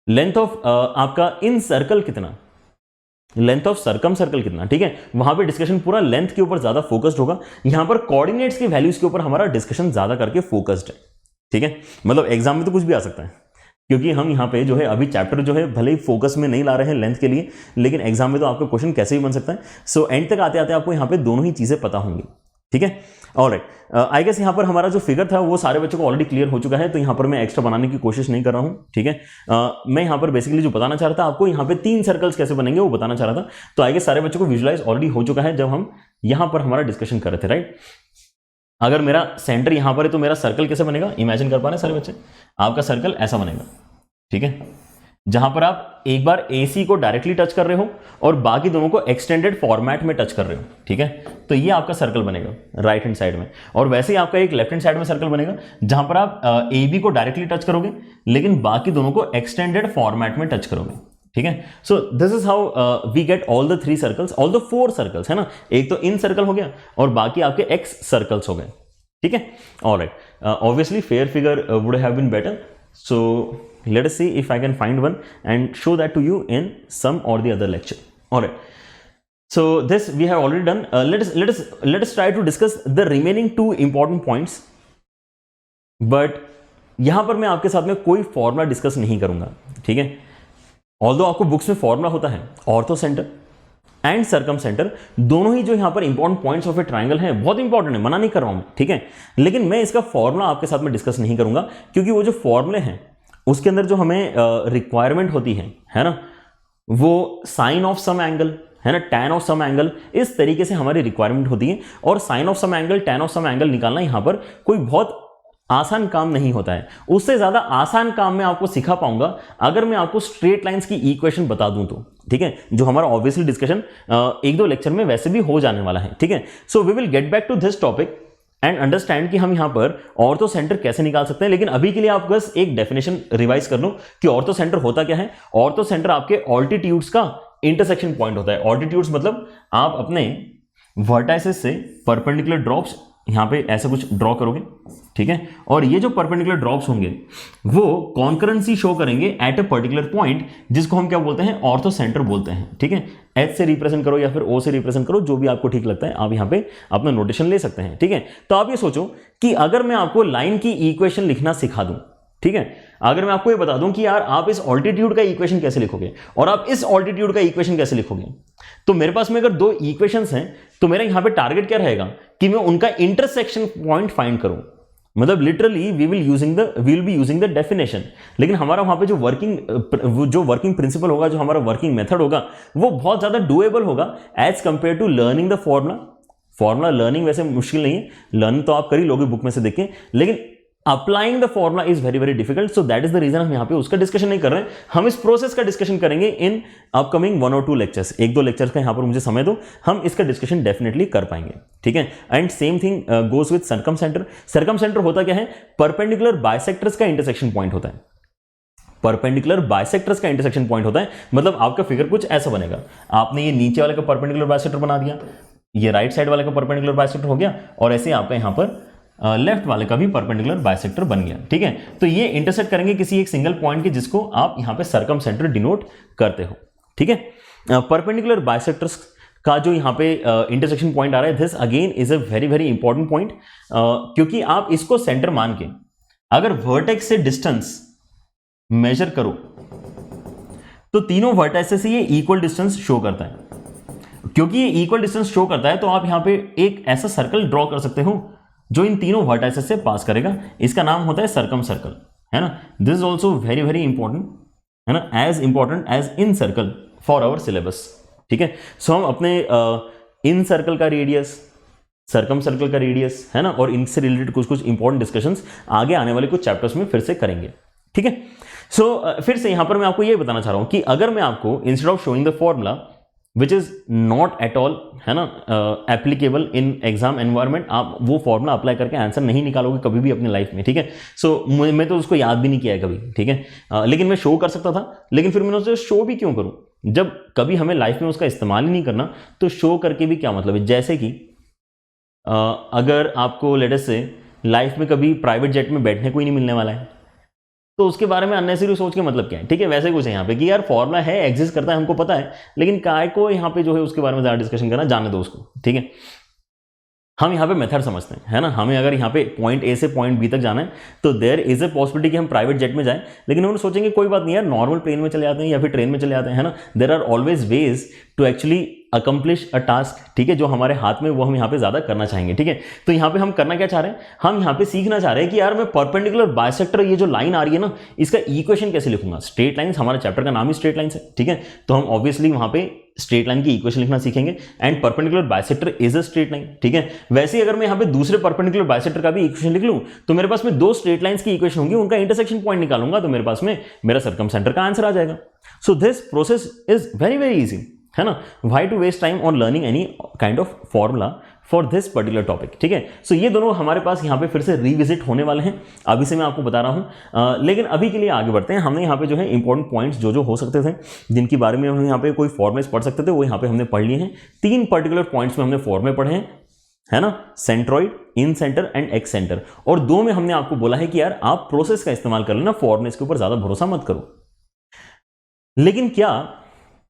लेंथ ऑफ आपका इन सर्कल कितना, लेंथ ऑफ सर्कम सर्कल कितना, ठीक है, वहां पे डिस्कशन पूरा लेंथ के ऊपर ज्यादा फोकस्ड होगा। यहां पर कोऑर्डिनेट्स की वैल्यूज के ऊपर हमारा डिस्कशन ज्यादा करके फोकस्ड है, ठीक है। मतलब एग्जाम में तो कुछ भी आ सकता है, क्योंकि हम यहाँ पे जो है अभी चैप्टर जो है भले ही फोकस में नहीं ला रहे हैं लेंथ के लिए, लेकिन एग्जाम में तो आपका क्वेश्चन कैसे भी बन सकता है। सो एंड तक आते आते आपको यहाँ पे दोनों ही चीजें पता होंगी, ठीक है। ऑलराइट, आई गेस यहाँ पर हमारा जो फिगर था वो सारे बच्चों को ऑलरेडी क्लियर हो चुका है, तो यहाँ पर मैं एक्स्ट्रा बनाने की कोशिश नहीं कर रहा हूँ, ठीक है। मैं यहाँ पर बेसिकली जो बताना चाह रहा था आपको, यहाँ पे 3 सर्कल्स कैसे बनेंगे वो बताना चाह रहा था। तो आई गेस सारे बच्चों को विजुलाइज ऑलरेडी हो चुका है जब हम यहाँ पर हमारा डिस्कशन कर रहे थे, राइट। अगर मेरा सेंटर यहाँ पर है तो मेरा सर्कल कैसे बनेगा, इमेजिन कर पा रहे हैं सारे बच्चे, आपका सर्कल ऐसा बनेगा, ठीक है, जहां पर आप एक बार AC को डायरेक्टली टच कर रहे हो और बाकी दोनों को एक्सटेंडेड फॉर्मेट में टच कर रहे हो, ठीक है। तो ये आपका सर्कल बनेगा राइट हैंड साइड में, और वैसे ही आपका एक लेफ्ट हैंड साइड में सर्कल बनेगा जहां पर आप AB को डायरेक्टली टच करोगे लेकिन बाकी दोनों को एक्सटेंडेड फॉर्मेट में टच करोगे, ठीक है। So this is how we get all the 3 circles, all the 4 circles, है ना। एक तो इन सर्कल हो गया और बाकी आपके एक्स सर्कल्स हो गए, ठीक है। Alright, obviously fair figure would have been better, so let us see if I can find one and show that to you in some or the other lecture. All right, so this we have already done. Let us try to discuss the remaining 2 important points, but यहां पर मैं आपके साथ में कोई formula discuss नहीं करूंगा, ठीक है। ऑल्दो आपको बुक्स में फॉर्मूला होता है, ortho centre and circum centre दोनों ही जो यहां पर important points of a triangle है, बहुत इंपॉर्टेंट है, मना नहीं कर रहा हूं, ठीक है। लेकिन मैं इसका फॉर्मूला आपके साथ में डिस्कस नहीं करूंगा, क्योंकि वो जो फॉर्मूले हैं उसके अंदर जो हमें रिक्वायरमेंट होती है ना, वो साइन ऑफ सम एंगल, है ना, टैन ऑफ सम एंगल, इस तरीके से हमारी रिक्वायरमेंट होती है। और sine of some angle, tan of some angle निकालना यहां पर कोई बहुत आसान काम नहीं होता है। उससे ज्यादा आसान काम मैं आपको सिखा पाऊंगा अगर मैं आपको स्ट्रेट लाइंस की इक्वेशन बता दूं तो, ठीक है, जो हमारा ऑब्वियसली डिस्कशन 1-2 लेक्चर में वैसे भी हो जाने वाला है, ठीक है। So we will get back to this topic and understand कि हम यहां पर ऑर्थो सेंटर कैसे निकाल सकते हैं। लेकिन अभी के लिए आप बस एक डेफिनेशन रिवाइज कर लो कि ऑर्थो सेंटर होता क्या है। ऑर्थो सेंटर आपके ऑल्टीट्यूड्स का इंटरसेक्शन पॉइंट होता है। ऑल्टीट्यूड्स मतलब आप अपने वर्टाइसेस से परपेंडिकुलर ड्रॉप्स यहां पे ऐसा कुछ ड्रॉ करोगे, ठीक है, और ये जो परपेंडिकुलर ड्रॉप्स होंगे वो कॉन्करेंसी शो करेंगे एट अ पर्टिकुलर पॉइंट, जिसको हम क्या बोलते हैं, ऑर्थो सेंटर बोलते हैं, ठीक है। H से रिप्रेजेंट करो या फिर O से रिप्रेजेंट करो, जो भी आपको ठीक लगता है, आप यहां पे अपना नोटेशन ले सकते हैं, ठीक है। तो आप ये सोचो कि अगर मैं आपको लाइन की इक्वेशन लिखना सिखा दूं, ठीक है, अगर मैं आपको ये बता दूं कि यार आप इस ऑल्टीट्यूड का इक्वेशन कैसे लिखोगे और आप इस ऑल्टीट्यूड का इक्वेशन कैसे लिखोगे, तो मेरे पास में अगर 2 इक्वेशंस हैं तो मेरा यहां पे टारगेट क्या रहेगा कि मैं उनका इंटरसेक्शन पॉइंट फाइंड करूं। मतलब literally we will be using the definition, लेकिन हमारा वहां पे जो वर्किंग प्रिंसिपल होगा, जो हमारा वर्किंग मेथड होगा, वो बहुत ज्यादा डुएबल होगा as compared to learning the formula learning वैसे मुश्किल नहीं है, लर्न तो आप कर ही लोगे बुक में से देख के, लेकिन applying the formula is very very difficult. So that is the reason हम यहां पे उसका डिस्कशन नहीं कर रहे हैं। हम इस प्रोसेस का डिस्कशन करेंगे इन अपकमिंग 1 और 2 लेक्चर्स। 1-2 लेक्चर्स का यहां पर मुझे समय दो, हम इसका डिस्कशन डेफिनेटली कर पाएंगे, ठीक है। And same thing goes with circum centre. Circum centre होता क्या है, परपेंडिकुलर बाइसेक्टर्स का इंटरसेक्शन पॉइंट होता है। परपेंडिकुलर बाइसेक्टर्स का इंटरसेक्शन पॉइंट होता है, मतलब आपका फिगर कुछ ऐसा बनेगा। आपने ये नीचे वाले का परपेंडिकुलर बाइसेक्टर बना दिया, ये राइट साइड वाले का परपेंडिकुलर बाइसेक्टर हो गया, और ऐसे आपका यहां पर लेफ्ट वाले का भी परपेंडिकुलर बाइसेक्टर बन गया, ठीक है। तो ये इंटरसेक्ट करेंगे किसी एक सिंगल पॉइंट के, जिसको आप यहां पे सर्कम सेंटर डिनोट करते हो, ठीक है। परपेंडिकुलर बाइसेक्टर्स का जो यहां पे इंटरसेक्शन पॉइंट आ रहा है, this again is a very very important point, क्योंकि आप इसको सेंटर मान के अगर वर्टेक्स से डिस्टेंस मेजर करो तो तीनों वर्टेक्स से ये इक्वल डिस्टेंस शो करता है। क्योंकि ये इक्वल डिस्टेंस शो करता है तो आप यहां पे एक ऐसा सर्कल ड्रॉ कर सकते हो जो इन तीनों वर्टाइसेस से पास करेगा। इसका नाम होता है सर्कम सर्कल, है ना। This is also very very important, है ना, as important as incircle for our syllabus, ठीक है। सो हम अपने इन सर्कल का रेडियस, सर्कम सर्कल का रेडियस, है ना, और इनसे रिलेटेड कुछ कुछ इंपॉर्टेंट डिस्कशंस आगे आने वाले कुछ चैप्टर्स में फिर से करेंगे, ठीक है। सो फिर से यहां पर मैं आपको ये बताना चाह रहा हूं कि अगर मैं आपको instead of showing the formula which is not at all, है ना, एप्लीकेबल इन एग्जाम एनवायरमेंट, आप वो फॉर्मूला अप्लाई करके आंसर नहीं निकालोगे कभी भी अपनी लाइफ में, ठीक है। सो मैं तो उसको याद भी नहीं किया है कभी, ठीक है। लेकिन मैं शो कर सकता था, लेकिन फिर मैंने उसे शो भी क्यों करूं, जब कभी हमें लाइफ में उसका इस्तेमाल ही नहीं करना, तो शो करके भी क्या मतलब है। जैसे कि अगर आपको लेट अस से लाइफ में कभी प्राइवेट जेट में बैठने को ही नहीं मिलने वाला है, तो उसके बारे में अननेसेसरी सोच के मतलब क्या है, ठीक है। वैसे कुछ है यहाँ पे कि यार फॉर्मूला है, एग्जिस्ट करता है, हमको पता है, लेकिन काय को यहाँ पे जो है उसके बारे में ज्यादा डिस्कशन करना, जाने दो उसको, ठीक है। हम यहाँ पे मेथड समझते हैं, है ना। हमें अगर यहाँ पे पॉइंट ए से पॉइंट बी तक जाना है तो देयर इज ए पॉसिबिलिटी कि हम प्राइवेट जेट में जाएं, लेकिन उन्होंने सोचेंगे कोई बात नहीं यार, नॉर्मल प्लेन में चले जाते हैं या फिर ट्रेन में चले जाते हैं, है ना। There are always ways to actually accomplish a task, ठीक है, जो हमारे हाथ में वो हम यहाँ पे ज्यादा करना चाहेंगे, ठीक है। तो यहाँ पे हम करना क्या चाह रहे हैं, हम यहाँ पे सीखना चाह रहे हैं कि यार मैं परपेंडिकुलर बाइसेक्टर, ये जो लाइन आ रही है ना, इसका इक्वेशन कैसे लिखूंगा। स्ट्रेट लाइंस, हमारा चैप्टर का नाम ही स्ट्रेट लाइंस है, ठीक है। तो हम ऑब्वियसली वहां पे स्ट्रेट लाइन की इक्वेशन लिखना सीखेंगे, and perpendicular bisector is a straight line, ठीक है। वैसे ही अगर मैं यहाँ पे दूसरे परपेंडिकुलर बाइसेक्टर का भी इक्वेशन लिख लूं तो मेरे पास में दो स्ट्रेट लाइंस की इक्वेशन होंगी, उनका इंटरसेक्शन पॉइंट निकालूंगा तो मेरे पास में मेरा सर्कमसेंटर का आंसर आ जाएगा। So this process is very very easy, है ना। Why to waste time on learning any kind of formula for this particular topic, ठीक है। सो ये दोनों हमारे पास यहाँ पे फिर से रिविजिट होने वाले हैं, अभी से मैं आपको बता रहा हूँ। लेकिन अभी के लिए आगे बढ़ते हैं। हमने यहाँ पे जो है इंपॉर्टेंट पॉइंट्स जो हो सकते थे, जिनके बारे में हम यहाँ पे कोई फॉर्मुलेस पढ़ सकते थे, वो यहाँ पे हमने पढ़ लिए हैं। 3 पर्टिकुलर पॉइंट्स में हमने फॉर्मुले पढ़े हैं, है ना, centroid, in centre and x centre, और 2 में हमने आपको बोला है कि यार आप प्रोसेस का इस्तेमाल कर लेना, फॉर्मुलेस के ऊपर ज्यादा भरोसा मत करो। लेकिन क्या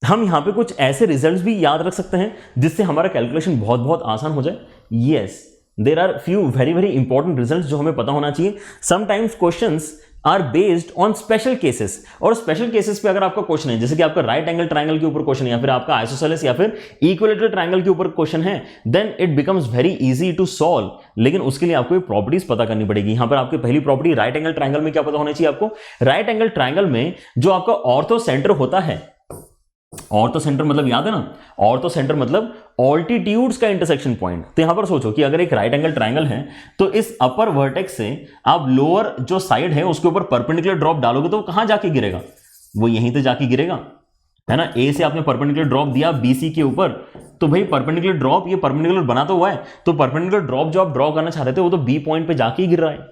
हम यहां पे कुछ ऐसे रिजल्ट्स भी याद रख सकते हैं जिससे हमारा कैलकुलेशन बहुत बहुत आसान हो जाए? Yes, there are few very very important results जो हमें पता होना चाहिए। Sometimes questions are based on special cases, और स्पेशल केसेस पे अगर आपका क्वेश्चन है, जैसे कि आपका राइट एंगल ट्रायंगल के ऊपर क्वेश्चन है, या फिर आपका आइसोसेलेस या फिर इक्विलैटरल ट्रायंगल के ऊपर क्वेश्चन है, then it becomes very easy to solve. लेकिन उसके लिए आपको प्रॉपर्टीज पता करनी पड़ेगी। यहां पर आपकी पहली प्रॉपर्टी, राइट एंगल ट्रायंगल में क्या पता होना चाहिए आपको? राइट एंगल ट्रायंगल में जो आपका ऑर्थो सेंटर होता है, ऑर्थो सेंटर मतलब याद है ना, ऑर्थो सेंटर मतलब ऑल्टीट्यूड्स का इंटरसेक्शन पॉइंट। तो यहां पर सोचो कि अगर एक राइट एंगल ट्रायंगल है तो इस अपर वर्टेक्स से आप लोअर जो साइड है उसके ऊपर परपेंडिकुलर ड्रॉप डालोगे तो वो कहां जाके गिरेगा? वो यहीं पे जाके गिरेगा, है ना। ए से आपने परपेंडिकुलर ड्रॉप दिया बीसी के ऊपर, तो भाई परपेंडिकुलर ड्रॉप, ये परपेंडिकुलर बना तो हुआ है, तो परपेंडिकुलर ड्रॉप जो आप ड्रॉ करना चाह रहे थे वो तो बी पॉइंट पे जाके ही गिर रहा है।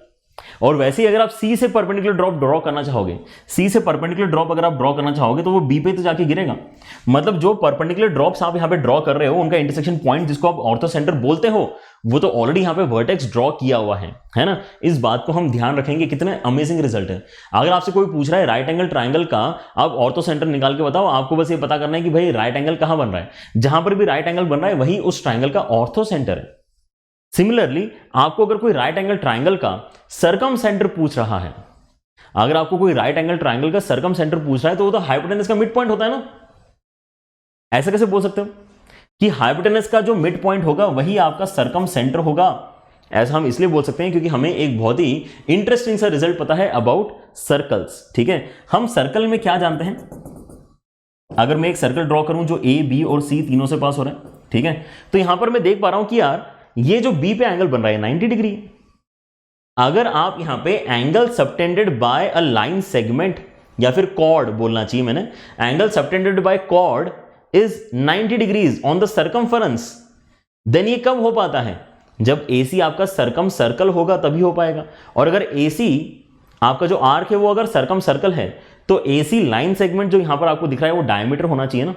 और वैसे ही अगर आप सी से परपेंडिकुलर ड्रॉप ड्रॉ करना चाहोगे, सी से परपेंडिकुलर ड्रॉप अगर आप ड्रॉ करना चाहोगे तो वो बी पे तो जाके गिरेगा। मतलब जो परपेंडिकुलर ड्रॉप्स आप यहां पे ड्रॉ कर रहे हो, उनका इंटरसेक्शन पॉइंट जिसको आप ऑर्थो सेंटर बोलते हो, वो तो ऑलरेडी यहां पे वर्टेक्स ड्रॉ किया हुआ है ना। इस बात को हम ध्यान रखेंगे, कितने अमेजिंग रिजल्ट है। अगर आपसे कोई पूछ रहा है राइट एंगल ट्रायंगल का आप ऑर्थो सेंटर निकाल के बताओ, आपको बस ये पता करना है कि भाई राइट एंगल कहां बन रहा है, जहां पर भी राइट एंगल बन रहा है वही उस ट्रायंगल का ऑर्थो सेंटर है। सिमिलरली आपको अगर कोई राइट एंगल ट्रायंगल का सर्कम सेंटर पूछ रहा है, अगर आपको कोई राइट एंगल ट्रायंगल का सर्कम सेंटर पूछ रहा है तो वो तो हाइपोटेनस का मिड पॉइंट होता है ना। ऐसा कैसे बोल सकते हो कि हाइपोटेनस का जो मिड पॉइंट होगा वही आपका सर्कम सेंटर होगा? ऐसा हम इसलिए बोल सकते हैं क्योंकि हमें एक बहुत ही इंटरेस्टिंग सा रिजल्ट पता है अबाउट सर्कल्स, ठीक है। हम सर्कल में क्या जानते हैं? अगर मैं एक सर्कल ड्रॉ करूं जो ए बी और सी तीनों से पास हो रहा है, ठीक है, तो यहां पर मैं देख पा रहा हूं कि यार ये जो बी पे एंगल बन रहा है 90 डिग्री। अगर आप यहां पे angle subtended by a line segment, या फिर कॉर्ड बोलना चाहिए मैंने, angle subtended by chord is 90 degrees on the circumference, then ये कब हो पाता है? जब AC आपका सर्कम सर्कल होगा तभी हो पाएगा। और अगर AC आपका जो आर्क है वो अगर सर्कम सर्कल है तो AC लाइन सेगमेंट जो यहां पर आपको दिख रहा है वो डायमीटर होना चाहिए ना।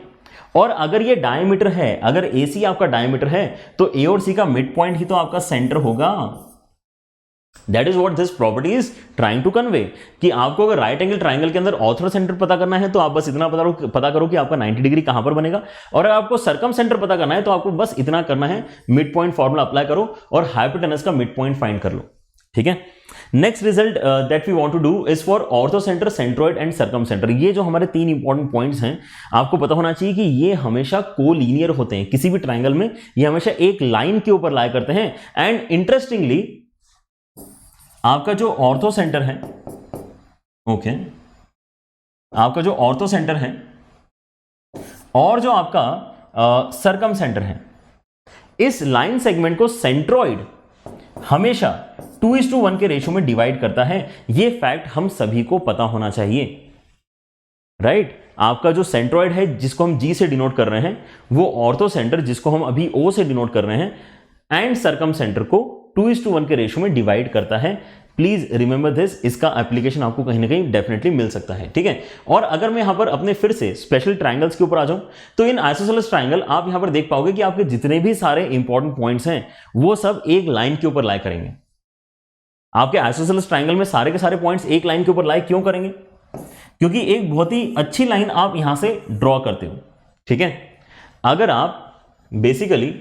और अगर ये डायमीटर है, अगर AC आपका डायमीटर है तो A और C का मिड पॉइंट ही तो आपका सेंटर होगा। That is what this property is trying to convey, कि आपको अगर राइट एंगल ट्रायंगल के अंदर ऑर्थो सेंटर पता करना है तो आप बस इतना पता करो कि आपका 90 डिग्री कहां पर बनेगा, और अगर आपको सर्कम सेंटर पता करना है तो आपको बस इतना करना है, मिड पॉइंट फॉर्मूला अप्लाई करो और हाइपोटेनस का मिड पॉइंट फाइंड कर लो, ठीक है। Next result that we want to do is for orthocentre, centroid and circumcentre. ये जो हमारे 3 इंपॉर्टेंट पॉइंट्स हैं, आपको पता होना चाहिए कि ये हमेशा कोलिनियर होते हैं। किसी भी ट्रायंगल में ये हमेशा एक लाइन के ऊपर लाया करते हैं। एंड इंटरेस्टिंगली आपका जो ऑर्थो सेंटर है, ओके, आपका जो ऑर्थो सेंटर है और जो आपका सर्कम सेंटर है, इस लाइन सेगमेंट को सेंट्रोइड हमेशा 2:1 के रेशियो में डिवाइड करता है। ये फैक्ट हम सभी को पता होना चाहिए, राइट। आपका जो सेंट्रोइड है जिसको हम G से डिनोट कर रहे हैं, वो ऑर्थो सेंटर जिसको हम अभी O से डिनोट कर रहे हैं, एंड सर्कम सेंटर को 2:1 के रेशियो में डिवाइड करता है। प्लीज रिमेंबर दिस, इसका एप्लीकेशन आपको कहीं ना कहीं डेफिनेटली मिल सकता है, ठीक है। और अगर मैं यहां पर अपने फिर से स्पेशल ट्रायंगल्स के ऊपर आ जाऊं तो इन आइसोसेलेस ट्रायंगल आप यहां पर देख पाओगे कि आपके जितने भी सारे इंपॉर्टेंट पॉइंट्स हैं वो सब एक लाइन के ऊपर लाया करेंगे। आपके आइसोसेलेस ट्रायंगल में सारे के सारे पॉइंट्स एक लाइन के ऊपर लाई क्यों करेंगे? क्योंकि एक बहुत ही अच्छी लाइन आप यहां से ड्रॉ करते हो, ठीक है। अगर आप बेसिकली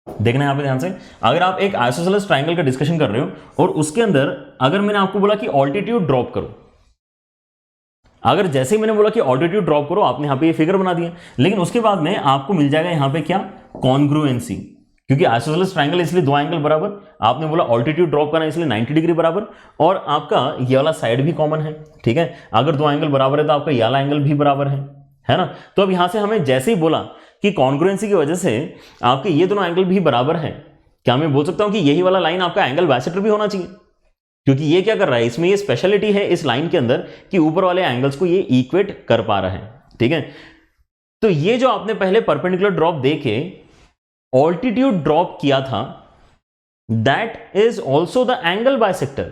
देखना यहां पे ध्यान से, अगर आप एक आइसोसेलेस ट्रायंगल का डिस्कशन कर रहे हो और उसके अंदर अगर मैंने आपको बोला कि ऑल्टीट्यूड ड्रॉप करो, अगर जैसे ही मैंने बोला कि ऑल्टीट्यूड ड्रॉप करो, आपने यहां पे ये फिगर बना दिया, लेकिन उसके बाद में आपको मिल जाएगा यहां पे क्या? कॉन्ग्रुएंसी, क्योंकि आइसोसेलेस ट्रायंगल इसलिए दो एंगल बराबर, आपने बोला ऑल्टीट्यूड ड्रॉप करना इसलिए 90 डिग्री बराबर, और आपका ये वाला साइड भी कॉमन है, ठीक है। अगर दो एंगल बराबर है तो आपका ये वाला एंगल भी बराबर है ना। तो अब यहां से हमें जैसे ही बोला कि कॉन्ग्रुएंसी की वजह से आपके ये दोनों एंगल भी बराबर है, क्या मैं बोल सकता हूं कि यही वाला लाइन आपका एंगल बाइसेक्टर भी होना चाहिए? क्योंकि ये क्या कर रहा है, इसमें ये स्पेशलिटी है इस लाइन के अंदर कि ऊपर वाले एंगल्स को ये इक्वेट कर पा रहा है, ठीक है। तो ये जो आपने पहले परपेंडिकुलर ड्रॉप देके ऑल्टीट्यूड ड्रॉप किया था, that is also the angle bisector.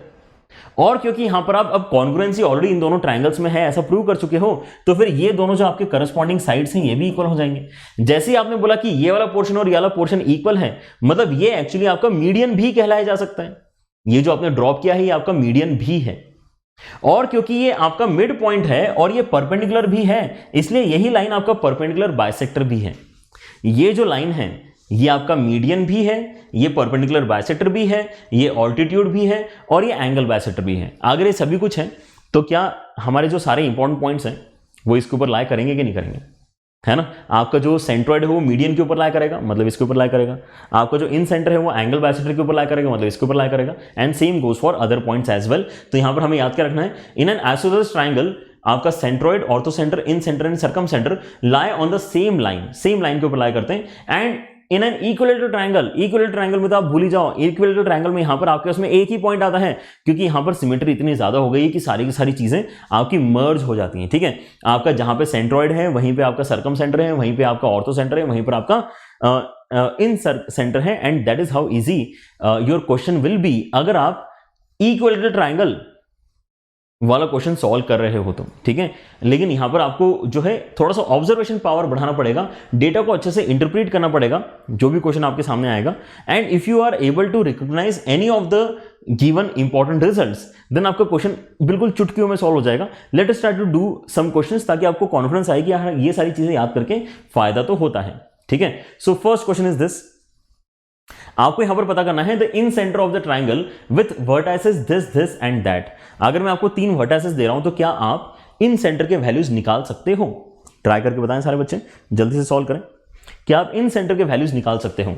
और क्योंकि यहां पर आप अब कॉन्ग्रुएंसी ऑलरेडी इन दोनों ट्रायंगल्स में है ऐसा प्रूव कर चुके हो, तो फिर ये दोनों जो आपके करस्पॉन्डिंग साइड्स हैं ये भी इक्वल हो जाएंगे। जैसे ही आपने बोला कि ये वाला पोर्शन और ये वाला पोर्शन इक्वल है, मतलब ये एक्चुअली आपका मीडियन भी कहलाया जा सकता है। ये जो आपने ड्रॉप किया है ये आपका मीडियन भी है, और क्योंकि ये आपका मिड पॉइंट है और ये परपेंडिकुलर भी है, इसलिए यही लाइन आपका परपेंडिकुलर बाइसेक्टर भी है। ये जो लाइन है ये आपका मीडियन भी है, ये परपेंडिकुलर बाइसेक्टर भी है, ये ऑल्टीट्यूड भी है, और ये एंगल बाइसेक्टर भी है। अगर ये सभी कुछ है तो क्या हमारे जो सारे इंपॉर्टेंट पॉइंट्स हैं वो इसके ऊपर लाई करेंगे कि नहीं करेंगे, है ना। आपका जो सेंट्रॉइड है वो मीडियन के ऊपर लाई करेगा, मतलब इसके ऊपर लाई करेगा। आपका जो इन सेंटर है वो एंगल बाइसेक्टर के ऊपर लाई करेगा, मतलब इसके ऊपर लाई करेगा। And same goes for other points as well. तो यहां पर हमें याद क्या रखना है, इन एन आइसोसेलेस ट्रायंगल आपका centroid, orthocentre, incentre and circumcentre lie on the same line, same line के ऊपर लाई करते हैं। And in an equilateral triangle, equilateral triangle में तो आप भूल ही जाओ, इक्विलेटरल ट्रायंगल में यहां पर आपके उसमें एक ही पॉइंट आता है, क्योंकि यहां पर सिमेट्री इतनी ज्यादा हो गई है कि सारी की सारी चीजें आपकी मर्ज हो जाती हैं, ठीक है। आपका जहां पे सेंट्रॉइड है वहीं पे आपका सर्कम सेंटर है, वहीं पे आपका ऑर्थो सेंटर है, वहीं पर आपका इन सेंटर है। And that is how easy your question will be, अगर आप इक्विलेटरल ट्रायंगल वाला क्वेश्चन सॉल्व कर रहे हो तो, ठीक है। लेकिन यहां पर आपको जो है थोड़ा सा ऑब्जर्वेशन पावर बढ़ाना पड़ेगा, डेटा को अच्छे से इंटरप्रेट करना पड़ेगा जो भी क्वेश्चन आपके सामने आएगा। And if you are able to recognise any of the given important results, then आपका क्वेश्चन बिल्कुल चुटकियों में सॉल्व हो जाएगा। Let us try to do some questions, ताकि आपको कॉन्फिडेंस आए कि यार ये सारी चीजें याद करके फायदा तो होता है, ठीक है। So first question is this, आपको यहां पर पता करना है the incentre of the triangle with vertices this and that. अगर मैं आपको 3 वर्टाइसेस दे रहा हूं तो क्या आप इन सेंटर के वैल्यूज निकाल सकते हो? ट्राई करके बताएं सारे बच्चे, जल्दी से सॉल्व करें। क्या आप इन सेंटर के वैल्यूज निकाल सकते हो?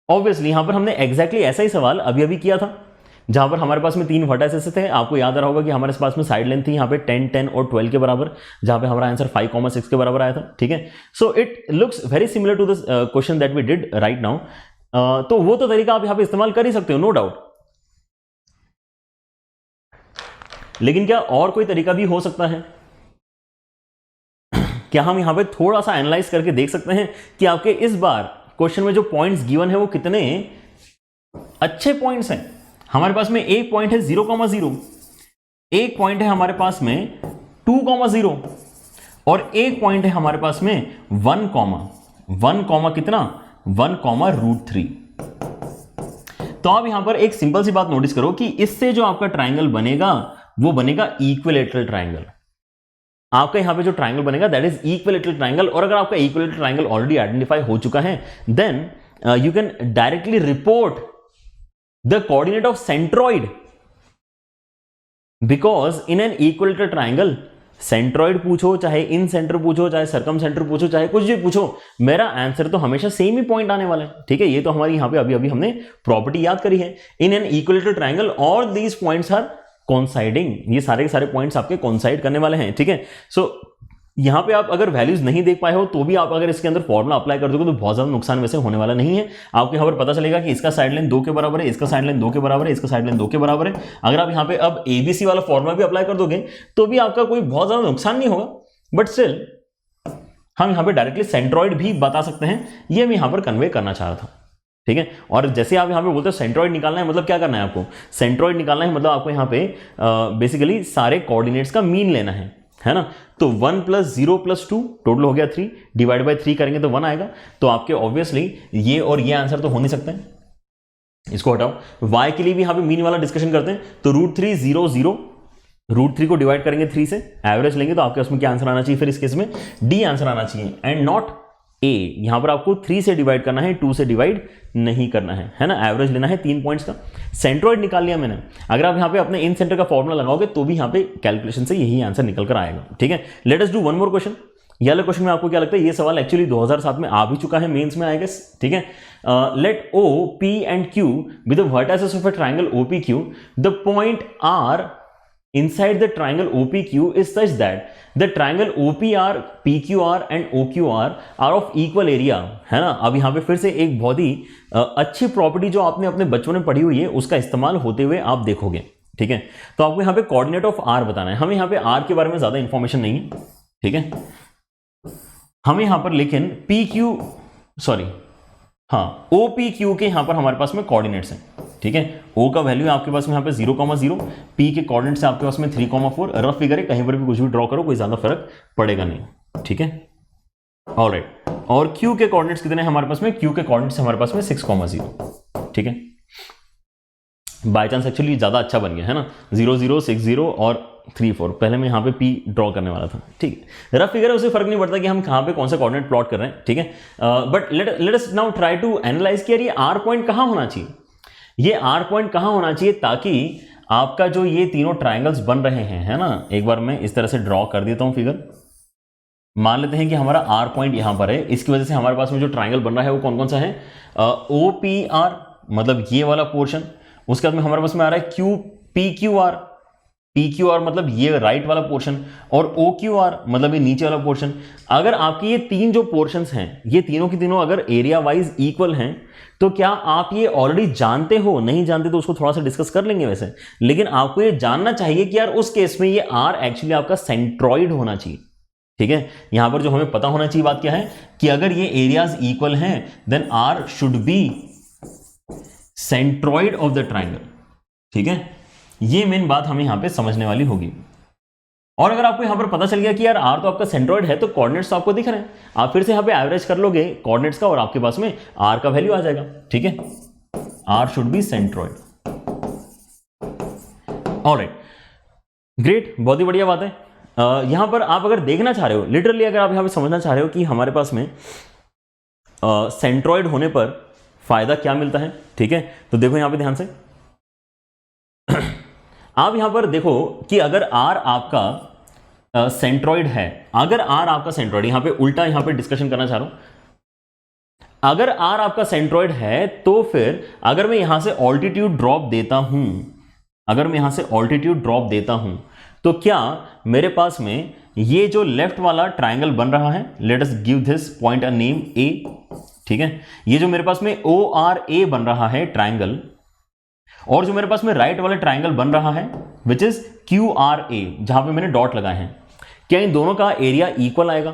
ऑब्वियसली यहां पर हमने एग्जैक्टली ऐसा ही सवाल अभी अभी किया था, जहां पर हमारे पास में 3 वर्टाइसेस थे। आपको याद आ रहा होगा कि हमारे पास में साइड लेंथ थी यहाँ पे 10, 10 और 12 के बराबर, जहां पे हमारा आंसर 5,6 के बराबर आया था, ठीक है। So it looks very similar to this question that we did right now. तो वो तो तरीका आप यहां पे इस्तेमाल कर ही सकते हो, नो डाउट। लेकिन क्या और कोई तरीका भी हो सकता है? क्या हम यहां पे थोड़ा सा एनालाइज करके देख सकते हैं कि आपके इस बार क्वेश्चन में जो पॉइंट्स गिवन है वो कितने अच्छे पॉइंट्स हैं? हमारे पास में एक पॉइंट है 0,0, एक पॉइंट है हमारे पास में 2,0 और एक पॉइंट है हमारे पास में 1, कितना 1,√3। तो आप यहां पर एक सिंपल सी बात नोटिस करो कि इससे जो आपका ट्रायंगल बनेगा वो बनेगा इक्विलेटरल ट्रायंगल। आपका यहां पे जो ट्रायंगल बनेगा दैट इज इक्विलेटरल ट्रायंगल। और अगर आपका इक्विलेटरल ट्रायंगल ऑलरेडी आइडेंटिफाई हो चुका है, then you can directly report the coordinate of centroid, because in an equilateral triangle centroid पूछो, चाहे इन सेंटर पूछो, चाहे सर्कम सेंटर पूछो, चाहे कुछ भी पूछो, मेरा आंसर तो हमेशा सेम ही पॉइंट आने वाला है, ठीक है। ये तो हमारी यहां पे अभी अभी हमने प्रॉपर्टी याद करी है, in an equilateral triangle all these points are coinciding. ये सारे के सारे पॉइंट्स आपके कोइंसाइड करने वाले हैं, ठीक है। सो यहां पे आप अगर वैल्यूज नहीं देख पाए हो तो भी आप अगर इसके अंदर फॉर्मूला अप्लाई कर दोगे तो बहुत ज्यादा नुकसान वैसे होने वाला नहीं है। आपको यहां पर पता चलेगा कि इसका साइड लेंथ 2 के बराबर है, इसका साइड लेंथ 2 के बराबर है, इसका साइड लेंथ 2 के बराबर है। अगर आप यहां पे अब एबीसी वाला फॉर्मूला भी अप्लाई कर दोगे तो भी आपका कोई बहुत ज्यादा नुकसान नहीं होगा। बट स्टिल हम यहां पे डायरेक्टली सेंट्रॉइड भी बता सकते हैं, ये मैं यहां पर कन्वे करना चाह रहा था, ठीक है। और जैसे आप यहां पे बोलते हो सेंट्रॉइड निकालना है, मतलब क्या करना है आपको? सेंट्रॉइड निकालना है मतलब आपको यहां पे बेसिकली सारे कोऑर्डिनेट्स का मीन लेना है ना। तो 1 + 0 + 2 टोटल हो गया 3, डिवाइड बाय 3 करेंगे तो 1 आएगा। तो आपके ऑब्वियसली ये और ये आंसर तो हो नहीं सकते हैं, इसको हटाओ। y के लिए भी यहां पे मीन वाला डिस्कशन करते हैं, तो √3 0 0, √3 को डिवाइड करेंगे 3 से, एवरेज लेंगे तो आपके उसमें क्या आंसर आना चाहिए फिर इस केस में, डी आंसर आना चाहिए एंड नॉट ए। यहां पर आपको 3 से डिवाइड करना है, 2 से डिवाइड नहीं करना है ना, एवरेज लेना है 3 पॉइंट्स का। सेंट्रोइड निकाल लिया मैंने। अगर आप यहां पे अपने इन सेंटर का फॉर्मूला लगाओगे तो भी यहां पे कैलकुलेशन से यही आंसर निकल कर आएगा, ठीक है। Let us do one more question. ये वाले क्वेश्चन में आपको क्या लगता है, ये सवाल एक्चुअली 2007 में आ भी चुका है मेंस में, आई गेस, ठीक है। Let O P and Q with the vertices of a triangle OPQ, the point R inside the triangle OPQ is such that the triangle OPR, PQR and OQR are of equal area, है ना। अब यहां पे फिर से एक बहुत ही अच्छी प्रॉपर्टी जो आपने अपने बचपन में पढ़ी हुई है उसका इस्तेमाल होते हुए आप देखोगे, ठीक है। तो आपको यहां पे कोऑर्डिनेट ऑफ R बताना है। हमें यहां पे R के बारे में ज्यादा इंफॉर्मेशन नहीं है, ठीक है। हमें यहां पर लेकिन OPQ के यहां पर हमारे पास में कोऑर्डिनेट्स हैं, ठीक है। O का वैल्यू है आपके पास में यहाँ पे 0,0, P के कोऑर्डिनेट्स है आपके पास में 3,4, रफ फिगर है, कहीं पर भी कुछ भी ड्रॉ करो कोई ज्यादा फर्क पड़ेगा नहीं, ठीक है। ऑलराइट, और Q के कोऑर्डिनेट्स कितने हैं हमारे पास में, Q के कोऑर्डिनेट्स हमारे पास में 6,0, ठीक है। बाय चांस एक्चुअली ज्यादा अच्छा बन गया है ना, 0 0 6 0 और 3 4, पहले मैं यहाँ पे P ड्रॉ करने वाला था, ठीक है। रफ फिगर है, उससे फर्क नहीं पड़ता कि हम कहाँ पे कौन सा कोऑर्डिनेट प्लॉट कर रहे हैं, ठीक है। But let us now try to analyse कि यार ये R पॉइंट कहाँ होना चाहिए, ये R पॉइंट कहां होना चाहिए, ताकि आपका जो ये तीनों ट्रायंगल्स बन रहे हैं, है ना। एक बार मैं इस तरह से ड्रॉ कर देता हूं फिगर। मान लेते हैं कि हमारा R पॉइंट यहां पर है, इसकी वजह से हमारे पास में जो ट्रायंगल बन रहा है वो कौन कौन सा है, OPR मतलब ये वाला पोर्शन, उसके बाद में हमारे पास में आ रहा है PQR मतलब ये राइट वाला पोर्शन, और OQR मतलब ये नीचे वाला पोर्शन। अगर आपके ये तीन जो पोर्शंस हैं, ये तीनों की तीनों अगर एरिया वाइज इक्वल हैं, तो क्या आप ये ऑलरेडी जानते हो, नहीं जानते तो उसको थोड़ा सा डिस्कस कर लेंगे वैसे, लेकिन आपको ये जानना चाहिए कि यार उस केस में ये R एक्चुअली आपका सेंट्रॉइड होना चाहिए, ठीक है। यहां पर जो हमें पता होना चाहिए बात क्या है कि अगर ये एरियाज इक्वल हैं then R should be centroid of the triangle, ठीक है। ये मेन बात हमें यहां पे समझने वाली होगी। और अगर आपको यहां पर पता चल गया कि यार R तो आपका सेंट्रॉइड है, तो कोऑर्डिनेट्स तो आपको दिख रहे हैं, आप फिर से यहां पे एवरेज कर लोगे कोऑर्डिनेट्स का और आपके पास में R का वैल्यू आ जाएगा, ठीक है। R should be centroid. Alright, great, बहुत ही बढ़िया बात है। यहां पर आप अगर देखना चाह रहे हो, लिटरली अगर आप यहां पे समझना चाह रहे हो कि हमारे पास में सेंट्रॉइड होने पर फायदा क्या मिलता है, ठीक है, तो देखो यहां पे ध्यान से। आप यहां पर देखो कि अगर R आपका सेंट्रॉइड है, अगर R आपका सेंट्रॉइड, यहां पे उल्टा यहां पे डिस्कशन करना चाह रहा हूं, अगर R आपका सेंट्रॉइड है तो फिर अगर मैं यहां से ऑल्टीट्यूड ड्रॉप देता हूं, अगर मैं यहां से ऑल्टीट्यूड ड्रॉप देता हूं, तो क्या मेरे पास में ये जो लेफ्ट वाला ट्राइंगल बन रहा है, let us give this point a name A, ठीक है। ये जो मेरे पास में ORA बन रहा है ट्राइंगल, और जो मेरे पास में राइट वाला ट्राइंगल बन रहा है विच इज QRA, जहां पे मैंने डॉट लगाए हैं, क्या इन दोनों का एरिया इक्वल आएगा?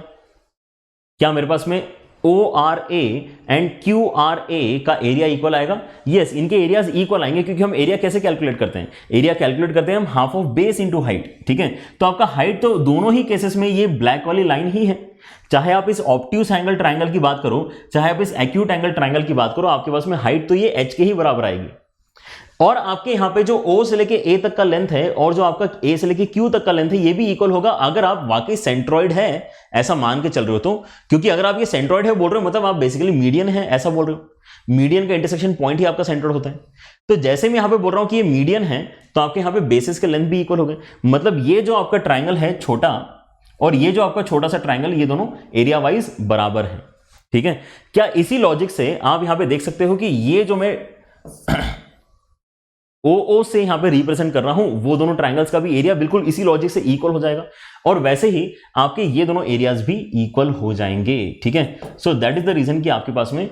क्या मेरे पास में ORA एंड QRA का एरिया इक्वल आएगा? यस, इनके एरियाज इक्वल आएंगे, क्योंकि हम एरिया कैसे कैलकुलेट करते हैं, एरिया कैलकुलेट करते हैं हम half of base into height, ठीक है। तो आपका हाइट तो दोनों ही केसेस में ये ब्लैक वाली लाइन ही है, चाहे आप इस ऑब्ट्यूस एंगल ट्राइंगल की बात करो, चाहे आप इस एक्यूट एंगल ट्राइंगल की बात करो, आपके पास में हाइट तो ये h के ही बराबर आएगी। और आपके यहां पे जो O से लेके A तक का लेंथ है और जो आपका A से लेके Q तक का लेंथ है, ये भी इक्वल होगा अगर आप वाकई सेंट्रॉइड है ऐसा मान के चल रहे हो तो। क्योंकि अगर आप ये सेंट्रॉइड है बोल रहे हो, मतलब आप बेसिकली मीडियन है ऐसा बोल रहे हो, मीडियन का इंटरसेक्शन पॉइंट ही आपका सेंट्रॉइड होता है। तो जैसे मैं यहां पे बोल रहा हूं कि ये मीडियन है, तो आपके यहां पे बेसिस के लेंथ भी इक्वल हो गए, मतलब ये जो आपका ट्राइंगल है छोटा और ये जो आपका छोटा सा ट्राइंगल, ये दोनों एरिया वाइज बराबर है, ठीक है। क्या इसी लॉजिक से आप यहां पे देख सकते हो कि ये जो मैं OO से यहां पे रिप्रेजेंट कर रहा हूं, वो दोनों ट्राइंगल्स का भी एरिया बिल्कुल इसी लॉजिक से इक्वल हो जाएगा, और वैसे ही आपके ये दोनों एरियाज भी इक्वल हो जाएंगे, ठीक है। So that is the reason कि आपके पास में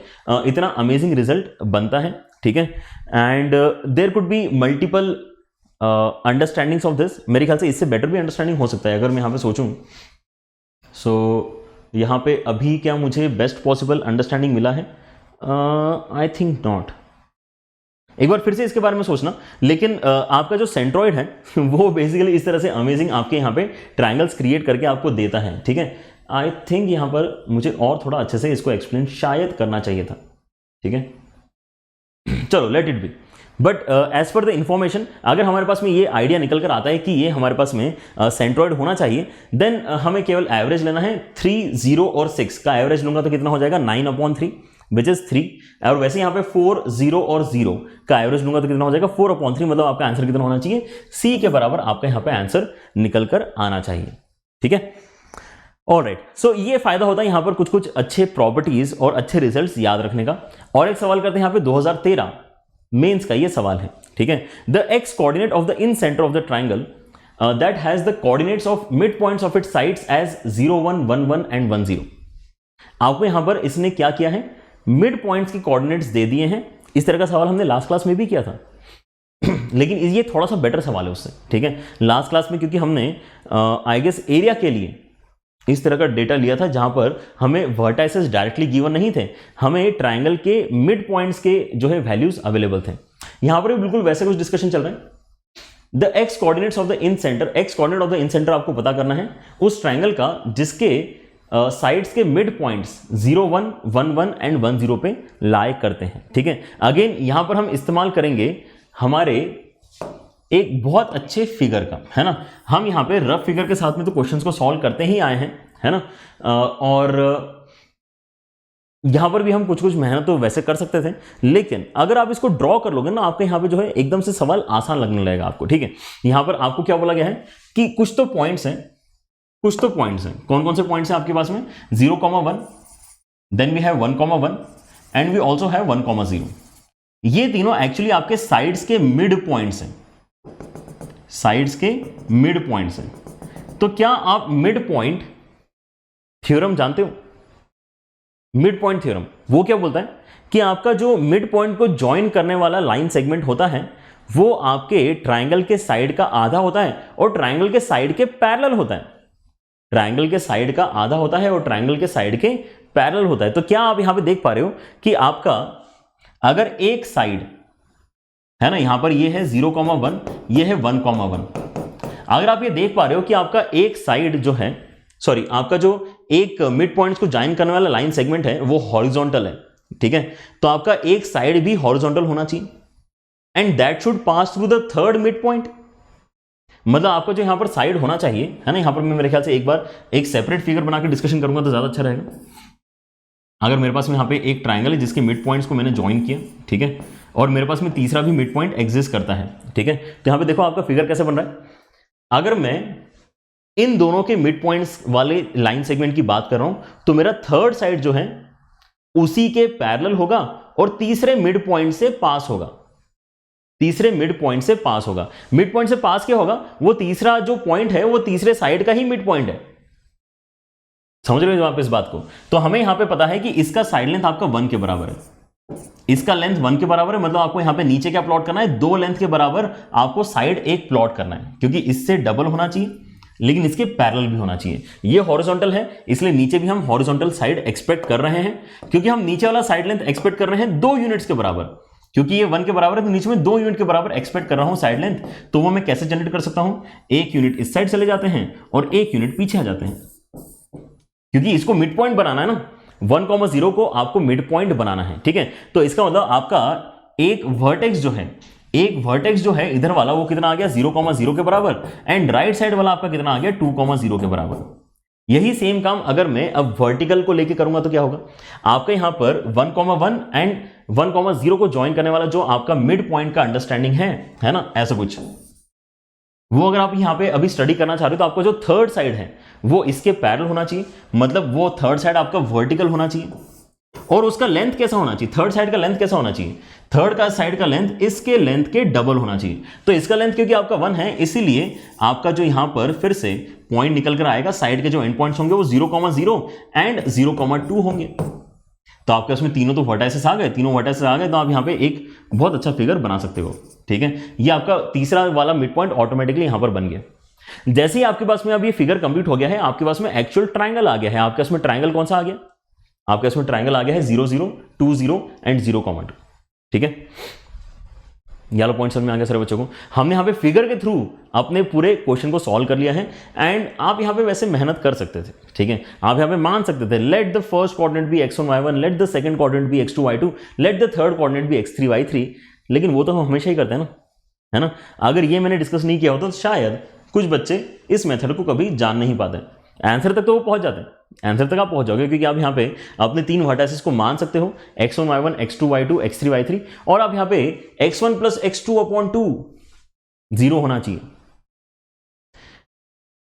इतना अमेजिंग रिजल्ट बनता है, ठीक है। And there could be multiple understandings of this. मेरे ख्याल से इससे बेटर भी अंडरस्टैंडिंग हो सकता है अगर मैं यहां पे सोचूं। सो यहां पे अभी क्या मुझे बेस्ट पॉसिबल अंडरस्टैंडिंग मिला है? I think not. एक बार फिर से इसके बारे में सोचना। लेकिन आपका जो सेंट्रॉइड है वो बेसिकली इस तरह से अमेजिंग आपके यहाँ पे ट्राइंगल्स क्रिएट करके आपको देता है, ठीक है। आई थिंक यहाँ पर मुझे और थोड़ा अच्छे से इसको एक्सप्लेन शायद करना चाहिए था, ठीक है। चलो let it be. But as per the information, अगर हमारे पास में ये आइडिया निकल कर आता है कि ये हमारे पास में सेंट्रॉइड होना चाहिए, देन हमें केवल एवरेज लेना है। 3, 0 और 6 का एवरेज लूंगा तो कितना हो जाएगा 9/3 विच इज 3। और वैसे यहाँ पे 4, 0 और 0 का एवरेज लूंगा तो कितना हो जाएगा 4/3। मतलब आपका आंसर कितना होना चाहिए, सी के बराबर आपका यहाँ पे आंसर निकल कर आना चाहिए। ठीक है, ऑलराइट। सो ये फायदा होता है यहाँ पर कुछ कुछ अच्छे प्रॉपर्टीज और अच्छे रिजल्ट्स याद रखने का। और एक सवाल करते हैं यहाँ पे 2013 मेंस का ये सवाल है। ठीक है, the x coordinate of the incentre of the triangle that has the coordinates of midpoints of its sides as 0, 1, 1, 1 and 1, 0। आपको यहां पर इसने क्या किया है, मिड पॉइंट्स के कोऑर्डिनेट्स दे दिए हैं। इस तरह का सवाल हमने लास्ट क्लास में भी किया था लेकिन ये थोड़ा सा बेटर सवाल है उससे। ठीक है, लास्ट क्लास में क्योंकि हमने आई गेस एरिया के लिए इस तरह का डेटा लिया था जहां पर हमें वर्टाइसेस डायरेक्टली गिवन नहीं थे, हमें ट्राइंगल के मिड पॉइंट्स के जो है वैल्यूज अवेलेबल थे। यहां पर भी बिल्कुल वैसे कुछ डिस्कशन चल रहा है। The x coordinates of the in centre, x coordinate of the in centre आपको पता करना है उस ट्राइंगल का जिसके साइड्स के मिड पॉइंट्स 0, 1, 1, 1 एंड 1, 0 पे लाई करते हैं। ठीक है, अगेन यहां पर हम इस्तेमाल करेंगे हमारे एक बहुत अच्छे फिगर का, है ना। हम यहाँ पे रफ फिगर के साथ में तो क्वेश्चंस को सॉल्व करते ही आए हैं, है ना। और यहां पर भी हम कुछ कुछ मेहनत तो वैसे कर सकते थे, लेकिन अगर आप इसको ड्रॉ कर लोगे ना, आपके यहाँ पे जो है एकदम से सवाल आसान लगने लगेगा आपको। ठीक है, यहां पर आपको क्या बोला गया है कि कुछ तो पॉइंट्स हैं, कुछ तो पॉइंट्स हैं। कौन कौन से पॉइंट्स हैं आपके पास में, 0,1, then we have 1,1 and we also have 1,0। ये तीनों एक्चुअली आपके साइड्स के मिड पॉइंट्स हैं, साइड्स के मिड पॉइंट्स हैं। तो क्या आप मिड पॉइंट थ्योरम जानते हो? मिड पॉइंट थ्योरम वो क्या बोलता है कि आपका जो मिड पॉइंट को ज्वाइन करने वाला लाइन सेगमेंट होता है वो आपके ट्राइंगल के साइड का आधा होता है और ट्राइंगल के साइड के पैरेलल होता है। ट्राइंगल के साइड का आधा होता है और ट्राइंगल के साइड के पैरेलल होता है। तो क्या आप यहां पे देख पा रहे हो कि आपका अगर एक साइड है ना, यहां पर ये है 0,1, ये है 1,1। अगर आप ये देख पा रहे हो कि आपका एक साइड जो है, सॉरी, आपका जो एक मिड पॉइंट्स को ज्वाइन करने वाला लाइन सेगमेंट है वो हॉरिजॉन्टल है। ठीक है, तो आपका एक साइड भी हॉरिजॉन्टल होना चाहिए and that should pass through the third mid point. मतलब आपका जो यहां पर साइड होना चाहिए, है ना, यहां पर मैं मेरे ख्याल से एक बार एक सेपरेट फिगर बना के डिस्कशन करूंगा तो ज्यादा अच्छा रहेगा। अगर मेरे पास में यहां पे एक ट्राइंगल है जिसके मिड पॉइंट्स को मैंने ज्वाइन किया, ठीक है, और मेरे पास में तीसरा भी मिड पॉइंट एग्जिस्ट करता है। ठीक है, तो यहां पे देखो आपका फिगर कैसे बन रहा है। अगर मैं इन दोनों के मिड पॉइंट्स वाले लाइन सेगमेंट की बात कर रहा हूं तो मेरा थर्ड साइड जो है उसी के पैरेलल होगा और तीसरे मिड पॉइंट से पास होगा, तीसरे मिड पॉइंट से पास होगा। मिड पॉइंट से पास क्या होगा, वो तीसरा जो पॉइंट है वो तीसरे साइड का ही मिड पॉइंट है। समझ रहे हो आप इस बात को? तो हमें यहां पे पता है कि इसका साइड लेंथ आपका 1 के बराबर है, इसका लेंथ 1 के बराबर है। मतलब आपको यहां पे नीचे क्या प्लॉट करना है, 2 लेंथ के बराबर आपको साइड एक प्लॉट करना है, क्योंकि इससे डबल होना चाहिए लेकिन इसके पैरेलल भी होना चाहिए। ये हॉरिजॉन्टल है इसलिए नीचे भी हम हॉरिजॉन्टल साइड एक्सपेक्ट कर रहे हैं, क्योंकि हम नीचे वाला साइड लेंथ एक्सपेक्ट कर रहे हैं 2 यूनिट्स के बराबर। क्योंकि ये 1 के बराबर है तो नीचे में 2 यूनिट के बराबर एक्सपेक्ट कर रहा हूं साइड लेंथ। तो वो मैं कैसे जनरेट कर सकता हूं, 1 यूनिट इस साइड चले जाते हैं और 1 यूनिट पीछे आ जाते हैं, क्योंकि इसको मिड पॉइंट बनाना है ना, 1,0 को आपको मिड पॉइंट बनाना है। ठीक है, तो इसका मतलब आपका एक वर्टेक्स जो है, एक वर्टेक्स जो है इधर वाला वो कितना आ गया 0,0 के बराबर एंड राइट साइड वाला आपका कितना आ गया 2,0 के बराबर। यही सेम काम अगर मैं अब वर्टिकल को लेके करूंगा तो क्या होगा, आपका यहां पर 1,1 एंड 1,0 को ज्वाइन करने वाला जो आपका मिड पॉइंट का अंडरस्टैंडिंग है ना, ऐसा कुछ, वो अगर आप यहां पे अभी स्टडी करना चाह रहे हो तो आपका जो थर्ड साइड है वो इसके पैरेलल होना चाहिए। मतलब वो थर्ड साइड आपका वर्टिकल होना चाहिए और उसका लेंथ कैसा होना चाहिए, थर्ड साइड का लेंथ कैसा होना चाहिए, थर्ड का साइड का लेंथ इसके लेंथ के डबल होना चाहिए। तो इसका लेंथ क्योंकि आपका 1 है इसीलिए आपका जो यहां पर फिर से पॉइंट निकल कर आएगा, साइड के जो एंड पॉइंट्स होंगे वो 0,0 एंड 0,2 होंगे। तो आपके उसमें तीनों तो वर्टाइसेस आ गए, तीनों वर्टाइसेस आ गए, तो आप यहां पे एक बहुत अच्छा फिगर बना सकते हो। ठीक है, ये आपका तीसरा वाला मिड पॉइंट ऑटोमेटिकली यहां पर बन गया। जैसे ही आपके पास में अब ये फिगर कंप्लीट हो गया है, आपके पास में एक्चुअल ट्राइंगल आ गया है। आपके पास में ट्राइंगल कौन सा आ गया, आपके पास में ट्राइंगल आ गया है 0, 0, 2, 0 एंड 0,2। ठीक है, ये वाला पॉइंट समझ में आ गया सारे बच्चों को। हमने यहाँ पे फिगर के थ्रू अपने पूरे क्वेश्चन को सॉल्व कर लिया है एंड आप यहाँ पे वैसे मेहनत कर सकते थे, ठीक है, आप यहाँ पे मान सकते थे let the first coordinate be x1 y1, let the second coordinate be x2 y2, let the third coordinate be x3 y3, लेकिन वो तो हम हमेशा ही करते हैं ना, है ना। अगर ये मैंने डिस्कस नहीं किया होता तो शायद कुछ बच्चे इस मेथड को कभी जान नहीं पाते, आंसर तक तो वो पहुंच जाते हैं, आंसर तक आप पहुंच जाओगे क्योंकि आप यहाँ पे अपने 3 वर्टाइसेस को मान सकते हो x1 y1, x2 y2, x3 y3, और आप यहाँ पे x1 प्लस x2 अपॉन 2 0 होना चाहिए,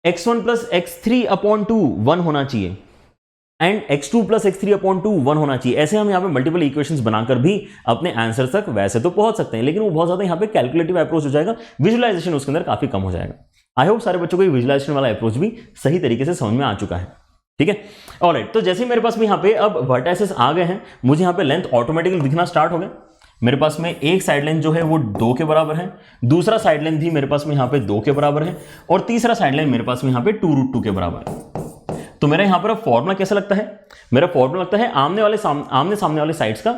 x1 प्लस x3 अपॉन 2 1 होना चाहिए and x2 plus x3 upon 2 1 होना चाहिए। ऐसे हम यहाँ पे मल्टीपल इक्वेशंस बनाकर भी अपने आंसर तक वैसे तो पहुंच सकते हैं, लेकिन वो बहुत ज्यादा यहाँ पे कैलकुलेटिव अप्रोच हो जाएगा, विजुअलाइजेशन उसके अंदर काफी कम हो जाएगा। आई होप सारे बच्चों को विजुअलाइजेशन वाला अप्रोच भी सही तरीके से समझ में आ चुका है, ठीक है। ऑलराइट, तो जैसे मेरे पास में यहाँ पे अब वर्टाइसेस आ गए हैं, मुझे यहाँ पे लेंथ ऑटोमेटिकली दिखना स्टार्ट हो गया। मेरे पास में एक साइड लेंथ जो है वो 2 के बराबर है, दूसरा साइड लेंथ भी मेरे पास में यहाँ पे 2 के बराबर है, और तीसरा साइड लेंथ मेरे पास में यहाँ पे 2√2 के बराबर है। तो मेरा यहाँ पर अब फॉर्मूला कैसा लगता है, मेरा फॉर्मूला लगता है आमने सामने वाले साइड्स का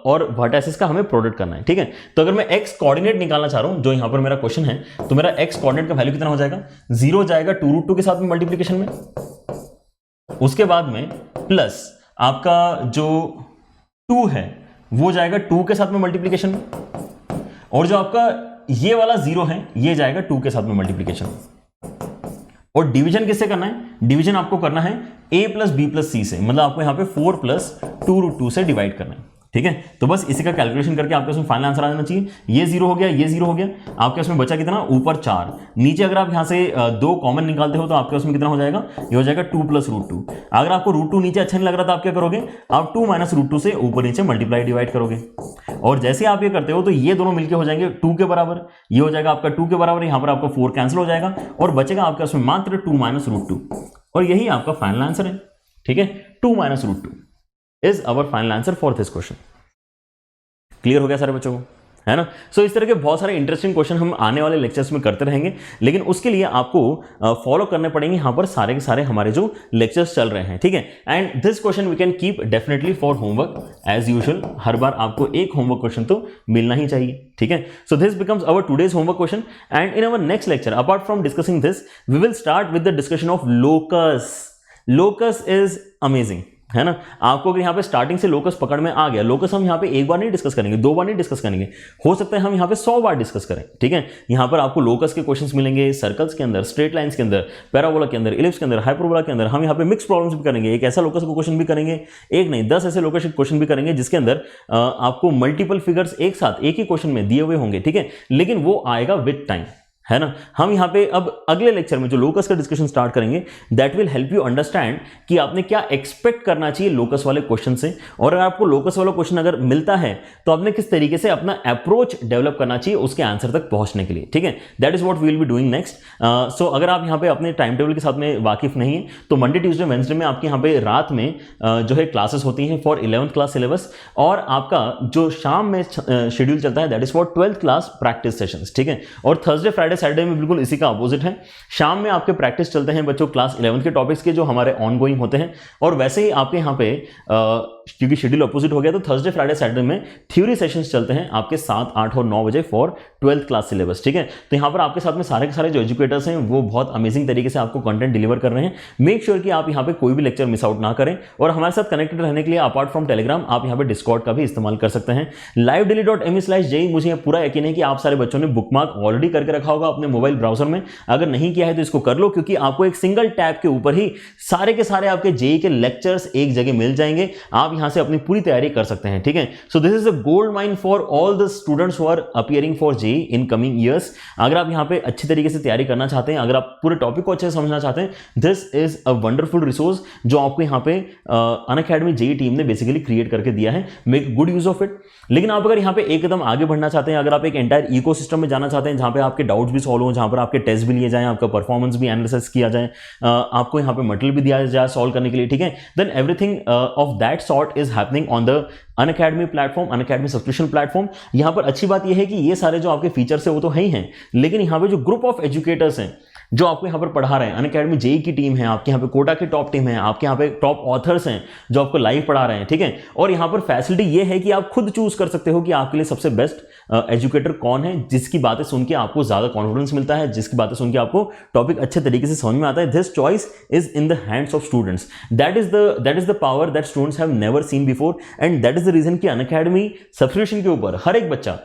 और वर्टाइसेस का हमें प्रोडक्ट करना है, ठीक है। तो अगर मैं x कोऑर्डिनेट निकालना चाह रहा हूं, जो यहां पर मेरा क्वेश्चन है, तो मेरा x कोऑर्डिनेट का वैल्यू कितना हो जाएगा, 0 जाएगा 2√2 के साथ में मल्टीप्लिकेशन में, उसके बाद में प्लस आपका जो 2 है वो जाएगा 2 के साथ में मल्टीप्लिकेशन में, और जो आपका ये वाला 0 है ये जाएगा 2 के साथ में मल्टीप्लिकेशन में। और डिवीजन किससे करना है, डिवीजन आपको करना है a प्लस बी प्लस सी से, मतलब आपको यहां पे 4 प्लस 2√2 से डिवाइड करना है, ठीक है। तो बस इसी का कैलकुलेशन करके आपके उसमें फाइनल आंसर आ जाना चाहिए। ये 0 हो गया, ये 0 हो गया, आपके उसमें बचा कितना, ऊपर 4, नीचे अगर आप यहां से 2 कॉमन निकालते हो तो आपके उसमें कितना हो जाएगा, ये हो जाएगा 2 प्लस √2। अगर आपको √2 नीचे अच्छा नहीं लग रहा था आप क्या करोगे, आप 2 माइनस √2 से ऊपर नीचे मल्टीप्लाई डिवाइड करोगे, और जैसे आप ये करते हो तो ये दोनों मिलकर हो जाएंगे 2 के बराबर, ये हो जाएगा आपका 2 के बराबर, यहां पर आपका 4 कैंसिल हो जाएगा और बचेगा आपका उसमें मात्र 2 माइनस √2, और यही आपका फाइनल आंसर है, ठीक है। 2 minus √2 is our final answer for this question. Clear हो गया सारे बच्चों को, है ना। सो इस तरह के बहुत सारे इंटरेस्टिंग क्वेश्चन हम आने वाले लेक्चर्स में करते रहेंगे, लेकिन उसके लिए आपको फॉलो करने पड़ेंगे यहाँ पर सारे के सारे हमारे जो लेक्चर्स चल रहे हैं, ठीक है। And this question we can keep definitely for homework as usual, हर बार आपको एक होमवर्क क्वेश्चन तो मिलना ही चाहिए, ठीक है। So this becomes our today's homework question, and in our next lecture apart from discussing this we will start with the discussion of locus. Locus is amazing, है ना। आपको अगर यहाँ पे स्टार्टिंग से लोकस पकड़ में आ गया, लोकस हम यहाँ पे एक बार नहीं डिस्कस करेंगे, 2 बार नहीं डिस्कस करेंगे, हो सकता है हम यहाँ पे 100 बार डिस्कस करें, ठीक है। यहाँ पर आपको लोकस के क्वेश्चंस मिलेंगे, सर्कल्स के अंदर, स्ट्रेट लाइंस के अंदर, पैराबोला के अंदर, इलिप्स के अंदर, हाइपरबोला के अंदर। हम यहाँ पे मिक्स प्रॉब्लम्स भी करेंगे, एक ऐसा लोकस का क्वेश्चन भी करेंगे, एक नहीं 10 ऐसे लोकस क्वेश्चन भी करेंगे जिसके अंदर आपको मल्टीपल फिगर्स एक साथ एक ही क्वेश्चन में दिए हुए होंगे, ठीक है, लेकिन वो आएगा विद टाइम, है ना। हम यहाँ पे अब अगले लेक्चर में जो लोकस का डिस्कशन स्टार्ट करेंगे, that will help you understand कि आपने क्या एक्सपेक्ट करना चाहिए लोकस वाले क्वेश्चन से, और अगर आपको लोकस वाला क्वेश्चन अगर मिलता है तो आपने किस तरीके से अपना अप्रोच डेवलप करना चाहिए उसके आंसर तक पहुंचने के लिए, ठीक है। That is what we will be doing next. So अगर आप यहाँ पे अपने टाइम टेबल के साथ में वाकिफ नहीं है तो मंडे ट्यूजडे वेंसडे में आपके यहाँ पे रात में जो है क्लासेस होती हैं फॉर 11th क्लास सिलेबस, और आपका जो शाम में शेड्यूल चलता है that is for 12th class practice sessions, ठीक है। और थर्सडे फ्राइडे सैटरडे में बिल्कुल इसी का अपोजिट है, शाम में आपके प्रैक्टिस चलते हैं बच्चों क्लास 11th के टॉपिक्स के जो हमारे ऑनगोइंग होते हैं, और वैसे ही आपके यहाँ पे क्योंकि शेड्यूल अपोजिट हो गया तो थर्सडे फ्राइडे सैटरडे में थ्योरी सेशंस चलते हैं आपके 7, 8 और 9 बजे फॉर 12th क्लास सिलेबस, ठीक है। तो यहाँ पर आपके साथ में सारे के सारे जो एजुकेटर्स हैं वो बहुत अमेजिंग तरीके से आपको कंटेंट डिलीवर कर रहे हैं। मेक श्योर कि आप यहाँ पे कोई भी लेक्चर मिस आउट ना करें, और हमारे साथ कनेक्टेड रहने के लिए अपार्ट फ्रॉम टेलीग्राम आप यहाँ पे डिस्कॉर्ड का भी इस्तेमाल कर सकते हैं। livedaily.me/jee मुझे पूरा यकीन है कि आप सारे बच्चों ने बुकमार्क ऑलरेडी करके रखा होगा अपने मोबाइल ब्राउजर में, अगर नहीं किया है तो इसको कर लो, क्योंकि आपको एक सिंगल टैब के ऊपर ही सारे के सारे आपके जेई के लेक्चर्स एक जगह मिल जाएंगे, आप यहां से अपनी पूरी तैयारी कर सकते हैं, ठीक है। So this is a gold mine for all the students who are appearing for JEE in coming years. अगर आप यहां पे अच्छी तरीके से तैयारी करना चाहते हैं, अगर आप पूरे टॉपिक को अच्छे से समझना चाहते हैं, this is a wonderful resource जो आपको यहां पे अनअकैडमी जेई टीम ने बेसिकली क्रिएट करके दिया है। Make good use of it. लेकिन आप अगर यहां पे एक कदम आगे बढ़ना चाहते हैं, अगर आप एक एंटायर इकोसिस्टम में जाना चाहते हैं जहां पे आपके डाउट्स भी सॉल्व हो, जहां पर आपके टेस्ट भी लिए जाएं, आपका परफॉर्मेंस भी एनालिसिस किया जाए, आपको यहां पे मटेरियल भी दिया जाए सॉल्व करने के लिए, ठीक है, then everything of that sort is happening on the Unacademy platform, Unacademy subscription platform. यहां पर अच्छी बात यह है कि ये सारे जो आपके फीचर्स है वो तो है ही हैं, लेकिन यहां पे जो ग्रुप ऑफ एजुकेटर्स हैं जो आपको यहाँ पर पढ़ा रहे हैं, अनअकैडमी जेई की टीम है, आपके यहाँ पे कोटा की टॉप टीम है, आपके यहाँ पे टॉप ऑथर्स हैं जो आपको लाइव पढ़ा रहे हैं, ठीक है। और यहाँ पर फैसिलिटी ये है कि आप खुद चूज कर सकते हो कि आपके लिए सबसे बेस्ट एजुकेटर कौन है, जिसकी बातें सुन के आपको ज्यादा कॉन्फिडेंस मिलता है, जिसकी बातें सुन के आपको टॉपिक अच्छे तरीके से समझ में आता है। This choice is in the hands of students, that is the power that students have never seen before, and that is the reason कि अनअकैडमी सब्सक्रिप्शन के ऊपर हर एक बच्चा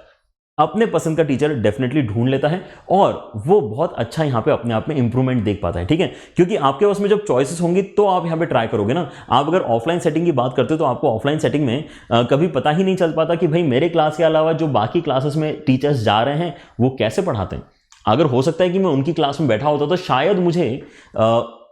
अपने पसंद का टीचर डेफिनेटली ढूंढ लेता है और वो बहुत अच्छा यहाँ पे अपने आप में इंप्रूवमेंट देख पाता है, ठीक है। क्योंकि आपके पास में जब चॉइसेस होंगी तो आप यहाँ पे ट्राई करोगे ना। आप अगर ऑफलाइन सेटिंग की बात करते हो तो आपको ऑफलाइन सेटिंग में कभी पता ही नहीं चल पाता कि भाई मेरे क्लास के अलावा जो बाकी क्लासेस में टीचर्स जा रहे हैं वो कैसे पढ़ाते हैं। अगर हो सकता है कि मैं उनकी क्लास में बैठा होता तो शायद मुझे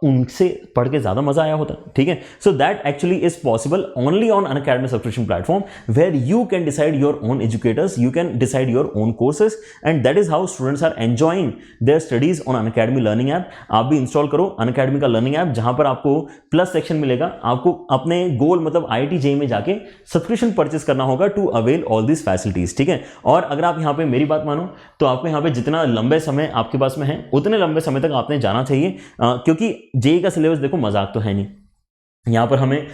उनसे पढ़ के ज्यादा मजा आया होता, ठीक है। So that actually is possible only on Unacademy subscription platform where you can decide your own educators, you can decide your own courses, and that is how students are enjoying their studies on Unacademy learning app. आप भी install करो Unacademy का learning app, जहां पर आपको plus section मिलेगा। आपको अपने गोल मतलब IIT JEE में जाके सब्सक्रिप्शन परचेस करना होगा to avail all this facilities, ठीक है। और अगर आप यहाँ पे मेरी बात मानो तो आपको यहाँ पे जितना लंबे समय आपके पास में है उतने लंबे समय तक आपने जाना चाहिए, क्योंकि जेई का सिलेबस देखो मजाक तो है नहीं। यहाँ पर हमें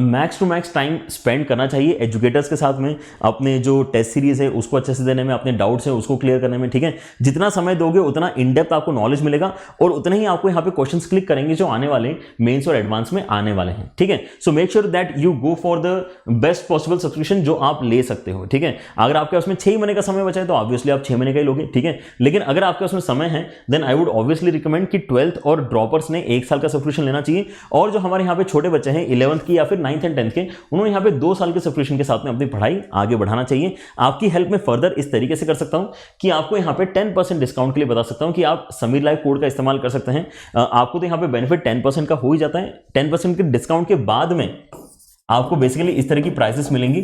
max to max time spend करना चाहिए एजुकेटर्स के साथ में, अपने जो टेस्ट सीरीज है उसको अच्छे से देने में, अपने डाउट्स हैं उसको क्लियर करने में, ठीक है। जितना समय दोगे उतना इन डेप्थ आपको नॉलेज मिलेगा और उतना ही आपको यहाँ पे क्वेश्चंस क्लिक करेंगे जो आने वाले मेंस और एडवांस में आने वाले हैं, ठीक है। So make sure that you go for the best possible subscription जो आप ले सकते हो, ठीक है। अगर आपके पास में 6 महीने का समय बचा है तो ऑब्वियसली आप 6 महीने का ही लोगे, ठीक है। लेकिन अगर आपके पास में समय है then I would obviously recommend कि 12th और ड्रॉपर्स ने 1 साल का सब्सक्रिप्शन लेना चाहिए, और जो हमारे यहाँ पे छोटे बच्चे हैं 11th की या फिर 9th एंड 10th के, उन्होंने यहाँ पे 2 साल के सब्सक्रिप्शन के साथ में अपनी पढ़ाई आगे बढ़ाना चाहिए। आपकी हेल्प में फर्दर इस तरीके से कर सकता हूं कि आपको यहाँ पे 10% डिस्काउंट के लिए बता सकता हूं कि आप समीर लाइव कोड का इस्तेमाल कर सकते हैं। आपको तो यहाँ पे बेनिफिट 10% का हो ही जाता है। 10% के डिस्काउंट के बाद में आपको बेसिकली इस तरह की प्राइसेस मिलेंगी।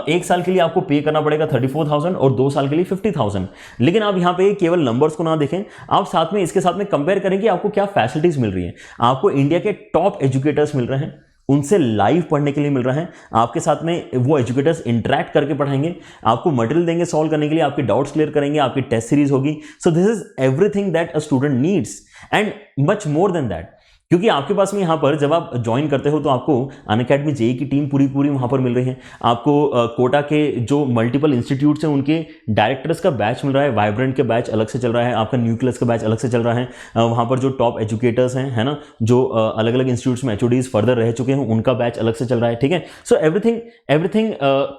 1 साल के लिए आपको पे करना पड़ेगा 34,000 और 2 साल के लिए 50,000। लेकिन आप यहाँ पे केवल नंबर्स को ना देखें, आप साथ में इसके साथ में कंपेयर करें कि आपको क्या फैसिलिटीज मिल रही है। आपको इंडिया के टॉप एजुकेटर्स मिल रहे हैं, उनसे लाइव पढ़ने के लिए मिल रहा है, आपके साथ में वो एजुकेटर्स इंटरैक्ट करके पढ़ाएंगे, आपको मटेरियल देंगे सॉल्व करने के लिए, आपके डाउट्स क्लियर करेंगे, आपकी टेस्ट सीरीज होगी। सो this is everything that a student needs and much more than that. क्योंकि आपके पास में यहाँ पर जब आप ज्वाइन करते हो तो आपको अनअकैडमी जेई की टीम पूरी वहाँ पर मिल रही है। आपको कोटा के जो मल्टीपल इंस्टीट्यूट्स हैं उनके डायरेक्टर्स का बैच मिल रहा है, वाइब्रेंट के बैच अलग से चल रहा है, आपका न्यूक्लियस का बैच अलग से चल रहा है। वहाँ पर जो टॉप एजुकेटर्स हैं, है ना, जो अलग अलग इंस्टीट्यूट्स में HODs फर्दर रह चुके हैं, उनका बैच अलग से चल रहा है, ठीक है। So everything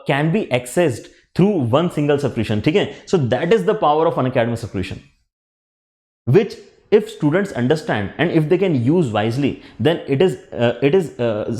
can be accessed through one single subscription, ठीक है। So that is the power of Unacademy subscription which if students understand and if they can use wisely then it is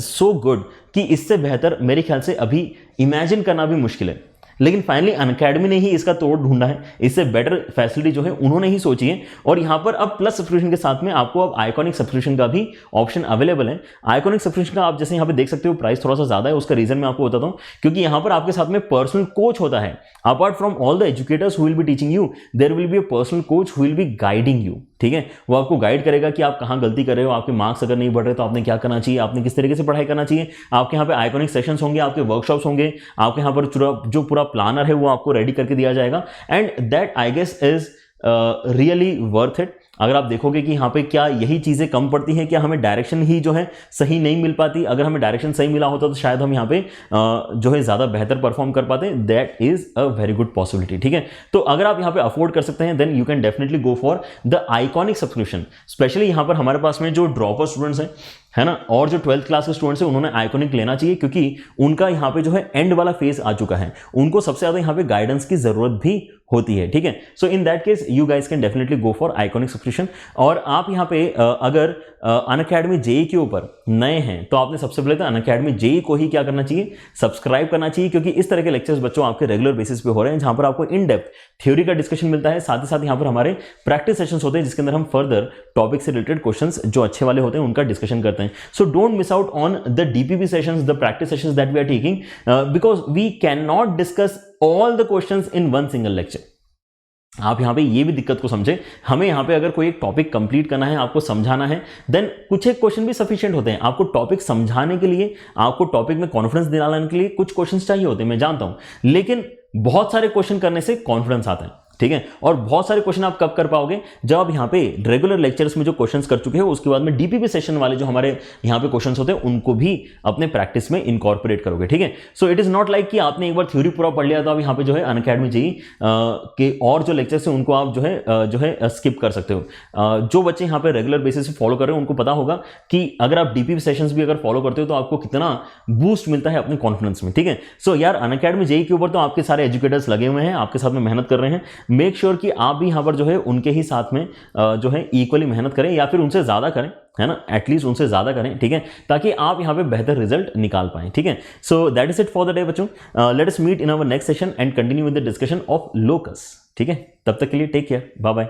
so good कि इससे बेहतर मेरे ख्याल से अभी imagine करना भी मुश्किल है। लेकिन फाइनली अनअकैडमी ने ही इसका तोड़ ढूंढा है, इससे बेटर फैसिलिटी जो है उन्होंने ही सोची है। और यहाँ पर अब प्लस सब्सक्रिप्शन के साथ में आपको अब आइकॉनिक सब्सक्रिप्शन का भी ऑप्शन अवेलेबल है। आइकॉनिक सब्सक्रिप्शन का आप जैसे यहाँ पे देख सकते हो प्राइस थोड़ा सा ज्यादा है, उसका रीजन मैं आपको बताता हूँ। क्योंकि यहाँ पर आपके साथ में पर्सनल कोच होता है। Apart from all the educators who will be teaching you, there will be a personal coach who will be guiding you, ठीक है। वो आपको गाइड करेगा कि आप कहाँ गलती कर रहे हो, आपके मार्क्स अगर नहीं बढ़ रहे तो आपने क्या करना चाहिए, आपने किस तरीके से पढ़ाई करना चाहिए। आपके यहाँ पे आइकॉनिक सेशंस होंगे, आपके वर्कशॉप्स होंगे, आपके यहाँ पर जो पूरा प्लानर है वो आपको रेडी करके दिया जाएगा। And that I guess is really worth it. अगर आप देखोगे कि यहाँ पे क्या यही चीजें कम पड़ती हैं, क्या हमें डायरेक्शन ही जो है सही नहीं मिल पाती। अगर हमें डायरेक्शन सही मिला होता तो शायद हम यहाँ पे जो है ज्यादा बेहतर परफॉर्म कर पाते। That is a very good possibility, ठीक है। तो अगर आप यहाँ पे अफोर्ड कर सकते हैं then you can definitely go for the iconic subscription. Specially यहाँ पर हमारे पास में जो ड्रॉपर स्टूडेंट्स हैं, है ना, और जो 12th क्लास के स्टूडेंट्स हैं उन्होंने आइकॉनिक लेना चाहिए, क्योंकि उनका यहाँ पे जो है एंड वाला फेज आ चुका है। उनको सबसे ज्यादा यहाँ पे गाइडेंस की जरूरत भी होती है, ठीक है। So in that case you guys can definitely go for iconic subscription. और आप यहाँ पे अगर अनअकैडमी जेई के ऊपर नए हैं तो आपने सबसे पहले तो अनअकैडमी जेई को ही क्या करना चाहिए, सब्सक्राइब करना चाहिए। क्योंकि इस तरह के लेक्चर्स बच्चों आपके रेगुलर बेसिस पे हो रहे हैं, जहां पर आपको इन डेप्थ थ्योरी का डिस्कशन मिलता है, साथ ही साथ यहाँ पर हमारे प्रैक्टिस सेशंस होते हैं जिसके अंदर हम फर्दर टॉपिक से रिलेटेड क्वेश्चंस जो अच्छे वाले होते हैं उनका डिस्कशन करते हैं। So don't miss out on the DPP sessions, the practice sessions that we are taking, because we can not discuss all the questions in one single lecture. आप यहाँ पे ये भी दिक्कत को समझे, हमें यहाँ पे अगर कोई एक टॉपिक कंप्लीट करना है, आपको समझाना है, देन कुछ एक क्वेश्चन भी सफिशिएंट होते हैं। आपको टॉपिक समझाने के लिए, आपको टॉपिक में कॉन्फिडेंस दिलाने के लिए कुछ क्वेश्चंस चाहिए होते हैं, मैं जानता हूं। लेकिन बहुत सारे क्वेश्चन करने से कॉन्फिडेंस आता है, ठीक है। और बहुत सारे क्वेश्चन आप कब कर पाओगे, जब आप यहाँ पे रेगुलर लेक्चर्स में जो क्वेश्चंस कर चुके हो उसके बाद में डीपीपी सेशन वाले जो हमारे यहाँ पे क्वेश्चंस होते हैं उनको भी अपने प्रैक्टिस में इनकॉर्पोरेट करोगे, ठीक है। So it is not like कि आपने एक बार थ्योरी पूरा पढ़ लिया तो आप यहाँ पे जो है अनअकैडमी जेईई के और जो लेक्चर्स हैं उनको आप जो है स्किप कर सकते हो। जो बच्चे यहाँ पे रेगुलर बेसिस पे फॉलो कर रहे हो उनको पता होगा कि अगर आप डीपीपी सेशंस भी अगर फॉलो करते हो तो आपको कितना बूस्ट मिलता है अपने कॉन्फिडेंस में, ठीक है। सो यार अनअकैडमी जेईई के ऊपर तो आपके सारे एजुकेटर्स लगे हुए हैं, आपके साथ में मेहनत कर रहे हैं। मेक श्योर कि आप भी यहाँ पर जो है उनके ही साथ में जो है इक्वली मेहनत करें या फिर उनसे ज़्यादा करें, है ना, एटलीस्ट उनसे ज़्यादा करें, ठीक है, ताकि आप यहाँ पे बेहतर रिजल्ट निकाल पाएं, ठीक है। So that is it for the day बच्चों। Let us meet in our next session and continue with the discussion of locus, ठीक है। तब तक के लिए टेक केयर, बाय बाय।